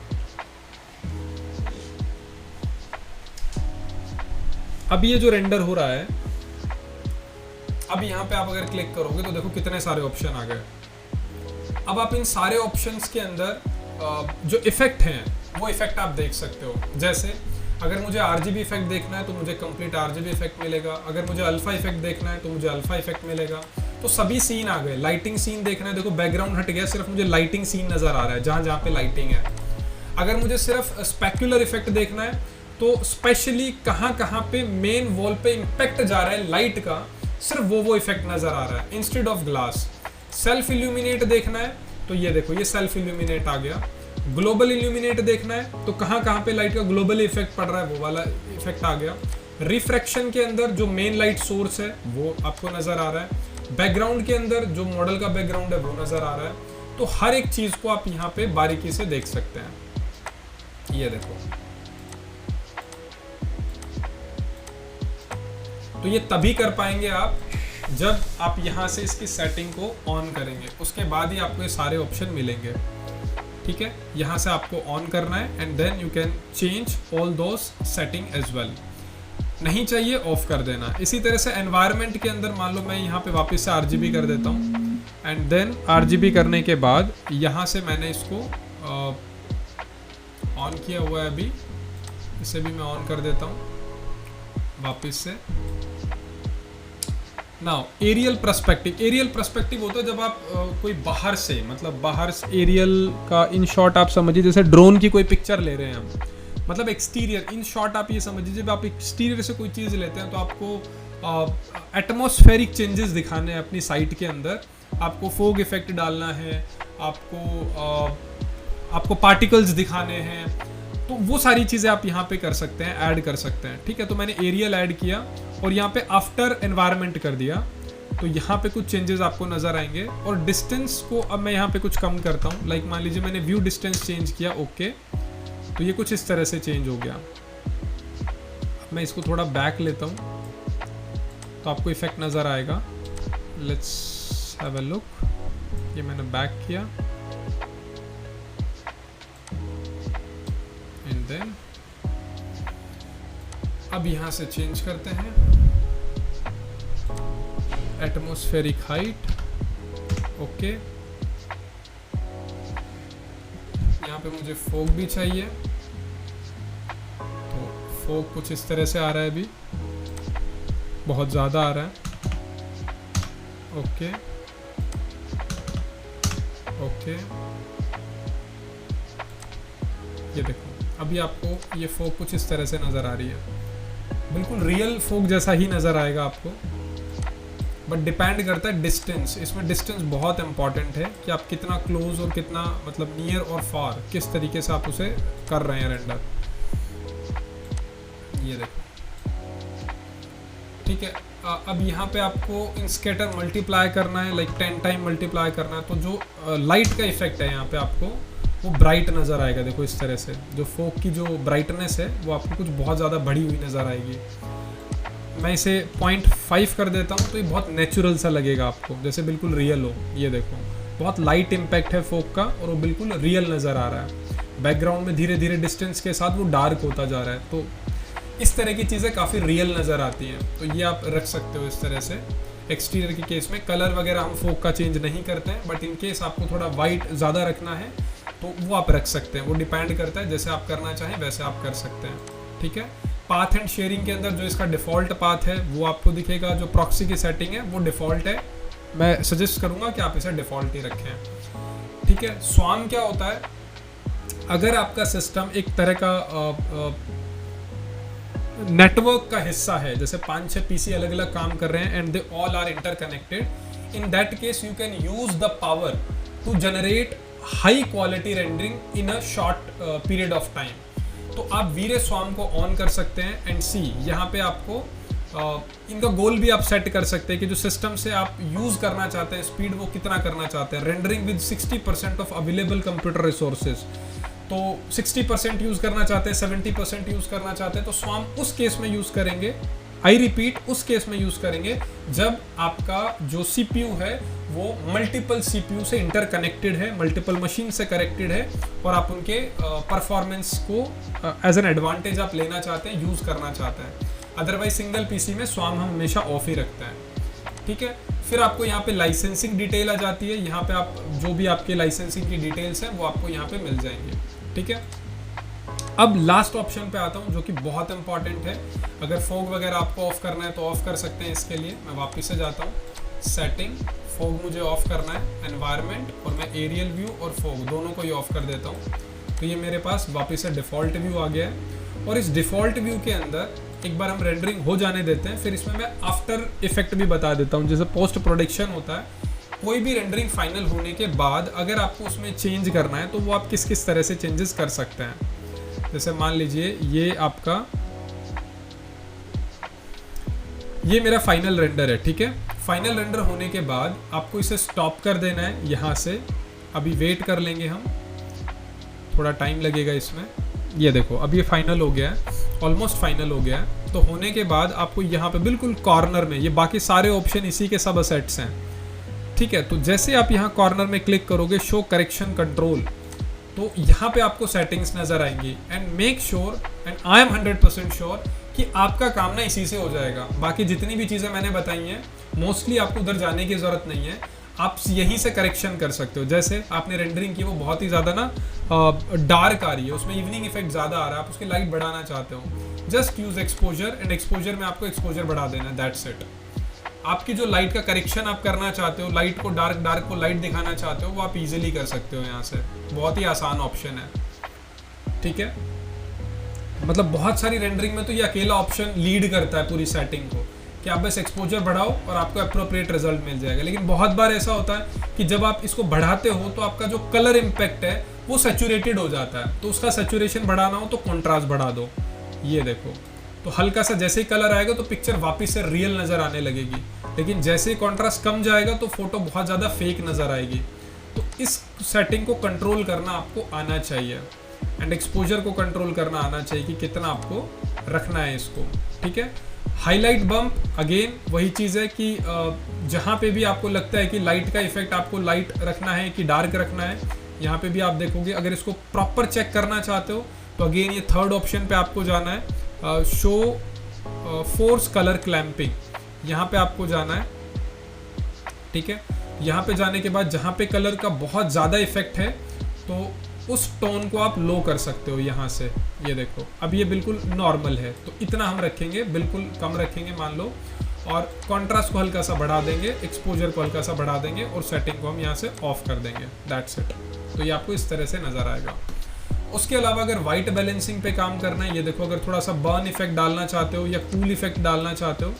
अब ये जो रेंडर हो रहा है, अब यहाँ पे आप अगर क्लिक करोगे तो देखो कितने सारे ऑप्शन आ गए। अब आप इन सारे ऑप्शंस के अंदर जो इफेक्ट हैं वो इफेक्ट आप देख सकते हो। जैसे अगर मुझे RGB इफेक्ट देखना है तो मुझे कंप्लीट RGB इफेक्ट मिलेगा, अगर मुझे अल्फा इफेक्ट देखना है तो मुझे अल्फा इफेक्ट मिलेगा। तो सभी सीन आ गए। लाइटिंग सीन देखना है, देखो बैकग्राउंड हट गया, सिर्फ मुझे लाइटिंग सीन नज़र आ रहा है जहाँ जहाँ पे लाइटिंग है। अगर मुझे सिर्फ स्पेक्युलर इफेक्ट देखना है तो स्पेशली कहाँ पे मेन वॉल पे इम्पैक्ट जा रहा है लाइट का, सिर्फ वो इफेक्ट नज़र आ रहा है instead of glass. Self illuminate देखना है तो ये देखो, ये सेल्फ इल्यूमिनेट आ गया। ग्लोबल इल्यूमिनेट देखना है तो कहाँ कहाँ पे लाइट का ग्लोबल इफेक्ट पड़ रहा है, वो वाला इफेक्ट आ गया। रिफ्रैक्शन के अंदर जो मेन लाइट सोर्स है वो आपको नजर आ रहा है। बैकग्राउंड के अंदर जो मॉडल का बैकग्राउंड है वो नजर आ रहा है। तो हर एक चीज को आप यहाँ पे बारीकी से देख सकते हैं। ये देखो, तो ये तभी कर पाएंगे आप जब आप यहाँ से इसकी सेटिंग को ऑन करेंगे, उसके बाद ही आपको ये सारे ऑप्शन मिलेंगे। ठीक है, यहाँ से आपको ऑन करना है and then you can change all those setting as well. नहीं चाहिए ऑफ कर देना। इसी तरह से एनवायरनमेंट के अंदर मान लो मैं यहाँ पे वापस से RGB कर देता हूँ एंड देन RGB करने के बाद यहाँ से मैंने इसको ऑन किया हुआ है, अभी इसे भी मैं ऑन कर देता हूँ वापस से। नाउ एरियल पर्सपेक्टिव होता है जब आप कोई बाहर से, मतलब बाहर से एरियल का इन शॉर्ट आप समझिए जैसे ड्रोन की कोई पिक्चर ले रहे हैं हम, मतलब एक्सटीरियर इन शॉर्ट आप ये समझिए जब आप एक्सटीरियर से कोई चीज़ लेते हैं तो आपको एटमॉस्फेरिक चेंजेस दिखाने हैं अपनी साइट के अंदर, आपको फोग इफेक्ट डालना है, आपको पार्टिकल्स दिखाने हैं, तो वो सारी चीज़ें आप यहाँ पे कर सकते हैं, ऐड कर सकते हैं। ठीक है, तो मैंने एरियल ऐड किया और यहाँ पे आफ्टर एनवायरनमेंट कर दिया, तो यहाँ पे कुछ चेंजेस आपको नज़र आएंगे। और डिस्टेंस को अब मैं यहाँ पे कुछ कम करता हूँ, लाइक मान लीजिए मैंने व्यू डिस्टेंस चेंज किया, ओके, तो ये कुछ इस तरह से चेंज हो गया। मैं इसको थोड़ा बैक लेता हूँ तो आपको इफेक्ट नज़र आएगा। लेट्स हैव अ लुक, ये मैंने बैक किया एंड देन अब यहाँ से चेंज करते हैं एटमॉस्फेरिक हाइट, ओके। यहाँ पे मुझे फोग भी चाहिए, तो फोग कुछ इस तरह से आ रहा है, अभी बहुत ज़्यादा आ रहा है, ओके ओके। ये देखो अभी आपको ये फोग कुछ इस तरह से नज़र आ रही है, बिल्कुल रियल फोग जैसा ही नज़र आएगा आपको, बट डिपेंड करता है डिस्टेंस। इसमें डिस्टेंस बहुत इंपॉर्टेंट है कि आप कितना क्लोज और कितना मतलब नियर और फार किस तरीके से आप उसे कर रहे हैं रेंडर। ये देखो, ठीक है। अब यहाँ पे आपको इंस्केटर मल्टीप्लाई करना है, लाइक 10 टाइम मल्टीप्लाई करना है, तो जो लाइट का इफेक्ट है यहाँ पे आपको वो ब्राइट नज़र आएगा। देखो इस तरह से जो फोक की जो ब्राइटनेस है वो आपको कुछ बहुत ज़्यादा बढ़ी हुई नज़र आएगी। मैं इसे 0.5 कर देता हूँ तो ये बहुत नेचुरल सा लगेगा आपको, जैसे बिल्कुल रियल हो। ये देखो बहुत लाइट इम्पैक्ट है फोक का और वो बिल्कुल रियल नज़र आ रहा है। बैकग्राउंड में धीरे धीरे डिस्टेंस के साथ वो डार्क होता जा रहा है, तो इस तरह की चीज़ें काफ़ी रियल नज़र आती हैं। तो ये आप रख सकते हो इस तरह से। एक्सटीरियर के केस में कलर वगैरह हम फोक का चेंज नहीं करते हैं, बट इन केस आपको थोड़ा वाइट ज़्यादा रखना है तो वो आप रख सकते हैं। वो डिपेंड करता है, जैसे आप करना चाहें वैसे आप कर सकते हैं। ठीक है, पाथ एंड शेयरिंग के अंदर जो इसका डिफ़ॉल्ट पाथ है वो आपको दिखेगा। जो प्रॉक्सी की सेटिंग है वो डिफ़ॉल्ट है, मैं सजेस्ट करूँगा कि आप इसे डिफ़ॉल्ट ही रखें। ठीक है, स्वाम क्या होता है, अगर आपका सिस्टम एक तरह का नेटवर्क का हिस्सा है, जैसे 5-6 पीसी अलग अलग काम कर रहे हैं and they all are interconnected, in that case you can use the power to generate high quality rendering in a short period of time. तो आप वीरे स्वाम को ऑन कर सकते हैं एंड सी यहाँ पे आपको इनका गोल भी आप सेट कर सकते हैं कि जो सिस्टम से आप यूज़ करना चाहते हैं स्पीड वो कितना करना चाहते हैं। Rendering with 60% of available computer resources, तो 60% यूज़ करना चाहते हैं, 70% यूज़ करना चाहते हैं, तो स्वाम उस केस में यूज़ करेंगे। आई रिपीट, उस केस में यूज़ करेंगे जब आपका जो CPU है वो मल्टीपल CPU से इंटरकनेक्टेड है, मल्टीपल मशीन से कनेक्टेड है और आप उनके परफॉर्मेंस को एज एन एडवांटेज आप लेना चाहते हैं, यूज़ करना चाहते हैं। अदरवाइज सिंगल PC में स्वाम हम हमेशा ऑफ ही रखते हैं। ठीक है, फिर आपको यहाँ पे लाइसेंसिंग डिटेल आ जाती है। यहाँ पे आप जो भी आपके लाइसेंसिंग की डिटेल्स हैं वो आपको यहाँ पे मिल जाएंगे। ठीक है, अब लास्ट ऑप्शन पे आता हूँ जो कि बहुत इंपॉर्टेंट है। अगर फोग वगैरह आपको ऑफ करना है तो ऑफ कर सकते हैं। इसके लिए मैं वापस से जाता हूँ, सेटिंग, फोग मुझे ऑफ करना है, एनवायरनमेंट, और मैं एरियल व्यू और फोग दोनों को ही ऑफ कर देता हूँ। तो ये मेरे पास वापस से डिफ़ॉल्ट व्यू आ गया है। और इस डिफ़ॉल्ट व्यू के अंदर एक बार हम रेंडरिंग हो जाने देते हैं, फिर इसमें मैं आफ्टर इफेक्ट भी बता देता हूँ। जैसे पोस्ट प्रोडक्शन होता है कोई भी रेंडरिंग फाइनल होने के बाद अगर आपको उसमें चेंज करना है तो वो आप किस किस तरह से चेंजेस कर सकते हैं। जैसे मान लीजिए ये मेरा फाइनल रेंडर है, ठीक है। फाइनल रेंडर होने के बाद आपको इसे स्टॉप कर देना है यहाँ से। अभी वेट कर लेंगे हम, थोड़ा टाइम लगेगा इसमें। ये देखो अब ये फाइनल हो गया है, ऑलमोस्ट फाइनल हो गया है। तो होने के बाद आपको यहाँ पे बिल्कुल कॉर्नर में, ये बाकी सारे ऑप्शन इसी के सब असेट्स हैं, ठीक है। तो जैसे आप यहाँ कॉर्नर में क्लिक करोगे शो करेक्शन कंट्रोल, तो यहाँ पे आपको सेटिंग्स नजर आएंगी। And make sure, and I am 100% sure कि आपका काम ना इसी से हो जाएगा। बाकी जितनी भी चीज़ें मैंने बताई हैं मोस्टली आपको उधर जाने की ज़रूरत नहीं है, आप यहीं से करेक्शन कर सकते हो। जैसे आपने रेंडरिंग की वो बहुत ही ज़्यादा ना डार्क आ रही है, उसमें इवनिंग इफेक्ट ज़्यादा आ रहा है, आप उसकी लाइट बढ़ाना चाहते हो, just use exposure, and exposure में आपको एक्सपोजर बढ़ा देना, दैट्स इट। आपकी जो लाइट का करेक्शन आप करना चाहते हो, लाइट को डार्क को लाइट दिखाना चाहते हो, वो आप इजीली कर सकते हो यहाँ से। बहुत ही आसान ऑप्शन है, ठीक है। मतलब बहुत सारी रेंडरिंग में तो ये अकेला ऑप्शन लीड करता है पूरी सेटिंग को, कि आप बस एक्सपोजर बढ़ाओ और आपको अप्रोप्रिएट रिजल्ट मिल जाएगा। लेकिन बहुत बार ऐसा होता है कि जब आप इसको बढ़ाते हो तो आपका जो कलर इम्पैक्ट है वो सैचुरेटेड हो जाता है, तो उसका सैचुरेशन बढ़ाना हो तो कॉन्ट्रास्ट बढ़ा दो। ये देखो, तो हल्का सा जैसे ही कलर आएगा तो पिक्चर वापस से रियल नज़र आने लगेगी, लेकिन जैसे ही कॉन्ट्रास्ट कम जाएगा तो फोटो बहुत ज़्यादा फेक नज़र आएगी। तो इस सेटिंग को कंट्रोल करना आपको आना चाहिए, एंड एक्सपोजर को कंट्रोल करना आना चाहिए कि कितना आपको रखना है इसको, ठीक है। हाईलाइट बम्प, अगेन वही चीज़ है कि जहाँ पे भी आपको लगता है कि लाइट का इफेक्ट आपको लाइट रखना है कि डार्क रखना है, यहाँ पे भी आप देखोगे। अगर इसको प्रॉपर चेक करना चाहते हो तो अगेन ये थर्ड ऑप्शन पे आपको जाना है, शो फोर्स कलर क्लैंपिंग, यहाँ पे आपको जाना है, ठीक है। यहाँ पे जाने के बाद जहाँ पे कलर का बहुत ज़्यादा इफेक्ट है तो उस टोन को आप लो कर सकते हो यहाँ से। ये देखो अब ये बिल्कुल नॉर्मल है, तो इतना हम रखेंगे, बिल्कुल कम रखेंगे मान लो, और कॉन्ट्रास्ट को हल्का सा बढ़ा देंगे, एक्सपोजर को हल्का सा बढ़ा देंगे, और सेटिंग को हम यहाँ से ऑफ कर देंगे, दैट्स इट। तो ये आपको इस तरह से नज़र आएगा। उसके अलावा अगर वाइट बैलेंसिंग पे काम करना है, ये देखो अगर थोड़ा सा बर्न इफेक्ट डालना चाहते हो या कूल इफेक्ट डालना चाहते हो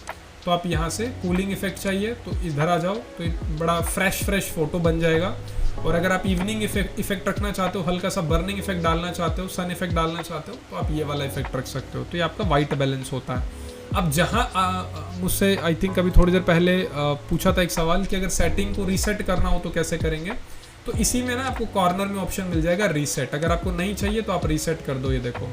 तो आप यहाँ से कूलिंग इफेक्ट चाहिए तो इधर आ जाओ, तो बड़ा फ्रेश फोटो बन जाएगा। और अगर आप इवनिंग इफेक्ट रखना चाहते हो, हल्का सा बर्निंग इफेक्ट डालना चाहते हो, सन इफेक्ट डालना चाहते हो, तो आप ये वाला इफेक्ट रख सकते हो। तो ये आपका वाइट बैलेंस होता है। अब जहाँ मुझसे आई थिंक अभी थोड़ी देर पहले पूछा था एक सवाल कि अगर सेटिंग को रीसेट करना हो तो कैसे करेंगे, तो इसी में ना आपको कॉर्नर में ऑप्शन मिल जाएगा रीसेट। अगर आपको नहीं चाहिए तो आप रीसेट कर दो, ये देखो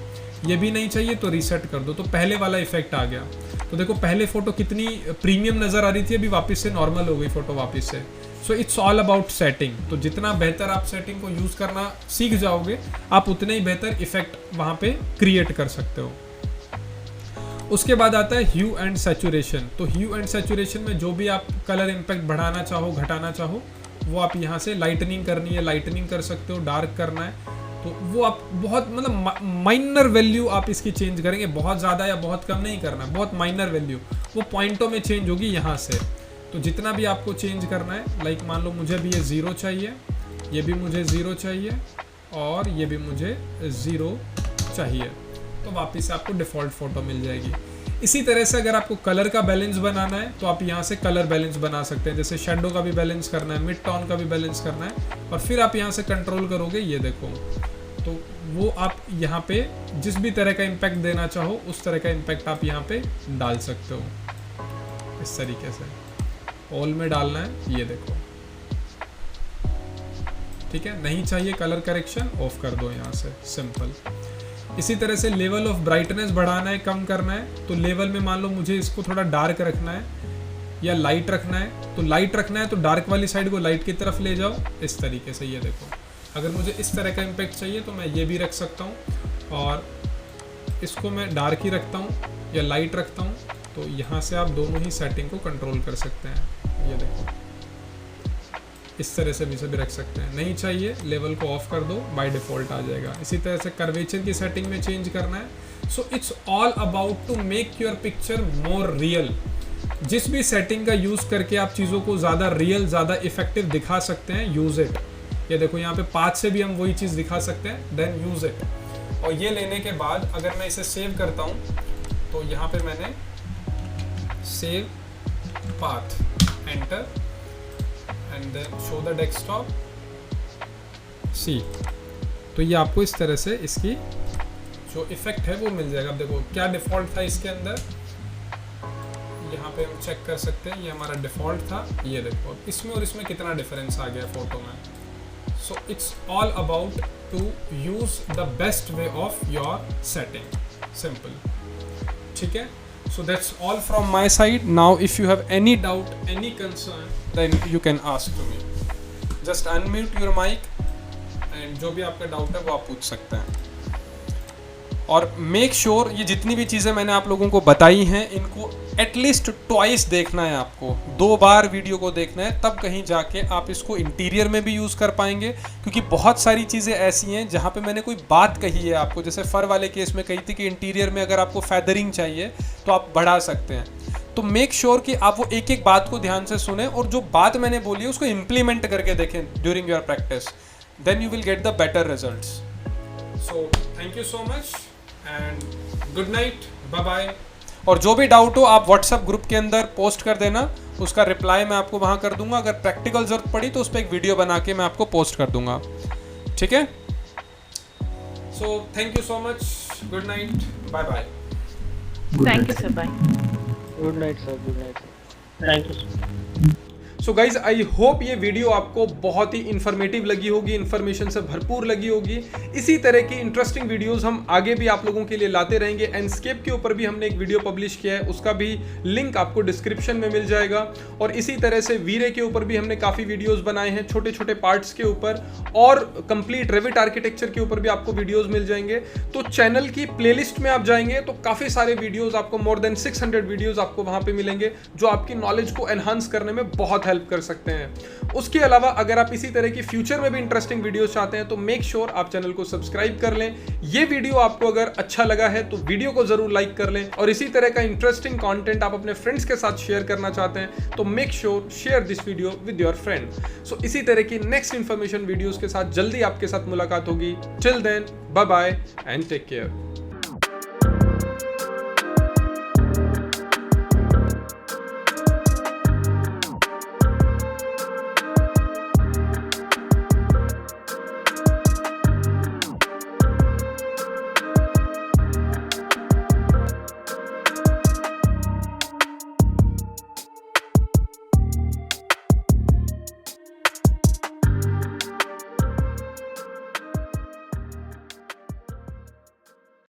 ये भी नहीं चाहिए तो रीसेट कर दो, तो पहले वाला इफेक्ट आ गया। तो देखो पहले फोटो कितनी प्रीमियम नज़र आ रही थी, अभी वापस से नॉर्मल हो गई फोटो वापस से। सो इट्स ऑल अबाउट सेटिंग। तो जितना बेहतर आप सेटिंग को यूज़ करना सीख जाओगे, आप उतने ही बेहतर इफेक्ट वहाँ पे क्रिएट कर सकते हो। उसके बाद आता है ह्यू एंड सैचुरेशन। तो ह्यू एंड सैचुरेशन में जो भी आप कलर इम्पैक्ट बढ़ाना चाहो, घटाना चाहो, वो आप यहाँ से लाइटनिंग करनी है, लाइटनिंग कर सकते हो, डार्क करना है तो वो आप बहुत मतलब माइनर वैल्यू आप इसकी चेंज करेंगे, बहुत ज़्यादा या बहुत कम नहीं करना है, बहुत माइनर वैल्यू, वो पॉइंटों में चेंज होगी यहाँ से। तो जितना भी आपको चेंज करना है, लाइक मान लो मुझे भी ये 0 चाहिए, ये भी मुझे 0 चाहिए, और ये भी मुझे 0 चाहिए, तो वापस से आपको डिफ़ॉल्ट फ़ोटो मिल जाएगी। इसी तरह से अगर आपको कलर का बैलेंस बनाना है तो आप यहाँ से कलर बैलेंस बना सकते हैं, जैसे शेडो का भी बैलेंस करना है, मिड टोन का भी बैलेंस करना है, और फिर आप यहाँ से कंट्रोल करोगे, ये देखो तो वो आप यहाँ पे जिस भी तरह का इम्पैक्ट देना चाहो उस तरह का इम्पैक्ट आप यहाँ पे डाल सकते हो। इस तरीके से ऑल में डालना है, ये देखो ठीक है। नहीं चाहिए कलर करेक्शन, ऑफ कर दो यहाँ से, सिंपल। इसी तरह से लेवल ऑफ ब्राइटनेस बढ़ाना है, कम करना है, तो लेवल में मान लो मुझे इसको थोड़ा डार्क रखना है या लाइट रखना है, तो लाइट रखना है तो डार्क वाली साइड को लाइट की तरफ ले जाओ, इस तरीके से। ये देखो अगर मुझे इस तरह का इम्पैक्ट चाहिए तो मैं ये भी रख सकता हूँ, और इसको मैं डार्क ही रखता हूँ या लाइट रखता हूँ, तो यहाँ से आप दोनों ही सेटिंग को कंट्रोल कर सकते हैं। ये देखो इस तरह से भी सभी रख सकते हैं। नहीं चाहिए लेवल को ऑफ कर दो, बाय डिफ़ॉल्ट आ जाएगा। इसी तरह से कर्वेचर की सेटिंग में चेंज करना है। So it's all about to make your picture more real. जिस भी सेटिंग का यूज़ करके आप चीज़ों को ज़्यादा रियल, ज़्यादा इफेक्टिव दिखा सकते हैं, यूज़ इट। ये देखो यहाँ पे 5 से भी हम वही चीज़ दिखा सकते हैं, देन यूज़ इट। और ये लेने के बाद अगर मैं इसे सेव करता हूँ तो यहाँ पे मैंने save path, enter, and then show the desktop. See, तो ये आपको इस तरह से इसकी जो इफेक्ट है वो मिल जाएगा। अब देखो क्या डिफ़ॉल्ट था इसके अंदर, यहाँ पे हम चेक कर सकते हैं, ये हमारा डिफ़ॉल्ट था। ये देखो इसमें और इसमें कितना डिफरेंस आ गया फ़ोटो में। So it's all about to use the best way of your setting, simple. ठीक है, so that's all from my side. Now if you have any doubt, any concern, then you can ask to me. Just unmute your mic and जो भी आपका doubt है वो आप पूछ सकते हैं। और मेक श्योर ये जितनी भी चीज़ें मैंने आप लोगों को बताई हैं इनको एटलीस्ट ट्वाइस देखना है, आपको 2 बार वीडियो को देखना है, तब कहीं जाके आप इसको इंटीरियर में भी यूज़ कर पाएंगे। क्योंकि बहुत सारी चीज़ें ऐसी हैं जहाँ पे मैंने कोई बात कही है आपको, जैसे फर वाले केस में कही थी कि इंटीरियर में अगर आपको फैदरिंग चाहिए तो आप बढ़ा सकते हैं। तो मेक श्योर कि आप वो एक एक बात को ध्यान से सुने और जो बात मैंने बोली है उसको इम्प्लीमेंट करके देखें during your practice, then you will get the better results. So thank you so much and good night, bye bye. और जो भी डाउट हो आप व्हाट्सएप ग्रुप के अंदर पोस्ट कर देना, उसका रिप्लाई मैं आपको वहाँ कर दूंगा। अगर प्रैक्टिकल ज़रूरत पड़ी तो उस पर एक वीडियो बना के मैं आपको पोस्ट कर दूंगा। ठीक है, so thank you so much, good night, bye bye. Thank you, sir. Bye. Good night sir, good night sir. Thank you sir. So guys I hope ये वीडियो आपको बहुत ही इन्फॉर्मेटिव लगी होगी, इन्फॉर्मेशन से भरपूर लगी होगी। इसी तरह की इंटरेस्टिंग वीडियोस हम आगे भी आप लोगों के लिए लाते रहेंगे। एंडस्केप के ऊपर भी हमने एक वीडियो पब्लिश किया है, उसका भी लिंक आपको डिस्क्रिप्शन में मिल जाएगा। और इसी तरह से वीरे के ऊपर भी हमने काफ़ी वीडियोस बनाए हैं छोटे छोटे पार्ट्स के ऊपर, और कंप्लीट रेविट आर्किटेक्चर के ऊपर भी आपको वीडियोस मिल जाएंगे। तो चैनल की प्लेलिस्ट में आप जाएंगे तो काफ़ी सारे वीडियोस आपको, मोर देन 600 वीडियोस आपको वहाँ पे मिलेंगे जो आपकी नॉलेज को एनहांस करने में बहुत हेल्प कर सकते हैं। उसके अलावा अगर आप इसी तरह की फ्यूचर में भी इंटरेस्टिंग वीडियोस चाहते हैं तो मेक श्योर आप चैनल को सब्सक्राइब कर लें। ये वीडियो आपको अगर अच्छा लगा है तो वीडियो को जरूर लाइक कर लें, और इसी तरह का इंटरेस्टिंग कंटेंट आप अपने फ्रेंड्स के साथ शेयर करना चाहते हैं तो make sure share this video with your friend. So इसी तरह की नेक्स्ट इंफॉर्मेशन वीडियोस के साथ जल्दी आपके साथ मुलाकात होगी। Till then bye bye and take care.